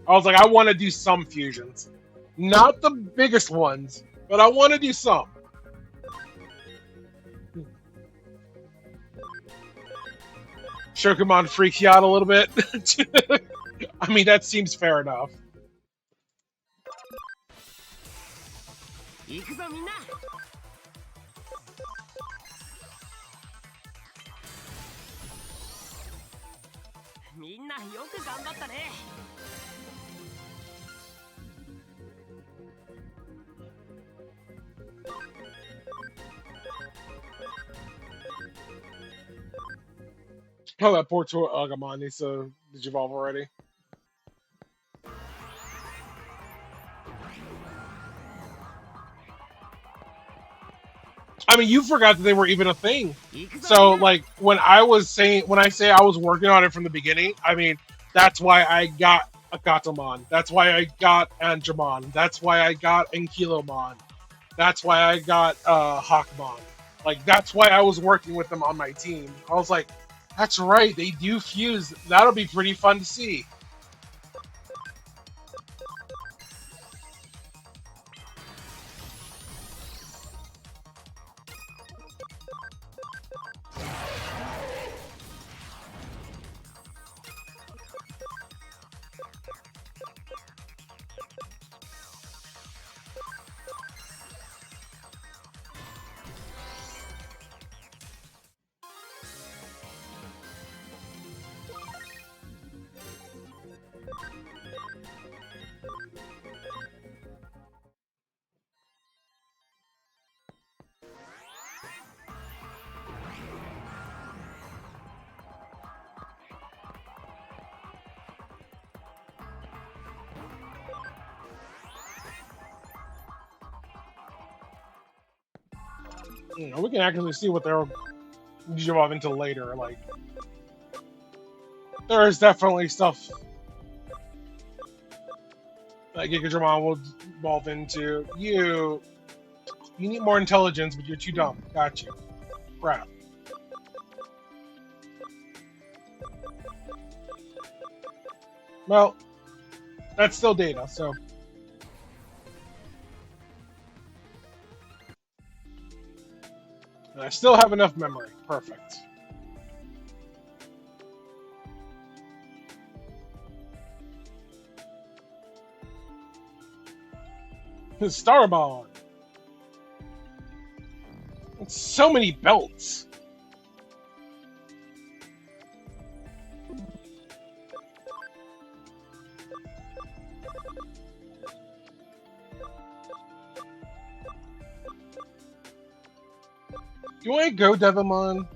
I was like, I want to do some fusions. Not the biggest ones, but I want to do some. Shokumon freaks you out a little bit. I mean, that seems fair enough. 行くぞみんな。みんなよく頑張ったね。 Oh, that poor Agamon needs to digivolve already. I mean, you forgot that they were even a thing. So, like, when I say I was working on it from the beginning, I mean, that's why I got Akatomon. That's why I got Angemon. That's why I got Ankylomon. That's why I got Hawkmon. Like, that's why I was working with them on my team. I was like, that's right, they do fuse. That'll be pretty fun to see. You know, we can actually see what they'll evolve into later. Like, there is definitely stuff that Gigadramon will evolve into. You need more intelligence, but you're too dumb. Got you. Crap. Well, that's still data, so. And I still have enough memory. Perfect. Starbond. It's so many belts. You want to go, Devimon?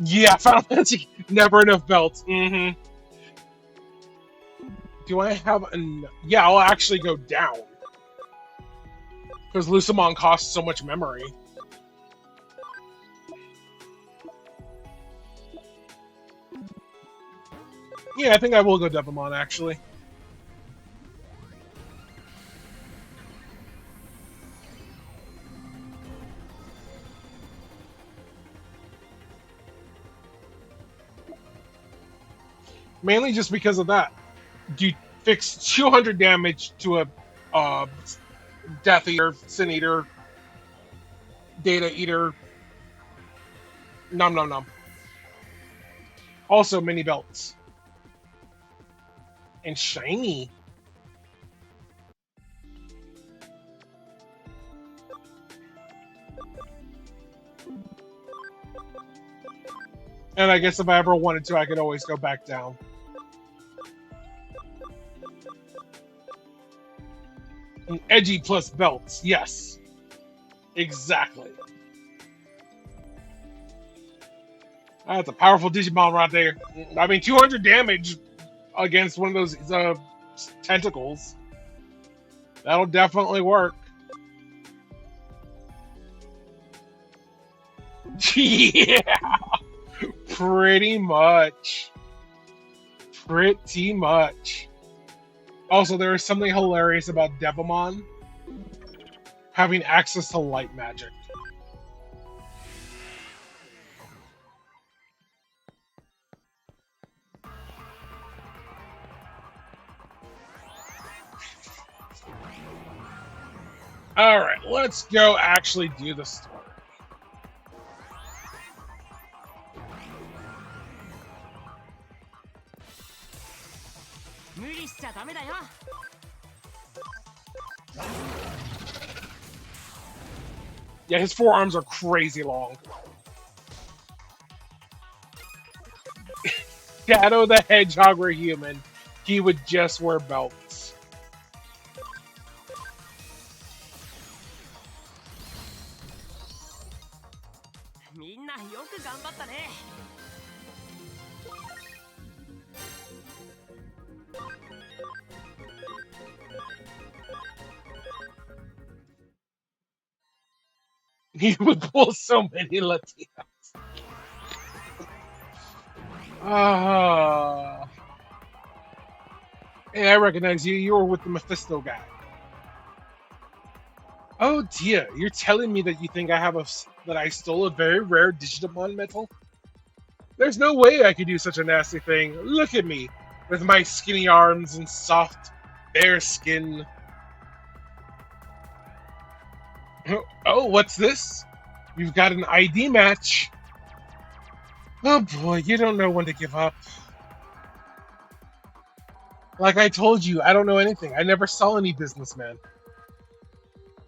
Yeah, Final Fantasy, never enough belts. Mm-hmm. Do I have an... Yeah, I'll actually go down. Because Lucamon costs so much memory. Yeah, I think I will go Devimon, actually. Mainly just because of that. You fix 200 damage to a Death Eater, Sin Eater, Data Eater. Nom nom nom. Also mini belts. And shiny. And I guess if I ever wanted to, I could always go back down. And edgy plus belts, yes. Exactly. That's a powerful Digimon right there. I mean, 200 damage against one of those tentacles. That'll definitely work. Yeah, pretty much. Pretty much. Also, there is something hilarious about Devimon having access to light magic. Alright, let's go actually do the story. Yeah, his forearms are crazy long. Shadow the Hedgehog were human, he would just wear belts. He would pull so many Latinos. Hey, I recognize you. You were with the Mephisto guy. Oh dear, you're telling me that you think that I stole a very rare Digimon metal? There's no way I could do such a nasty thing. Look at me, with my skinny arms and soft, bare skin. Oh, what's this? You've got an ID match. Oh boy, you don't know when to give up. Like I told you, I don't know anything. I never saw any businessman.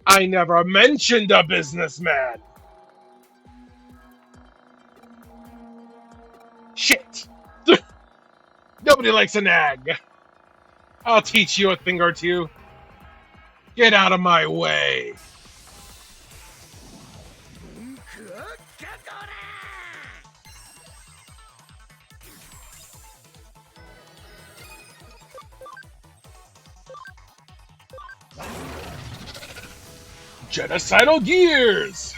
I never mentioned a businessman! Shit! Nobody likes a nag. I'll teach you a thing or two. Get out of my way. Genocidal Gears!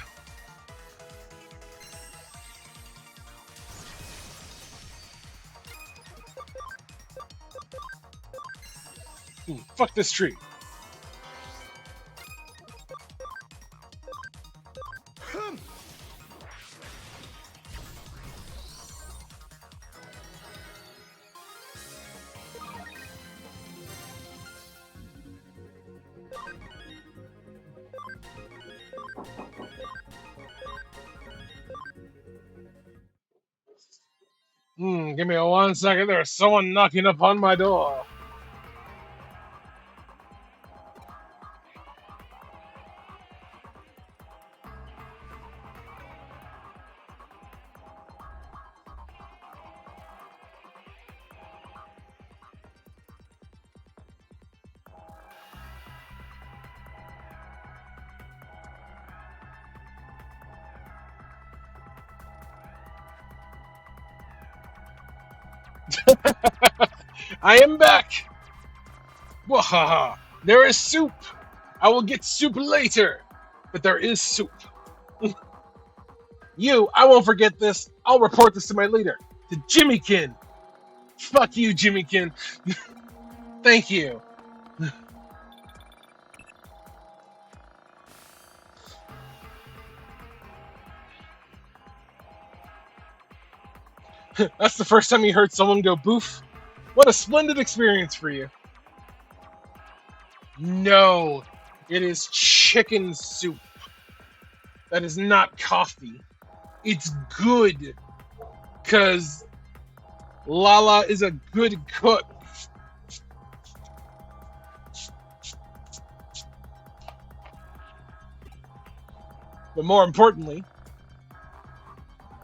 Fuck this tree. Give me 1 second. There's someone knocking upon my door. I am back! Wahaha! There is soup! I will get soup later! But there is soup. I won't forget this. I'll report this to my leader, to Jimmykin. Fuck you, Jimmykin. Thank you. That's the first time you heard someone go boof? What a splendid experience for you. No, it is chicken soup. That is not coffee. It's good. Because Lala is a good cook. But more importantly,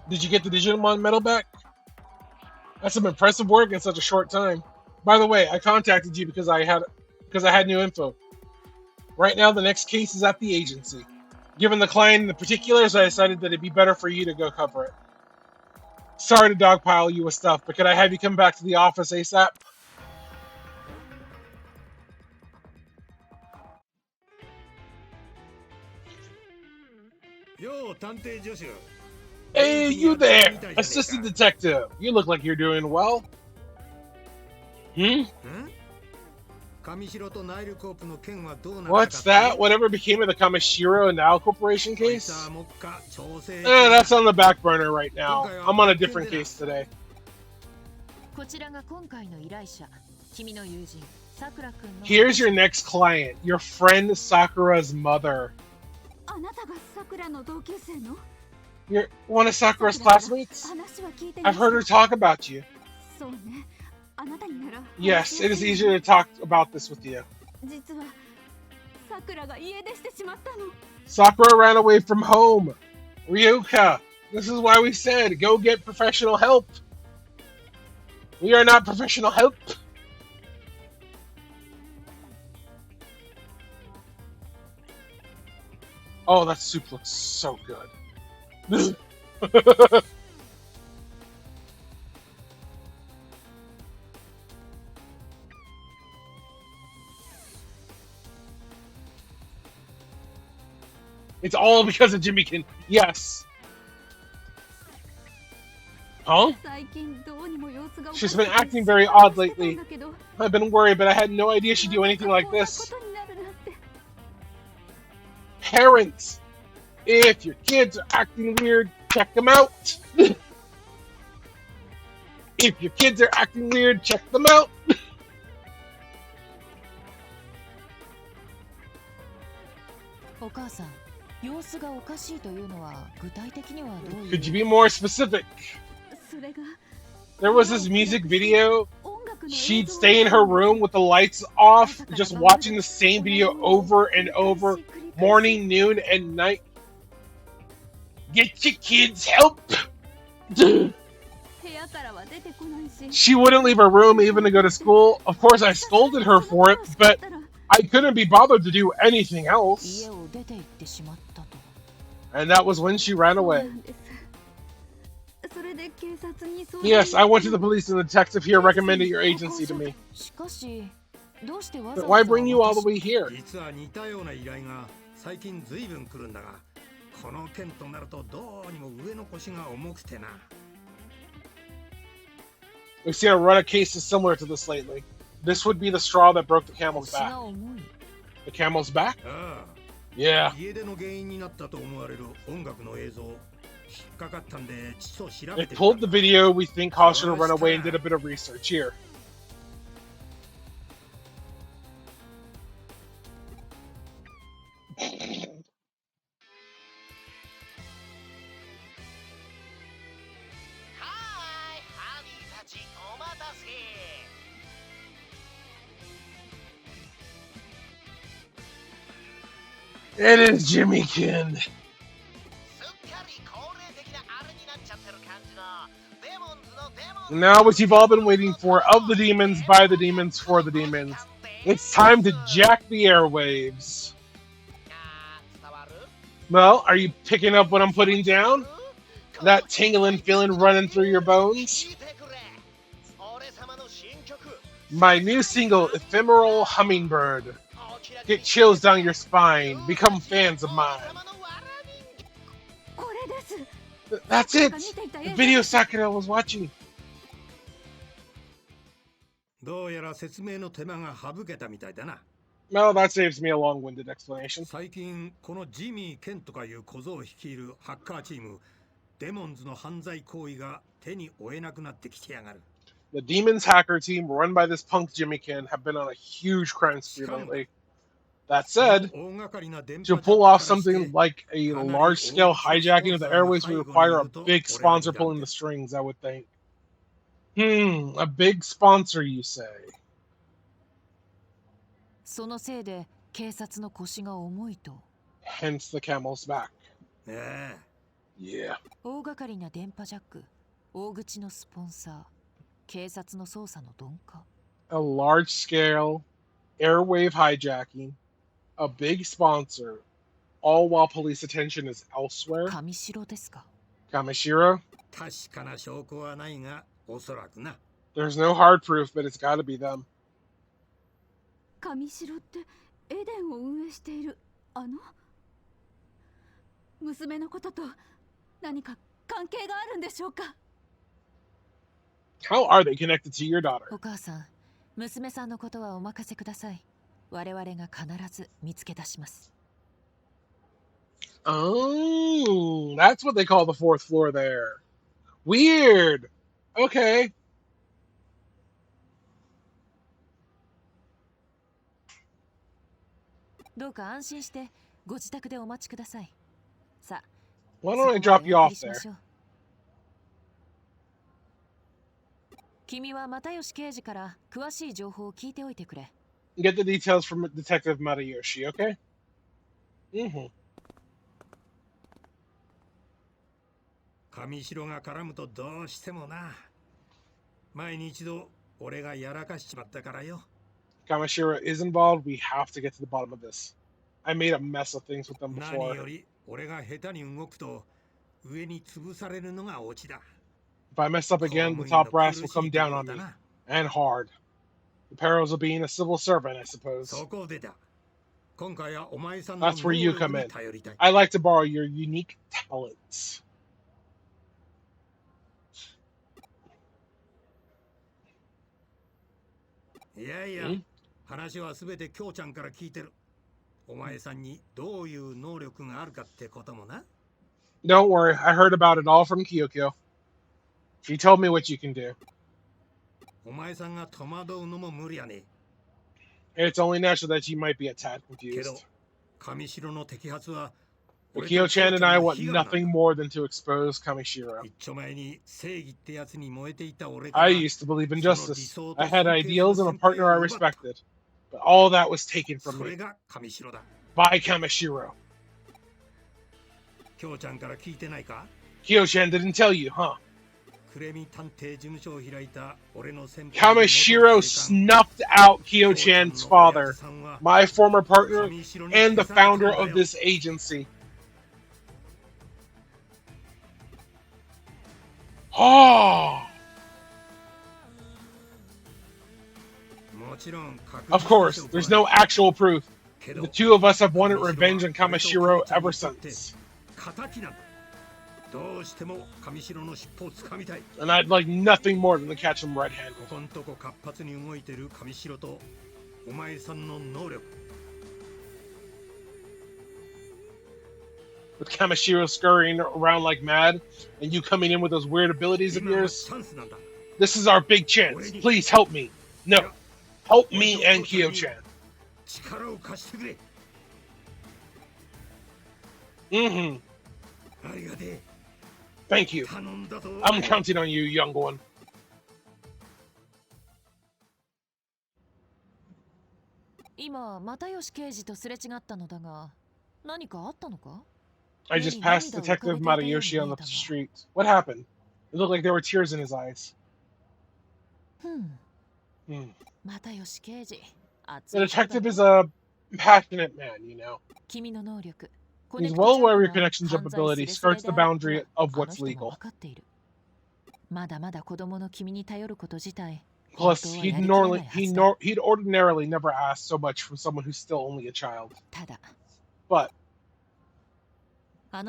did you get the Digimon medal back? That's some impressive work in such a short time. By the way, I contacted you because I had new info. Right now, the next case is at the agency. Given the client and the particulars, I decided that it'd be better for you to go cover it. Sorry to dogpile you with stuff, but could I have you come back to the office ASAP? Hey, you there! Assistant detective! You look like you're doing well. Hmm? What's that? Whatever became of the Kamishiro and Now Corporation case? That's on the back burner right now. I'm on a different case today. こちらが今回の依頼者、君の友人、さくらくんの。 Here's your next client, your friend Sakura's mother. あなたがさくらの同級生の？ You're one of Sakura's classmates? 話は聞いてま I've す。 heard her talk about you. そうね。あなたになら。 Yes, it is easier to talk about this with you. 実はさくらが家出してしまったの。 Sakura ran away from home. Ryuka, this is why we said go get professional help. We are not professional help. Oh, that soup looks so good. It's all because of Jimmykin. Yes. Huh? 最近どうにも様子がおかし She's くて been acting very odd 心配してたん lately. だけど I've been worried, but I had no idea she'd do anything like こんな this. ことになるなんて。 Parents, if your kids are acting weird, check them out. If your kids are acting weird, check them out. お母さん、様子がおかしいというのは具体的にはどういう？ Could you be more specific? それが There was this music video. 音楽の映 She'd 像を stay in her room with the lights off, just watching the same video over and over, morning, noon, and night. Get your kids help. 部屋からは出てこないし She wouldn't leave her room even to go to school. Of course, I scolded her for it, but I couldn't be bothered to do anything else. 家を出て行ってしまったと。 And that was when she ran そうな away. んです。それで警察に相談 Yes, I went to the police and the detective here recommended your agency to me. しかし、どうしてわざ But わ why ざ bring you all the 私 way here? 実は似たような依頼が最近ずいぶん来るんだが、この件となるとどうにも上の腰が重くてな。 We've seen a run of cases similar to this lately. This would be the straw that broke the camel's 腰が back. 重い。 The camel's back? ああ、 Yeah. 家出の原因になったと思われる音楽の映像、引っかかったんでちょっと調べ It てみ pulled た the video we think caused her to run away and did a bit of research. Here. It is Jimmykin. Now what you've all been waiting for, of the demons, by the demons, for the demons. It's time to jack the airwaves. Well, are you picking up what I'm putting down? That tingling feeling running through your bones? My new single, Ephemeral Hummingbird. Get chills down your spine. Become fans of mine. これです。 That's it! The video Sakura was watching. どうやら説明の手間が省けたみたいだな。 Well, that saves me a long-winded explanation. 最近このジミー・ケンとかいう小僧を率いるハッカーチーム、デモンズの犯罪行為が手に負えなくなってきてやがる。 The Demons hacker team, run by this punk Jimmykin, have been on a huge crime spree lately. That said, to pull off something like a large-scale hijacking of the airways would require a big sponsor pulling the strings, I would think. A big sponsor, you say? そのせいで警察の腰が重いと。 Hence the camel's back. ねえ。 Yeah. 大掛かりな電波ジャック、大口のスポンサー、警察の捜査の鈍化。 A large-scale airwave hijacking, a big sponsor, all while police attention is elsewhere. 上城ですか。 Kamishiro? 確かな証拠はないが、おそらくな。 There's no hard proof, but it's gotta be them. 上城ってエデンを運営しているあの？娘のことと何か関係があるんでしょうか。 How are they connected to your daughter? お母さん、娘さんのことはお任せください。我々が必ず見つけ出します。 Oh, that's what they call the fourth floor there. Weird. Okay. どうか安心してご自宅でお待ちください。さあ、 Why そ don't こ I ま drop で you お送 off りしま there? しょう。君は又吉刑事から詳しい情報を聞いておいてくれ。 Get the details from Detective Matayoshi, okay? Mm-hmm. 上白が絡むとどうしてもな。前に一度俺がやらかしちまったからよ。Kamishira is involved. We have to get to the bottom of this. I made a mess of things with them 何 before. より俺が下手に動くと上に潰されるのがオチだ。 If I mess up again, the top brass will come down on me. And hard. The perils of being a civil servant, I suppose. そこでだ。今回はお前さんの That's 能 where you 力 come に in. 頼りたい。 I like to borrow your unique talents. いやいや、ん話はすべて京ちゃんから聞いてる。お前さんにどういう能力があるかってこともな。 Don't worry, I heard about it all from Kyokyo. She told me what you can do. お前さんが戸惑うのも無理やね。 It's only natural that you might be a tad けど confused. 上白の摘発は But Kyo-chan and I want nothing more than to expose Kamishiro. 一丁前に正義ってやつに燃えていた俺 I used to believe in justice. I had ideals and a partner I respected. But all that was taken そ from れ me が上白だ。 by Kamishiro. 京ちゃんから聞いてないか？ Kyo-chan didn't tell you, huh? クレミ探偵事務所を開いた俺の先輩 Kamishiro snuffed out Kyo-chan's father, my former partner, and the founder of this agency. Oh! Of course, there's no actual proof. The two of us have wanted revenge on Kamishiro ever since. And I'd like nothing more than to catch him red-handed. With Kamishiro scurrying around like mad, and you coming in with those weird abilities of yours, this is our big chance. Please help me. No, help me and Kyo-chan. Mm-hmm. Thank you. I'm counting on you, young one. I just passed Detective Matayoshi on the street. What happened? It looked like there were tears in his eyes. The detective is a passionate man, you know. He's well aware of your connection jump ability skirts the boundary of what's legal. Plus, he'd ordinarily never ask so much from someone who's still only a child. But for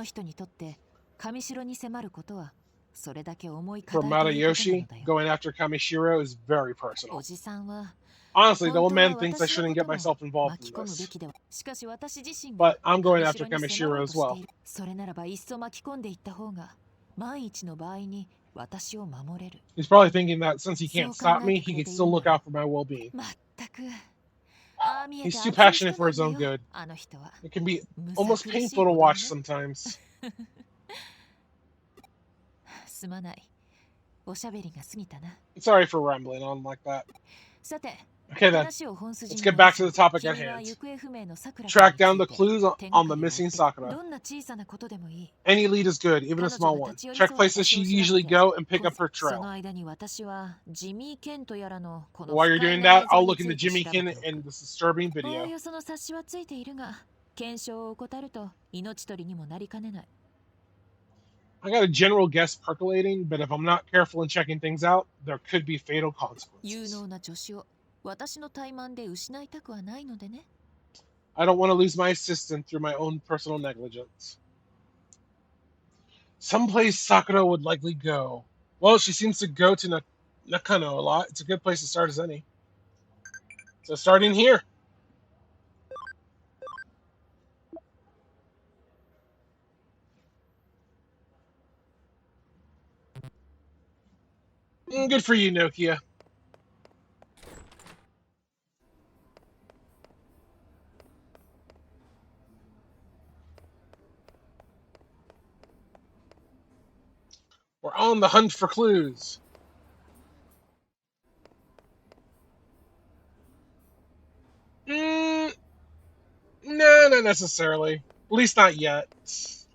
Matayoshi, going after Kamishiro is very personal. Honestly, the old man thinks I shouldn't get myself involved in this. But I'm going after Kamishiro as well. He's probably thinking that since he can't stop me, he can still look out for my well-being. He's too passionate for his own good. It can be almost painful to watch sometimes. Sorry for rambling on like that. Okay then, let's get back to the topic at hand. Track down the clues on the missing Sakura. Any lead is good, even a small one. Check places she usually go and pick up her trail. While you're doing that, I'll look into Jimmy Kin and this disturbing video. I got a general guess percolating, but if I'm not careful in checking things out, there could be fatal consequences. I don't want to lose my assistant through my own personal negligence. Someplace Sakura would likely go. Well, she seems to go to Nakano a lot. It's a good place to start as any. So starting here. Good for you, Nokia. We're on the hunt for clues. No, not necessarily. At least not yet.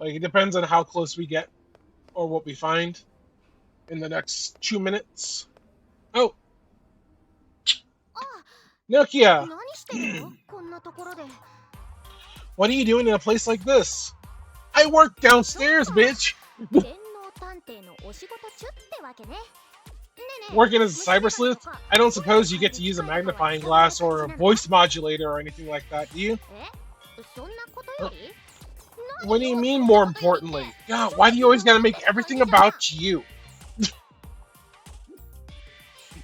Like, it depends on how close we get or what we find in the next 2 minutes. Oh, あ、 Nokia, 何してるのこんなところで。 what are you doing in a place like this? I work downstairs, bitch. 電脳探偵のお仕事中ってわけね。ねえねえ、 Working as a cyber sleuth? I don't suppose you get to use a magnifying glass or a voice modulator or anything like that, do you? え、そんなことより What do you mean, more importantly? God, why do you always gotta make everything about you?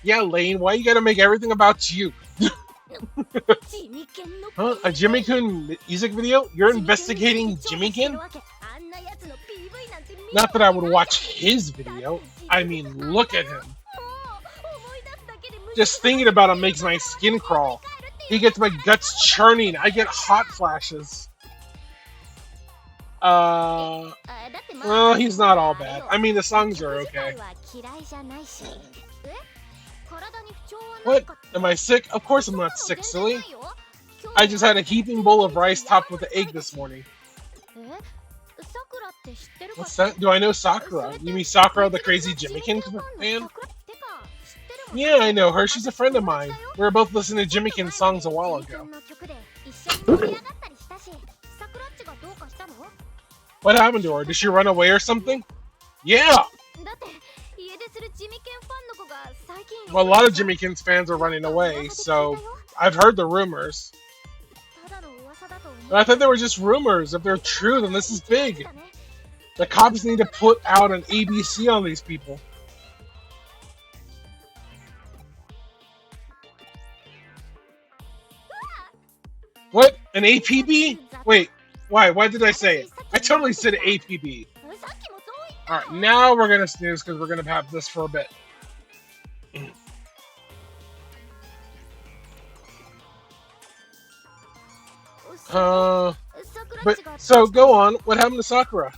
Yeah, Lane, why you gotta make everything about you? Huh? A Jimmy Kun music video? You're investigating Jimmy Kun? Not that I would watch his video. I mean, look at him. Just thinking about him makes my skin crawl. He gets my guts churning. I get hot flashes. Well, he's not all bad. I mean, the songs are okay. What? Am I sick? Of course I'm not sick, silly. I just had a heaping bowl of rice topped with an egg this morning. What's that? Do I know Sakura? You mean Sakura, the crazy Jimmykin fan? Yeah, I know her. She's a friend of mine. We were both listening to Jimmykin songs a while ago. What happened to her? Did she run away or something? Yeah! Well, a lot of Jimmykin's fans are running away, so I've heard the rumors. But I thought they were just rumors. If they're true, then this is big. The cops need to put out an ABC on these people. What? An APB? Wait, why? Why did I say it? I totally said APB. Alright, now we're gonna snooze because we're gonna have this for a bit. But, so, go on. What happened to Sakura?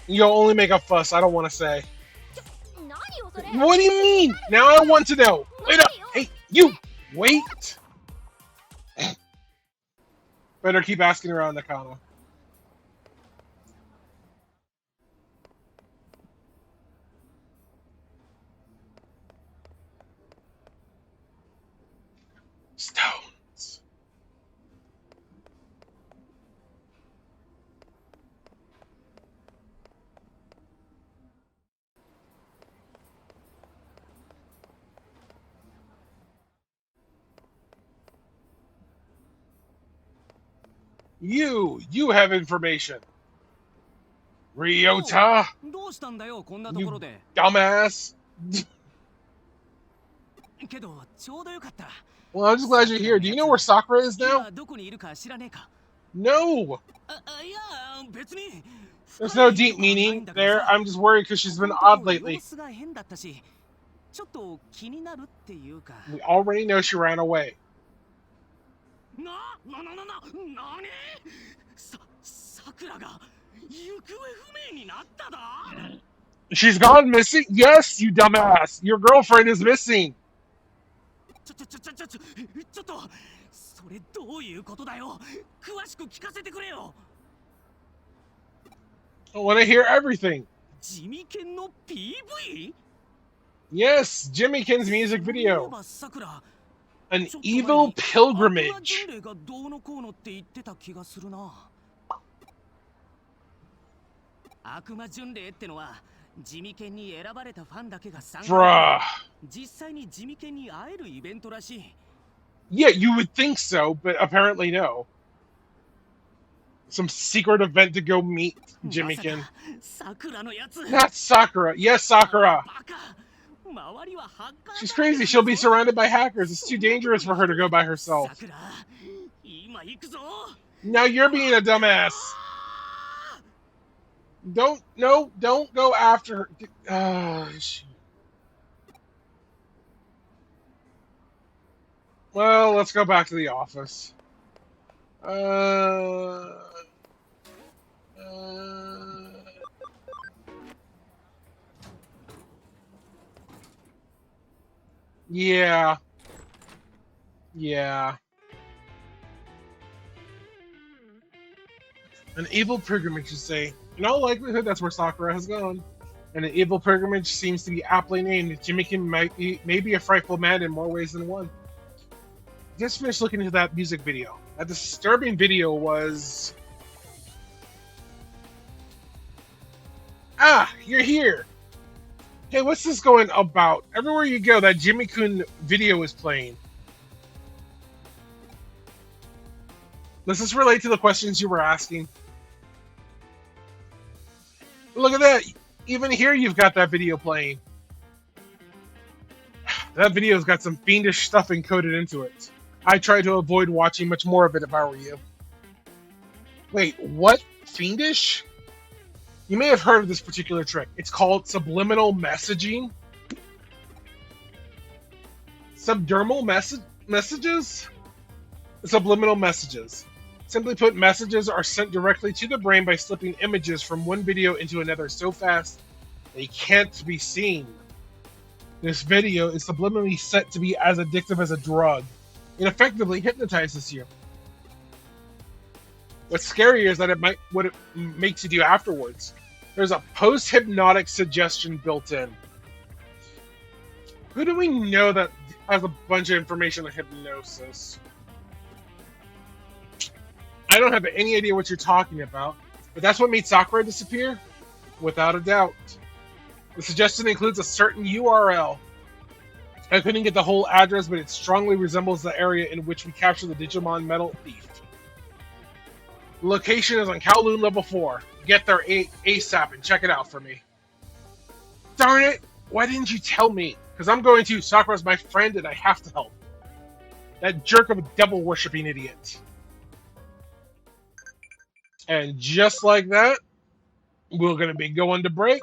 You'll only make a fuss. I don't want to say. What do you mean? Now I want to know. Wait up. Hey, you. Wait. Better keep asking around Nakano. Stones. You have information. Ryota, どうしたんだよこんなと you ころで dumbass. けどちょうどよかった Well, I'm just glad you're here. Do you know where Sakura is now? 今どこにいるか知らねえか No. いや別に There's no deep meaning there. I'm just worried because she's been odd lately. 様子が変だったしちょっと気になるっていうか We already know she ran away. なにさくらが行方不明になっただ She's gone missing? Yes, you dumbass. Your girlfriend is missing. ちょっとそれどういうことだよ詳しく聞かせてくれよ I want to hear everything. 地味犬の PV? Yes, Jimmykin's music そういえ video. ばさくら An ちょっと前 evil に pilgrimage. 悪魔巡礼がどうのこうのって言ってた気がするな悪魔巡礼ってのは地味犬に選ばれたファンだけが参加 Bruh. 実際に地味犬に会えるイベントらしい Yeah, you would think so, but apparently no. some secret event to go meet まさ Jimmykin. かさくらのやつ Not Sakura. Yes, あの Sakura. バカ周りはハッカー She's だらけ crazy. なん She'll だ be ぞ surrounded by hackers. It's too dangerous for her to go by herself. さくら今行くぞ Now you're being a dumbass. Don't go after her. Shoot. Well, let's go back to the office. Yeah. Yeah. An evil pilgrimage, you say. In all likelihood, that's where Sakura has gone. And an evil pilgrimage seems to be aptly named. Jimmykin may be a frightful man in more ways than one. Just finished looking into that music video. That disturbing video was... Ah, you're here! Hey, what's this going about? Everywhere you go, that Jimmy-kun video is playing. Does this relate to the questions you were asking? Look at that! Even here you've got that video playing. That video's got some fiendish stuff encoded into it. I try to avoid watching much more of it if I were you. Wait, what? Fiendish? You may have heard of this particular trick. It's called subliminal messaging. Subdermal messages? Subliminal messages. Simply put, messages are sent directly to the brain by slipping images from one video into another so fast they can't be seen. This video is subliminally set to be as addictive as a drug. It effectively hypnotizes you. What's scary is that what it makes you do afterwards. There's a post-hypnotic suggestion built in. Who do we know that has a bunch of information on hypnosis? I don't have any idea what you're talking about, but that's what made Sakura disappear? Without a doubt. The suggestion includes a certain URL. I couldn't get the whole address, but it strongly resembles the area in which we captured the Digimon Metal Thief. The location is on Kowloon Level 4. Get there ASAP and check it out for me. Darn it! Why didn't you tell me? Because I'm going to. Sakura's my friend and I have to help. That jerk of a devil-worshipping idiot. And just like that, we're going to be going to break.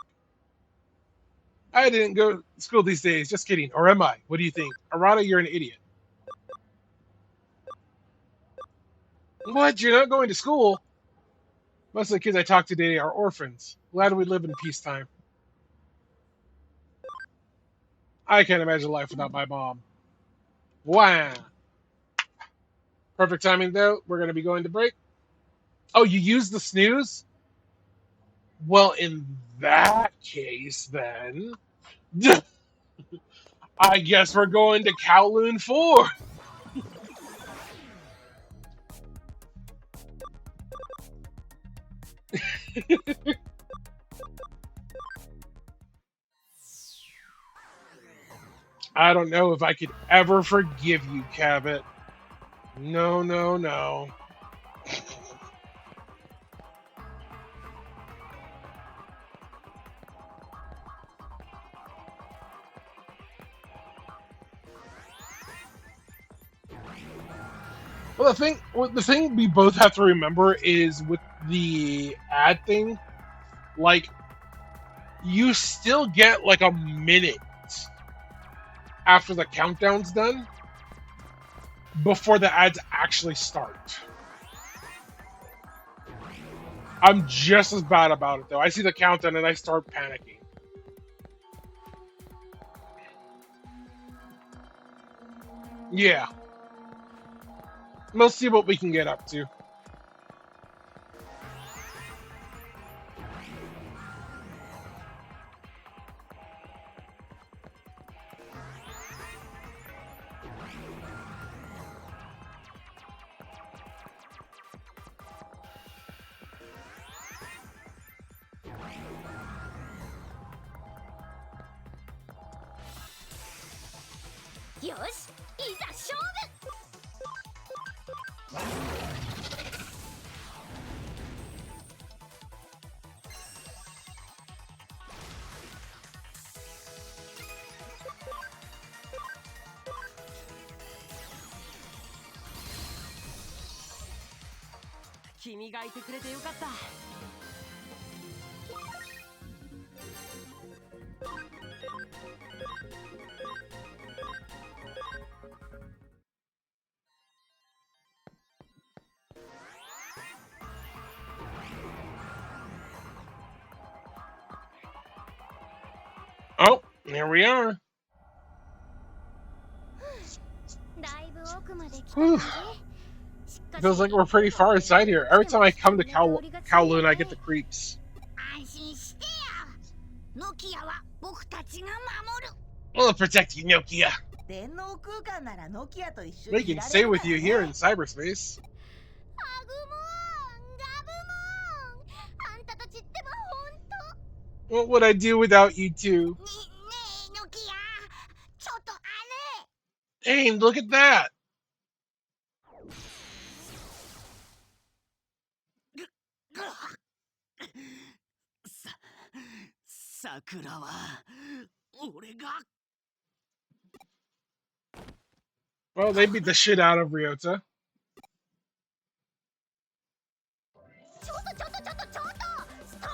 I didn't go to school these days. Just kidding. Or am I? What do you think? Arata, you're an idiot. What? You're not going to school? Most of the kids I talk to today are orphans. Glad we live in peacetime. I can't imagine life without my mom. Wow. Perfect timing, though. We're going to be going to break. Oh, you used the snooze? Well, in that case, then... I guess we're going to Kowloon 4. I don't know if I could ever forgive you, Cabot. No, no, no. Well, the thing we both have to remember is with the ad thing, like, you still get like a minute after the countdown's done before the ads actually start. I'm just as bad about it, though. I see the countdown and I start panicking. Yeah. We'll see what we can get up to. Yosh, いざ勝負!君がいてくれてよかった。 Oh, here we are. だいぶ奥まで来た Whew. 感じ。しかし Feels like we're pretty far inside here. Every time I come to Kowloon, I get the creeps. 安心してよ。ノキアは僕たちが守る。 We'll protect you, Nokia. 電脳空間ならノキアと一緒 We にい can られ stay る with から you here ね in cyberspace. アグモン、ガブモン。あんたたちってばほんと。 What would I do without you two? ねえノキア。ちょっとあ Hey, look at that. 桜は俺が Well, they beat the shit out of Ryota. れ。ちょっと。スト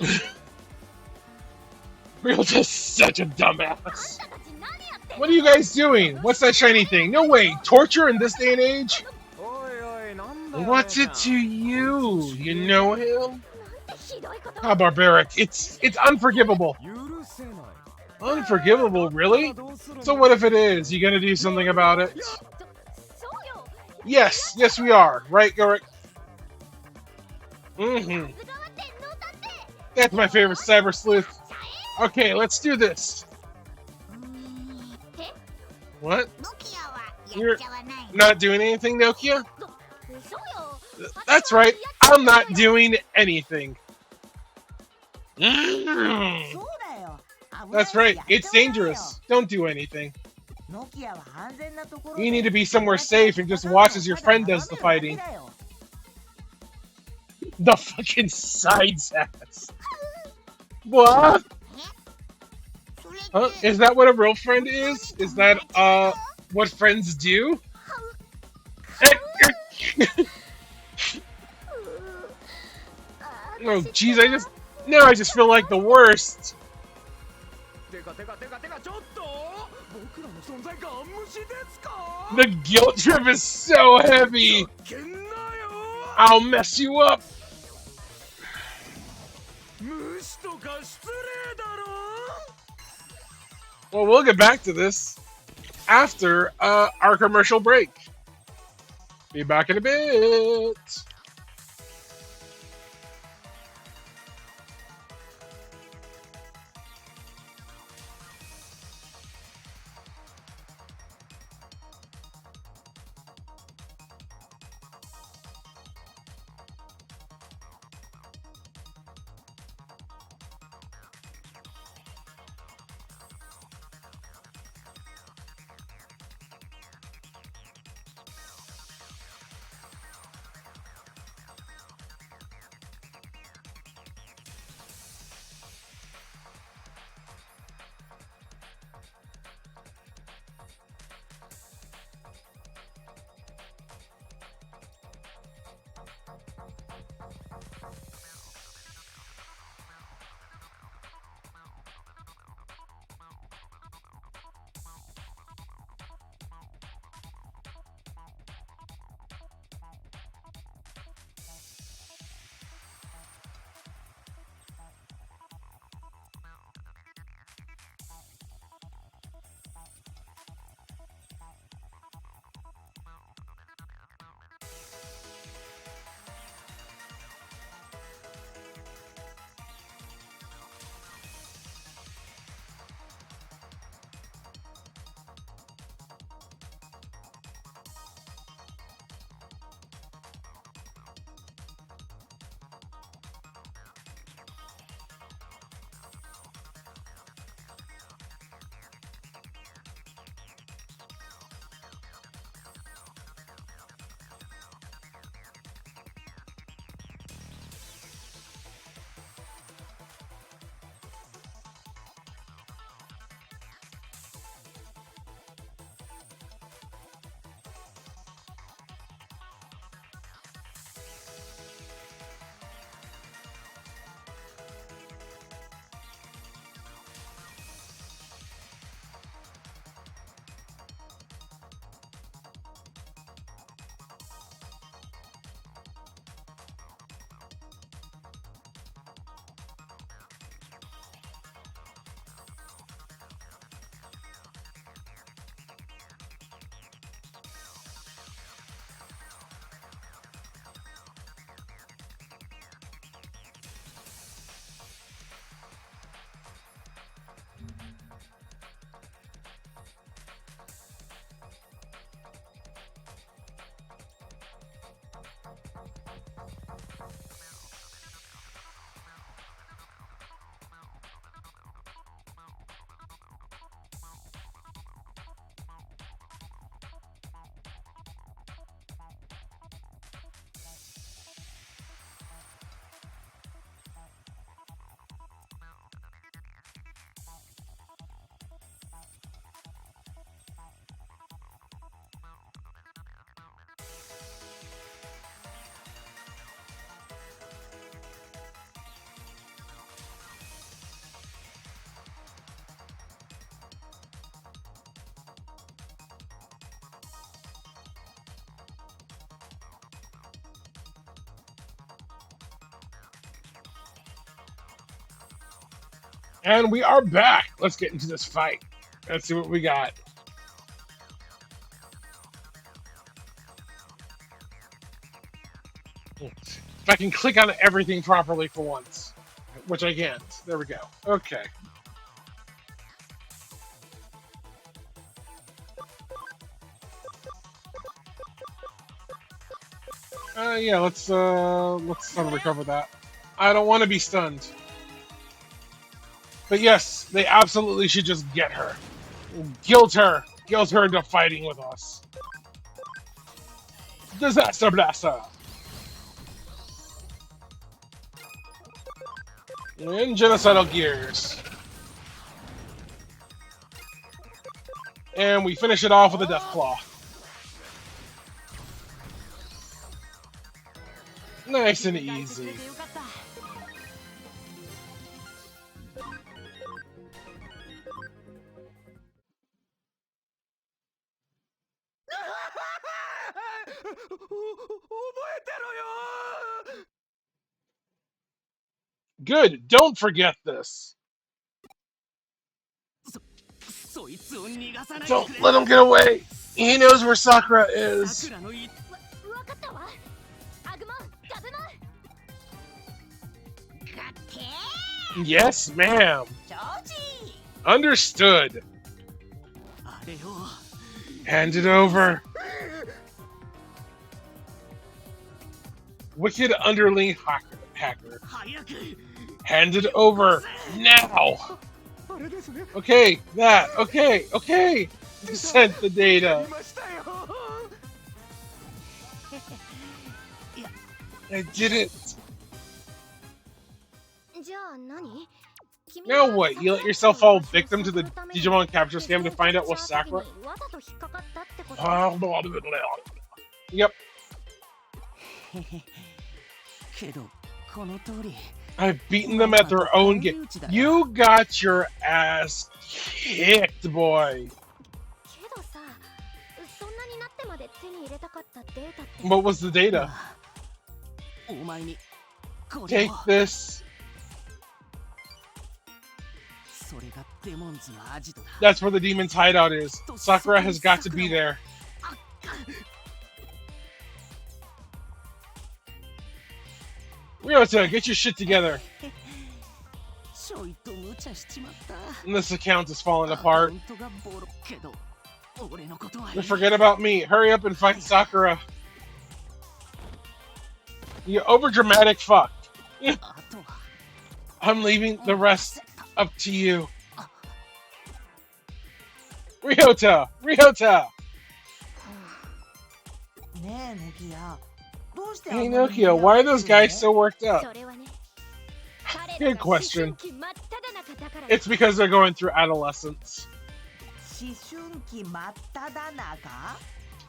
ップ。 Ryota's such a dumbass. あんたたち何やってんの。 What are you guys doing? What's that shiny thing? No way. Torture in this day and age? おいおい、なんだよ。 What's it to you? You know him? なんてひどいこと。 How barbaric. It's unforgivable. 許せない。 Unforgivable, really? So what if it is? You gonna do something about it? そうよ。 Yes, we are. Right, Yorick? Mm-hmm. 図がわってのたって。 That's my favorite cyber sleuth. Okay, let's do this. え、 What? ノキアは You're やっちゃわない。 not doing anything, Nokia? そうよ。 That's right. I'm not doing anything. Mm. そうだよ危ない That's right. やっ It's てごらんよ dangerous. Don't do anything. ノキアは安全なところ You で need to be somewhere safe and just watch as your friend does the fighting. ただ眺めるだけだよ The fucking side sass. What? それって Huh? Is that what a real friend is? Is that what friends do? Oh jeez, I just feel like the worst. てか、ちょっと僕らの存在が無視ですか。 The guilt trip is so heavy. けんなよ。 I'll mess you up. 無視とか失礼だろ。 Well, we'll get back to this after our commercial break. Be back in a bit. And we are back. Let's get into this fight. Let's see what we got. If I can click on everything properly for once, which I can't. There we go. Okay. Yeah, let's recover that. I don't want to be stunned. But yes, they absolutely should just get her. Guilt her into fighting with us. Disaster Blaster! And Genocidal Gears. And we finish it off with a Death Claw. Nice and easy. Good, don't forget this. Don't let him get away. He knows where Sakura is. Yes, ma'am. Understood. Hand it over. Wicked underling hacker. Hand it over now. Okay, that. Okay. Sent the data. I did it. Now what? You let yourself fall victim to the Digimon capture scam to find out what's Sakura? Yep. I've beaten them at their own game. You got your ass kicked, boy. What was the data? Take this. That's where the demon's hideout is. Sakura has got to be there. Ryota, get your shit together. And this account is falling apart. Forget about me. Hurry up and fight Sakura. You overdramatic fuck. I'm leaving the rest up to you. Ryota! Hey Nokia, why are those guys so worked up? Good question. It's because they're going through adolescence.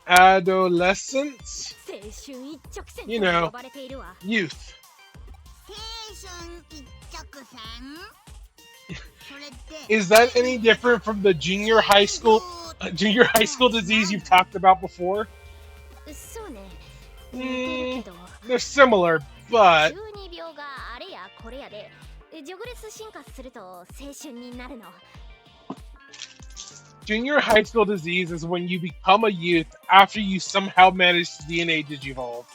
Adolescence? You know, youth. Is that any different from the junior high school disease you've talked about before? They're similar, but junior high school disease is when you become a youth after you somehow manage to DNA digivolve.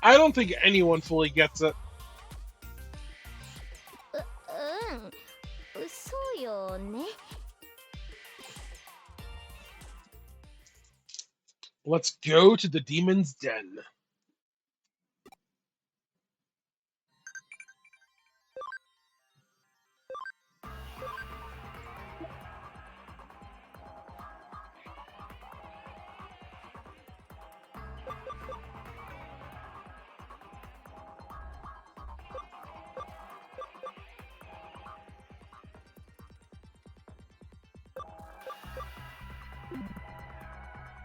I don't think anyone fully gets it. Let's go to the demon's den.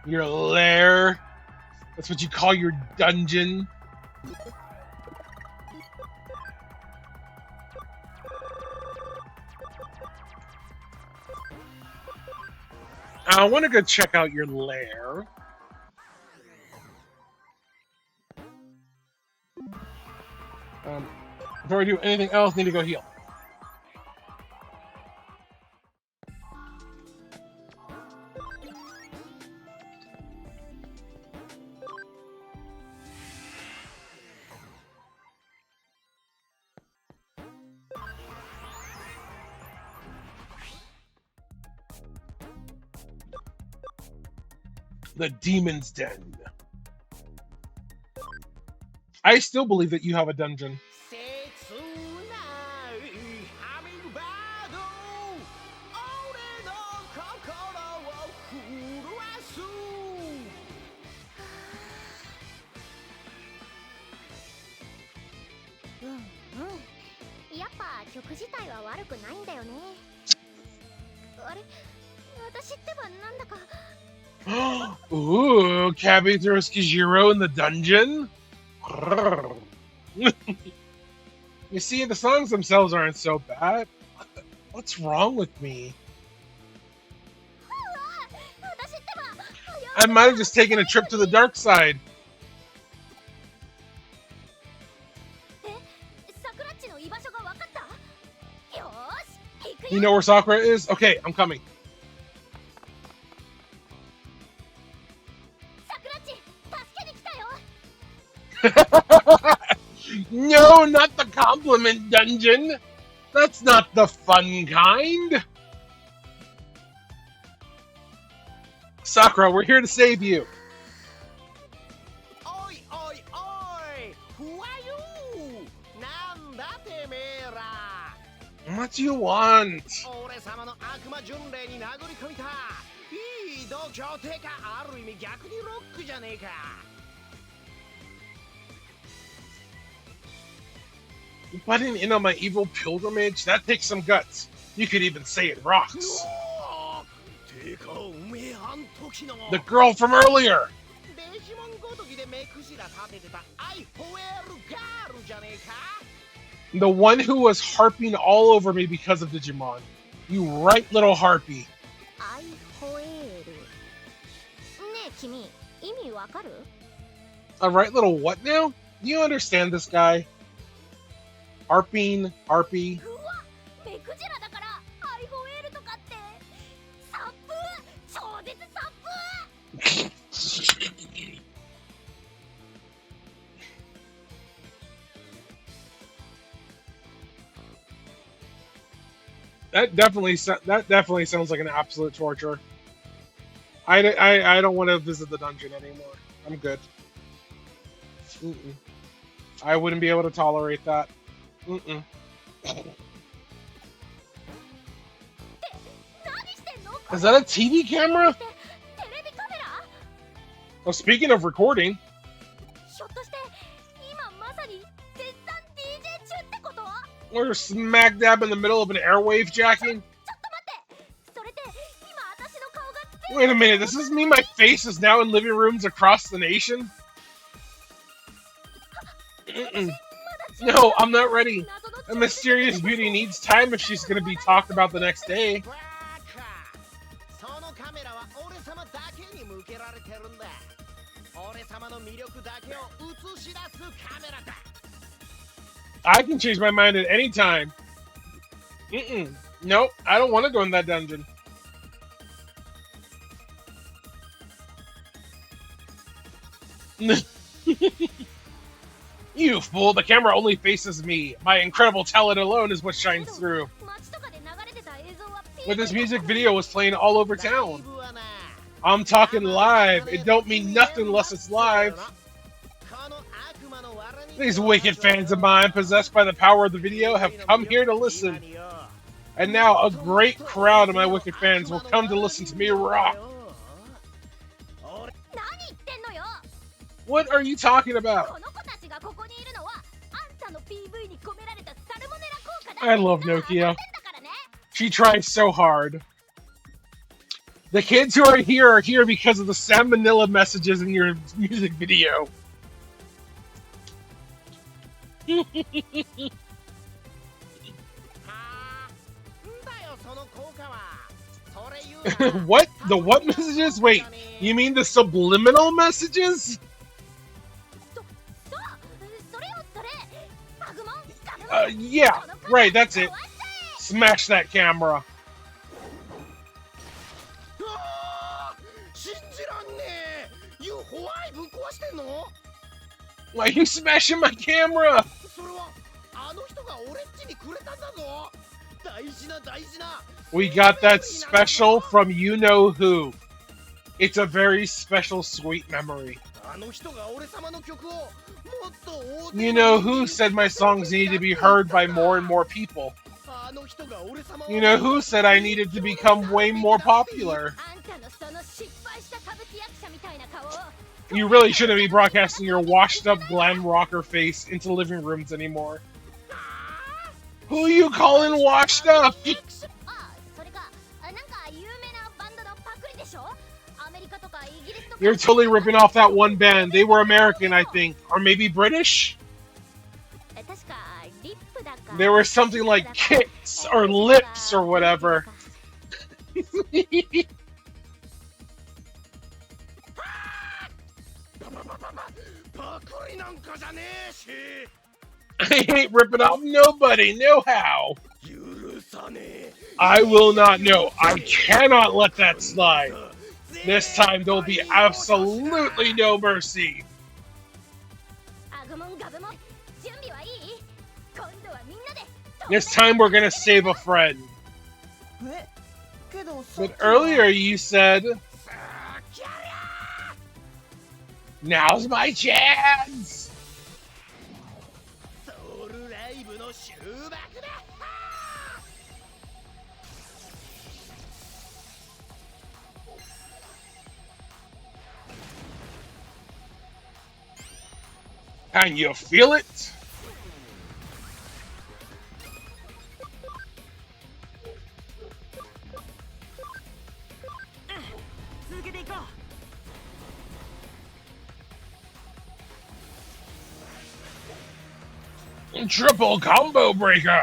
Your lair. That's what you call your dungeon. I want to go check out your lair. Before I do anything else, need to go heal. The Demon's Den. I still believe that you have a dungeon. 切ないハミングバード俺の心を震わすうんうんやっぱ曲自体は悪くないんだよねあれ私ってばなんだか Ooh, Cabby throws Kijiro in the dungeon? You see, the songs themselves aren't so bad. What's wrong with me? I might have just taken a trip to the dark side. You know where Sakura is? Okay, I'm coming. No, not the compliment dungeon. That's not the fun kind. Sakura, we're here to save you. おいおいおいふわゆなんだてめえら What do you want? 俺様の悪魔巡礼に殴り込みたいい度胸てかある意味逆にロックじゃねえか Butting in on my evil pilgrimage? That takes some guts. You could even say it rocks. The girl from earlier! The one who was harping all over me because of Digimon. You right little harpy. A right little what now? Do you understand this guy? Harping, harpy. That definitely sounds like an absolute torture. I don't want to visit the dungeon anymore. I'm good. I wouldn't be able to tolerate that. Is that a TV camera? Oh, speaking of recording. We're smack dab in the middle of an airwave jacking. Wait a minute, does this mean my face is now in living rooms across the nation? No, I'm not ready. A mysterious beauty needs time if she's going to be talked about the next day. I can change my mind at any time. Nope, I don't want to go in that dungeon. You fool, the camera only faces me. My incredible talent alone is what shines through. But this music video was playing all over town. I'm talking live. It don't mean nothing unless it's live. These wicked fans of mine, possessed by the power of the video, have come here to listen. And now a great crowd of my wicked fans will come to listen to me rock. What are you talking about? I love Nokia. She tries so hard. The kids who are here because of the salmonella messages in your music video. What? The what messages? Wait, you mean the subliminal messages? Yeah, right, that's it. Smash that camera. あー信じらんねえ You ホワイぶっ壊してんの Why are you smashing my camera? それはあの人が俺っちにくれたんだぞ大事な大事な We got that special from you know who. It's a very special, sweet memory. あの人が俺様の曲をもっと大勢 You know who said my songs need to be heard by more and more people. あの人が俺様を You know who said I needed to become way more popular. あんたのその失敗した歌舞伎役者みたいな顔を You really shouldn't be broadcasting your washed-up glam rocker face into living rooms anymore. Who are you calling washed up? あそれかなんか有名なバンドのパクリでしょアメリカとかイギリスとか You're totally ripping off that one band. They were American, I think. Or maybe British? 確かリップだか They were something like Kicks or Lips or whatever. パクリなんかじゃねえし I ain't ripping off nobody, no how. 許さねえ I will not know. I cannot let that slide. This time there'll be absolutely no mercy. アグモンガブモン準備はいい今度はみんなで This time we're gonna save a friend. えけどさっ But きは earlier you said, さあキャリ now's my chance. アソウルライブの終幕だ Can you feel it? 続けていこう Triple combo breaker.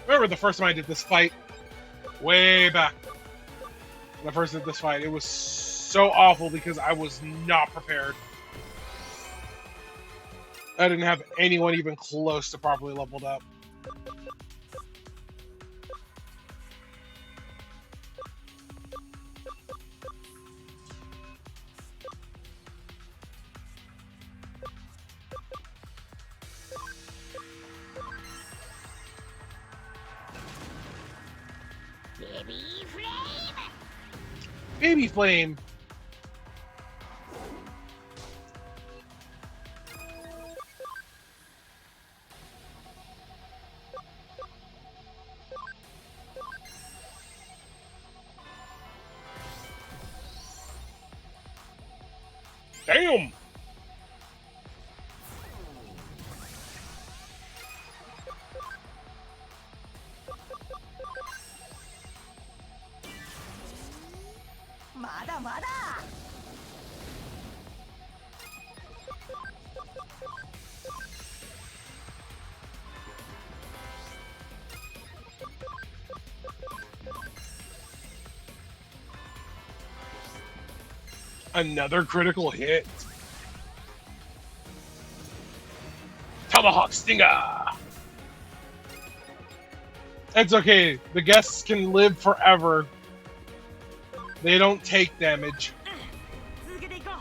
Remember the first time I did this fight? Way back. When I first did this fight, it was so awful because I was not prepared. I didn't have anyone even close to properly leveled up. Baby Flame! Damn! Another critical hit. Tomahawk Stinger! It's okay. The guests can live forever. They don't take damage. 続けていこう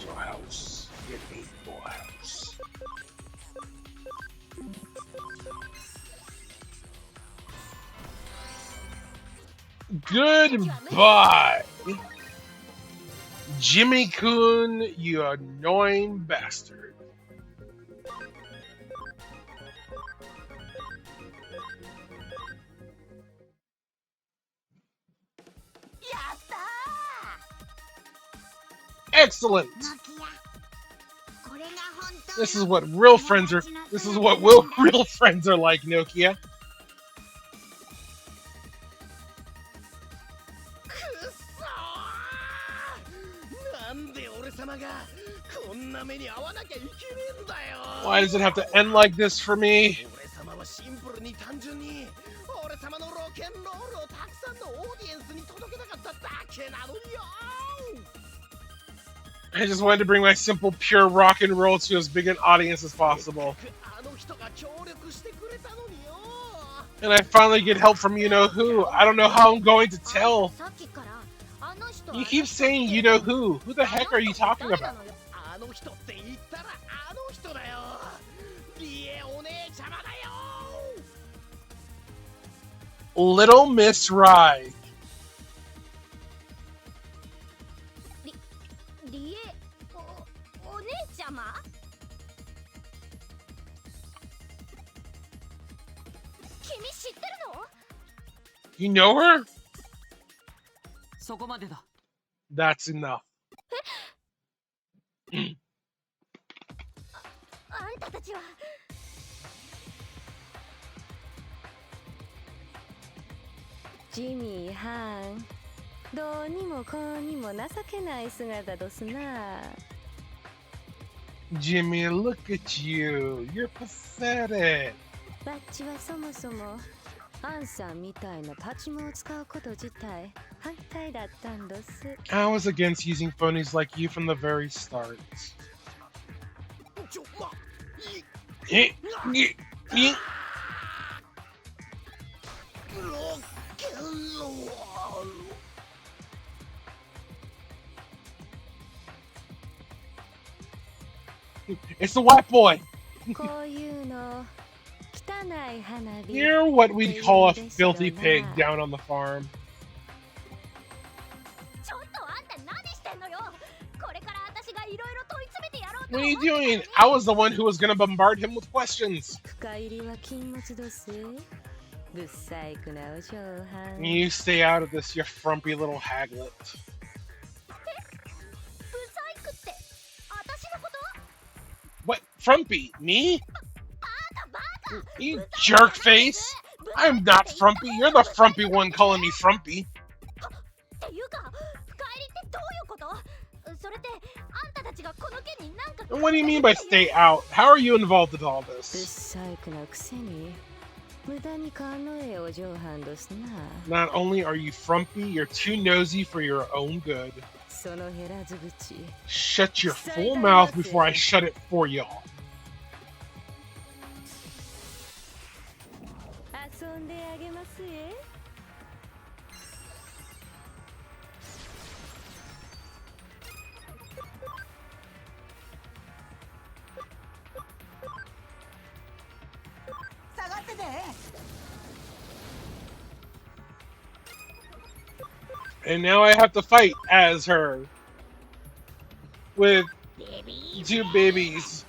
Your house. Get me more house. Goodbye, Jimmy-kun, you annoying bastard. Excellent. This is what real friends are. This is what real friends are like, Nokia. くっそーなんで俺様がこんな目に遭わなきゃいけねえんだよ Why does it have to end like this for me? 俺様はシンプルに単純に俺様のロケンロールをたくさんのオーディエンスに届けたかっただけなのよ I just wanted to bring my simple, pure rock and roll to as big an audience as possible. あの人が協力してくれたのによ And I finally get help from you-know-who. I don't know how I'm going to tell. You keep saying you-know-who. Who the heck are you talking about? あの人って言ったらあの人だよリエお姉ちゃまだよ Little Miss Rye. リエお姉ちゃま君知ってるの You know her? そこまでだ。 That's enough. あんたたちはジミー・ハーン、どうにもこうにも情けない姿どすな。 Jimmy, look at you. You're pathetic. バッチはそもそもアンさんみたいなパチモンを使うこと自体反対だったんどす。 I was against using phonies like you from the very start. ちょま Eh, eh, eh. ロケンロール It's the white boy. こういうの汚い花火。 You're what we'd call a filthy pig down on the farm. ちょっとあんた何してんのよこれから私がいろいろ問い詰めてやろうと What are you doing? I was the one who was gonna bombard him with questions. 深入りは禁物どす。ぶっ細工なお嬢はん。 You stay out of this, you frumpy little haglet. ブサイクって私のこと What? Frumpy? Me? あんたバカ You jerk face! I'm not frumpy. You're the frumpy one calling me frumpy. っていうか深入りってどういうことそれってあんたたちがこの件になんか What do you mean by stay out? How are you involved in all ぶっ this? 細工なくせに無駄に勘のええお嬢はんどすNot な。only are you frumpy, you're too nosy for your own good. その減らず口。 Shut your full mouth before I shut it for y'all. 遊んであげますえ。下がってて。 And now I have to fight as her. With 2 babies.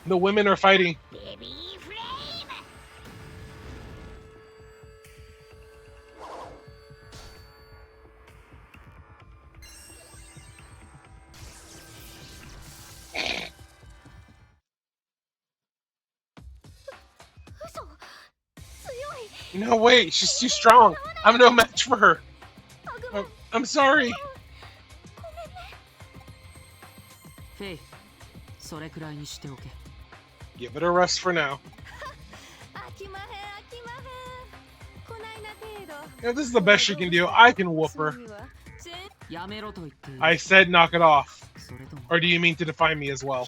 The women are fighting. ベビーフレーム 嘘強い No, wait, she's too strong. I'm no match for her. アグモ I'm sorry. フェイ、それくらいにしておけ。 Give it a rest for now. 飽きまへん飽きまへん。こないな程度。 If this is the best she can do, I can whoop her. 罪は全やめろと言っている。 I said knock it off. それとも Or do you mean to define me as well?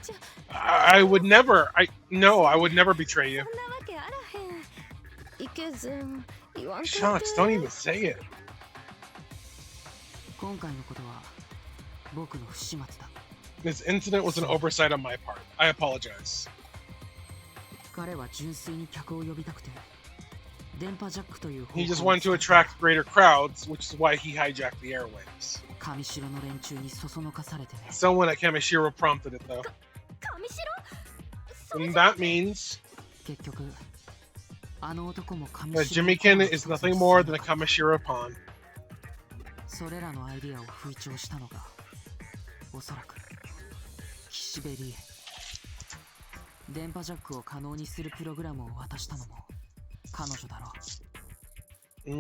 ちょ I would never. No, I would never betray そ you. んなわけあらへん。いけずん言わんといて。 Shucks, don't even say it. 今回のことは僕の不始末だ。 This incident was an oversight on my part. I apologize. 彼は純粋に客を呼びたくて電波ジャックという方 He 法 just を wanted to 使った attract greater crowds, which is why he hijacked the airwaves. 上白の連中にそそのかされてね。 Someone at Kamishiro prompted it, though. 神城それ And じゃ that means 結局あの男も上 that 白 Jimmykin is nothing more than a Kamishiro pawn. それらのアイディアを吹聴したのがおそらく岸辺理恵。電波ジャックを可能にするプログラムを渡したのも彼女だろう。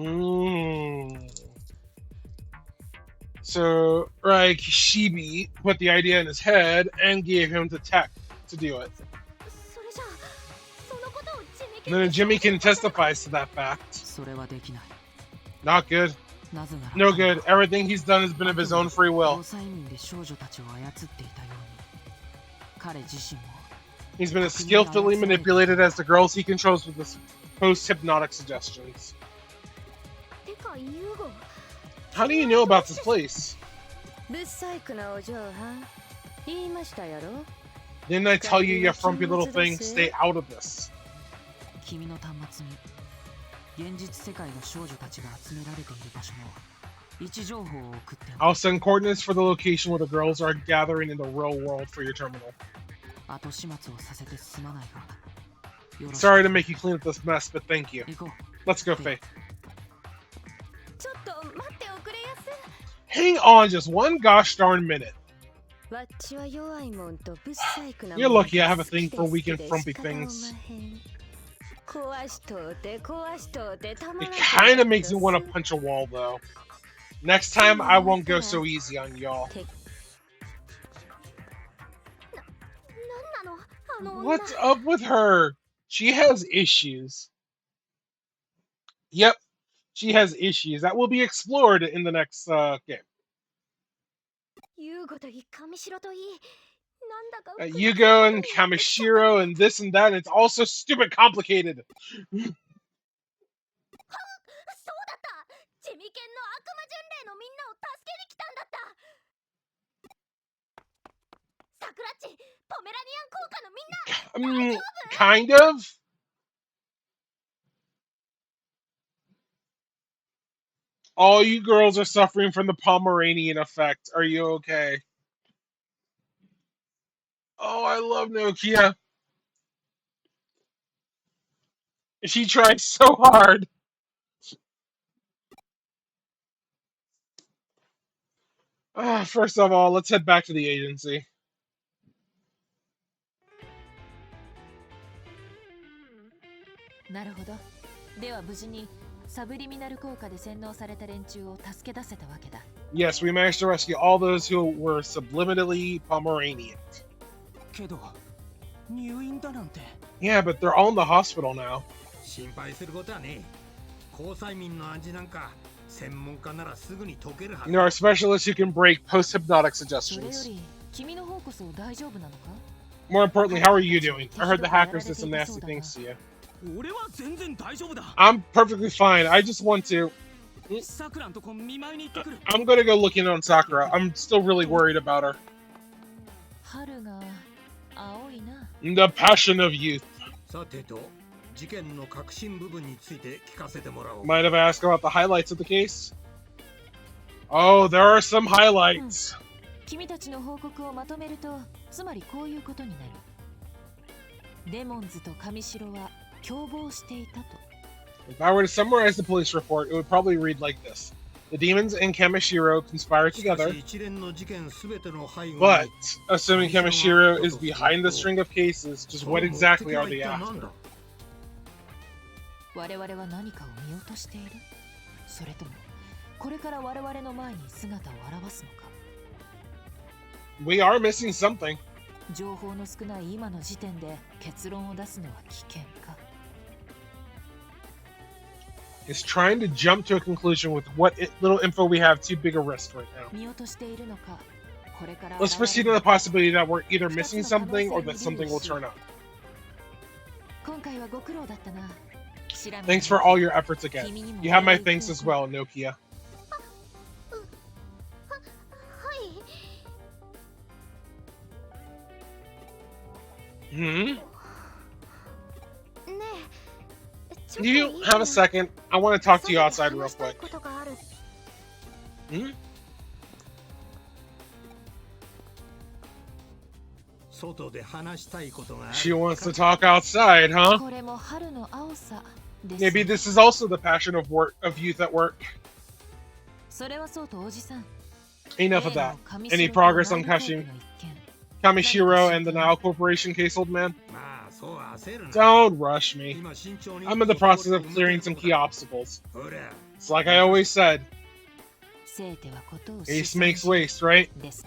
So, right, Kishibe put the idea in his head and gave him the tech to do it. それじゃそのことをAnd then Jimmykin testifies to that fact. それはできない。 Not good. なぜなら No good. Everything he's done has been of his own free will. 交際人で少女たちを操っていたように彼自身も He's been as skillfully manipulated as the girls he controls with his post-hypnotic suggestions. てかユーゴ How do you know about this place? ブッサイクなお嬢はん言いましたやろ。 Didn't I tell you, you frumpy little thing, stay out of this? 君の端末に現実世界の少女たちが集められている場所の位置情報を送って I'll send coordinates for the location where the girls are gathering in the real world for your terminal. 後始末をさせてすまないがよろしく Sorry to make you clean up this mess, but thank you. 行こう。 Let's go, Faye. ちょっと待っておくれやす。 Hang on just one gosh darn minute. わっちは弱いもんとブッサイクな You're もん lucky I have a が好き thing で for 好 weak き and で frumpy 仕方おま things. へん。壊しとうて壊しとうてたまら It ん kinda makes me want to punch a wall, though. Next time, I won't go so easy on y'all. なんなのあの女 What's up with her? She has issues. Yep, she has issues that will be explored in the next game. ユーゴといい神城といいなんだか Yugo and Kamishiro and this and that, and it's all so stupid complicated. そうだったジミケンの悪魔巡礼のみんなを助けに来たんだったサクラッチポメラニアン効果のみんな Kind of? All you girls are suffering from the Pomeranian effect. Are you okay? Oh, I love Nokia. She tried so hard. First of all, let's head back to the agency. なるほど。では無事にサブリミナル効果で洗脳された連中を助け出せたわけだ。Yes, we managed to rescue all those who were subliminally Pomeranian. けど入院だなんて。 Yeah, but they're all in the hospital now. 心配することはねえ。交際民の味なんか専門家ならすぐに解けるはず。 There are specialists who can break post-hypnotic それよ suggestions. り君の方こそ大丈夫なのか？ More importantly, how are you doing? I heard the hackers did some nasty things to you. 俺は全然大丈夫だ。 I'm perfectly fine. I just want to. さくらんとこ見舞いに行ってくる。 I'm gonna go look in on Sakura. I'm still really worried about her. 春が青いな。 The passion of youth. さてと事件の核心部分について聞かせてもらおう。 Might have asked about the highlights of the case. Oh, there are some highlights. 君たちの報告をまとめると、つまりこういうことになる。デモンズと上白は共謀していたと。 If I were to summarize the police report, it would probably read like this. The demons and Kamishiro conspire しか together, し一連の事件すべての背後に but assuming Kamishiro is behind the string of cases, just what exactly are they after? 我々は何かを見落としている？それともこれから我々の前に姿を現すのか？ We are missing something. 情報の少ない今の時点で結論を出すのは危険か。is trying to jump to a conclusion with what little info we have too big a risk right now. 見落としているのか、これから Let's 現 proceed れ to る the possibility that we're either missing 二つの可能性 something or に that something will 留意し turn up. 今回はご苦労だったな。シラミ Thanks for all your efforts again. 君にも You have my お礼を thanks 言っ as ておこう well, Nokia. はい Hmm? ねえちょっ Do と you いい have か a な second? I want to talk to 外 you で outside real 話したい quick. ことがある Hmm? 外で話したいことがある She wants to talk outside, huh? これも春の青さです Maybe this is also the passion of youth at work. それはそうとおじさん Enough of 例 that. の紙 Any 白と progress on ナイルコープの一件 Kamishiro and the Nile Corporation case, old man? まあそう焦るな Don't rush me. 今慎重に I'm in the process of clearing some key obstacles. ほら It's like I always said, せいてはことを ace makes waste, right? です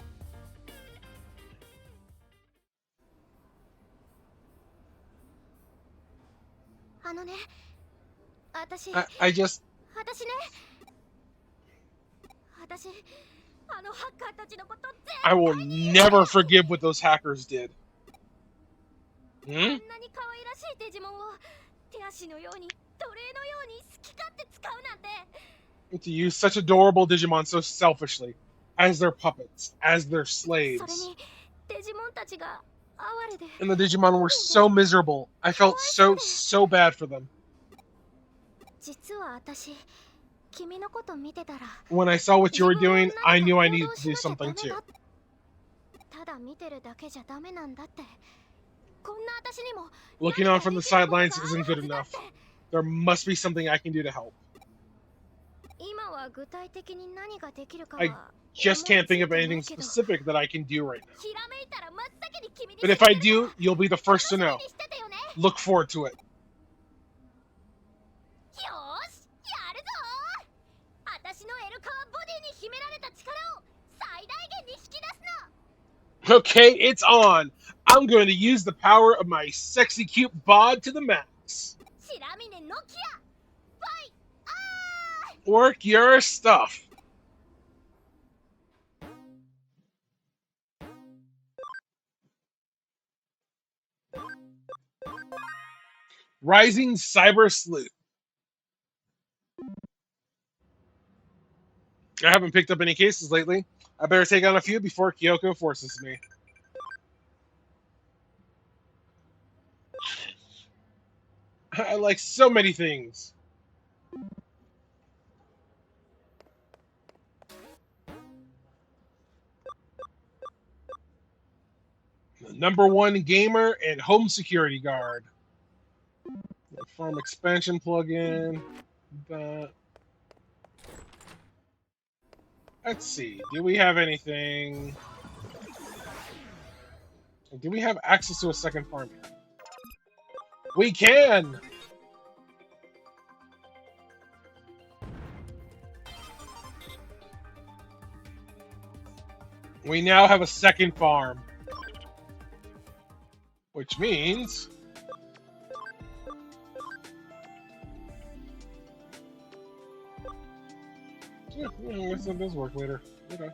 あのね私 I just 私ね私あのハッカーたちのこと絶 I 対 will に never forgive what those hackers did. こ Hmm? んなに可愛らしいデジモンを手足のように奴隷のように好き勝手使うなんて To use such adorable Digimon so selfishly, as their puppets, as their それ slaves. にデジモンたちが哀れで And the Digimon were so miserable. I felt so bad for them. 実は私君のこと見てたら When I saw what you were 自分も doing, I 何 knew か I 行 needed 動 to し do なきゃ something ダメ too. だただ見てるだけじゃダメなんだってこんな私にも Looking 何 on か from で the きることが sidelines ある isn't は good ずだっ enough. て There must be something I can do to help. 今は具体的に何ができるか I は Just can't think of 思いついてない anything けど specific that I can do right now. ひらめいたら真っ先に君に But if 知 I らせる do, you'll be the から first to 楽 know. しみにしててよね Look forward to it. よーしやるぞ私のエルカワボディに秘められた力を最大限に引き出すの Okay, it's on. I'm going to use the power of my sexy cute bod to the max. シラミネノキアファイあ Work your stuff. Rising Cyber Sleuth. I haven't picked up any cases lately. I better take on a few before Kyoko forces me. I like so many things. The #1 gamer and home security guard. Farm expansion plugin. That. Let's see. Do we have anything? Do we have access to a second farm here? We can! We now have a second farm. Which means... Yeah, I guess that does work later. Okay.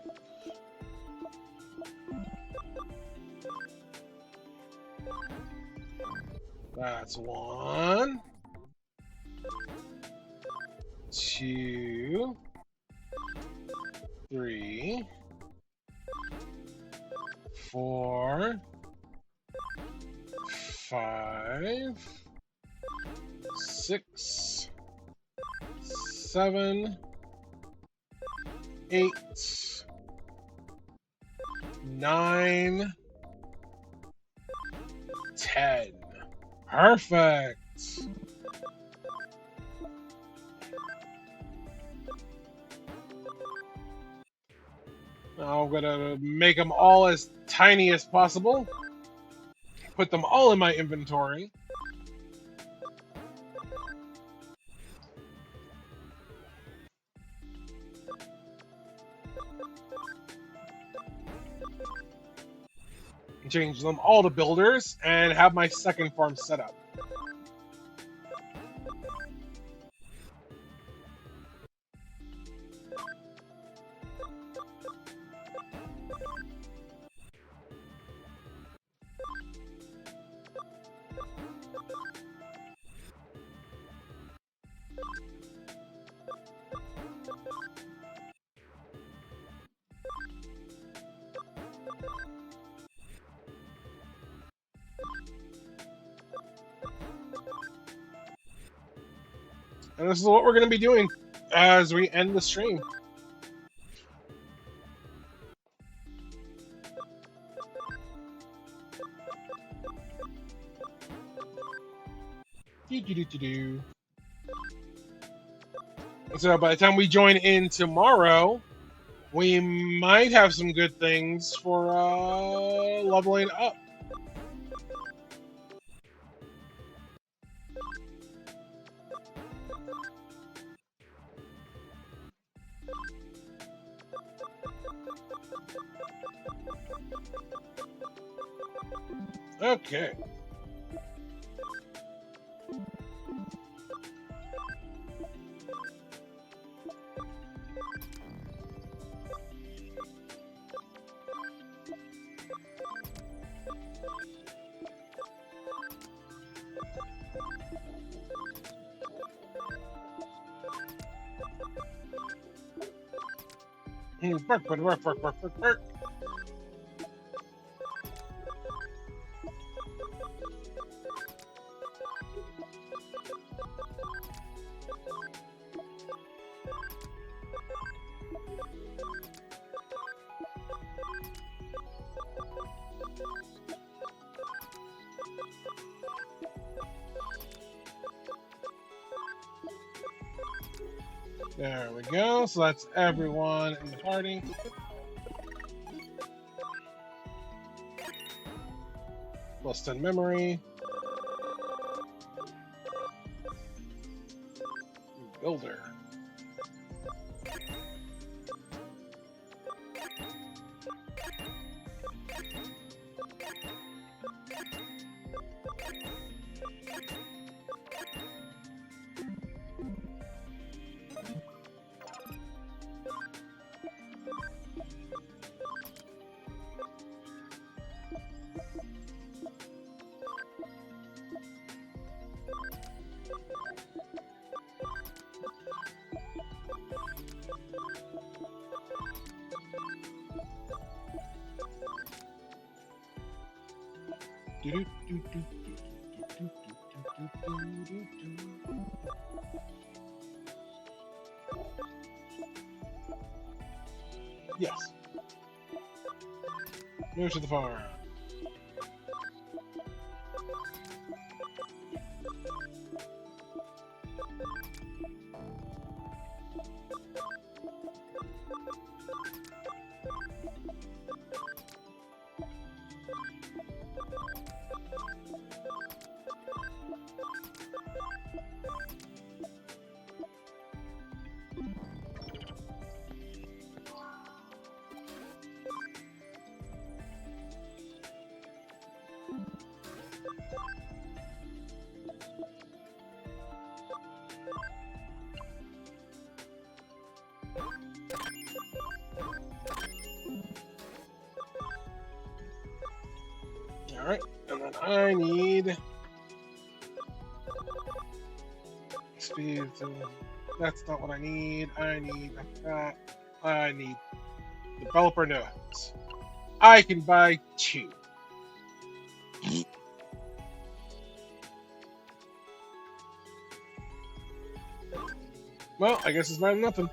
That's 1, 2, 3, 4, 5, 6, 7, 8, 9, 10. Perfect. Now I'm gonna make them all as tiny as possible. Put them all in my inventory. Change them all to builders and have my second farm set up. And this is what we're going to be doing as we end the stream. So by the time we join in tomorrow, we might have some good things for leveling up. Okay. Bark, bark, bark, bark, bark, bark, bark. There we go. So that's everyone in the party. Plus 10 memory. Builder. Yes. Move to the farm. Alright, and then I need speed. That's not what I need. I need that. I need developer notes. I can buy 2. Well, I guess it's better than nothing.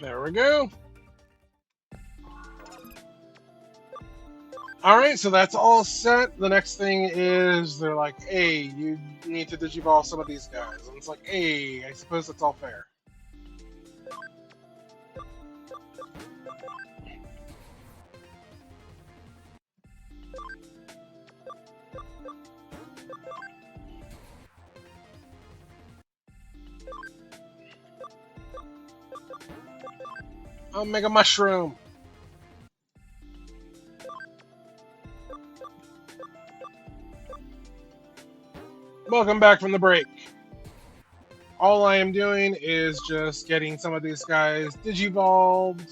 There we go. Alright, so that's all set. The next thing is they're like, hey, you need to digivolve some of these guys. And it's like, hey, I suppose that's all fair. Mega Mushroom. Welcome back from the break. All I am doing is just getting some of these guys digivolved.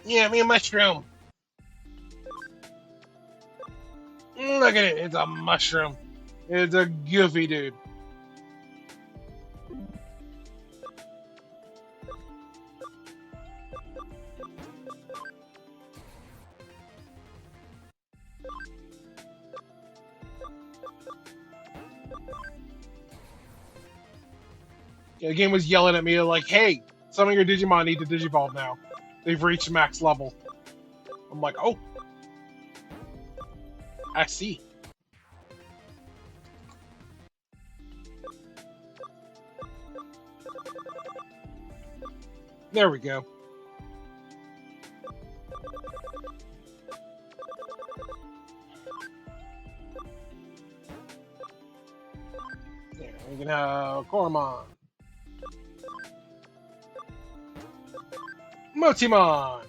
Yeah, me a mushroom. Look at it, it's a mushroom. It's a goofy dude. The game was yelling at me like, hey, some of your Digimon need to digivolve now. They've reached max level. I'm like, oh. I see. There we go. There, we can have Koromon. Motimon!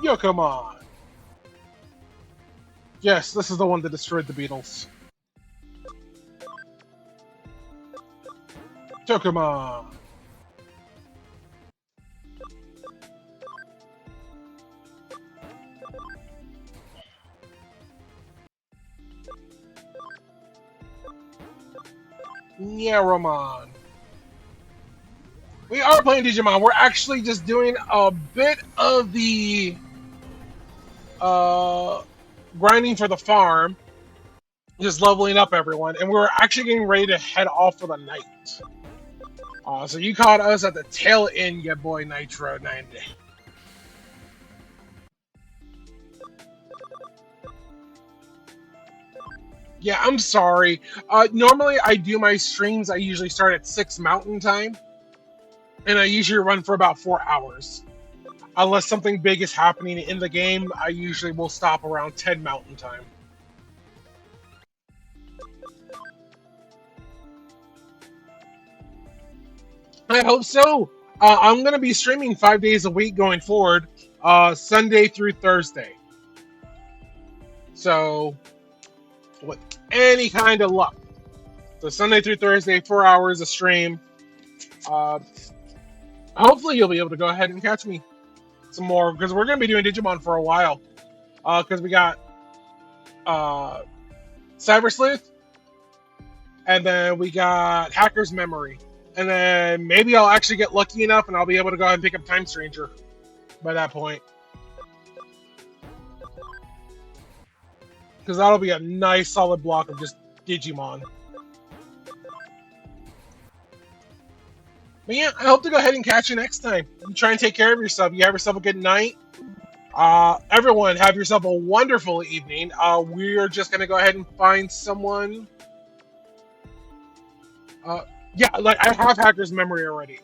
Yokomon! Yes, this is the one that destroyed the Beatles. Tokumon! Nyaromon! We are playing Digimon. We're actually just doing a bit of the grinding for the farm, just leveling up everyone, and we're actually getting ready to head off for the night. So you caught us at the tail end, ya boy, Nitro 90. Yeah, I'm sorry. Normally I do my streams, I usually start at 6 Mountain Time, and I usually run for about 4 hours. Unless something big is happening in the game, I usually will stop around 10 Mountain Time. I hope so. I'm going to be streaming 5 days a week going forward, Sunday through Thursday. So, with any kind of luck. So Sunday through Thursday, 4 hours a stream. Hopefully you'll be able to go ahead and catch me some more, because we're going to be doing Digimon for a while. Because we got Cyber Sleuth, and then we got Hacker's Memory. And then maybe I'll actually get lucky enough and I'll be able to go ahead and pick up Time Stranger by that point. Because that'll be a nice solid block of just Digimon. But yeah, I hope to go ahead and catch you next time. You try and take care of yourself. You have yourself a good night. Everyone, have yourself a wonderful evening. We're just going to go ahead and find someone. Yeah, like I have Hacker's Memory already.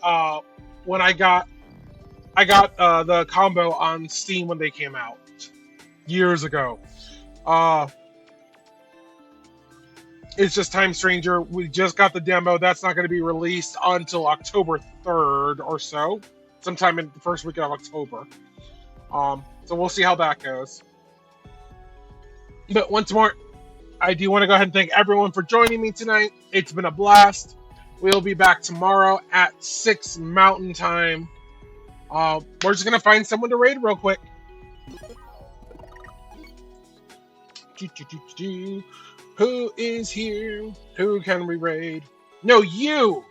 When I got the combo on Steam when they came out years ago. It's just Time Stranger. We just got the demo. That's not going to be released until October 3rd or so, sometime in the first week of October. So we'll see how that goes. But once more, I do want to go ahead and thank everyone for joining me tonight. It's been a blast. We'll be back tomorrow at 6 Mountain Time. We're just going to find someone to raid real quick. Who is here? Who can we raid? No, you!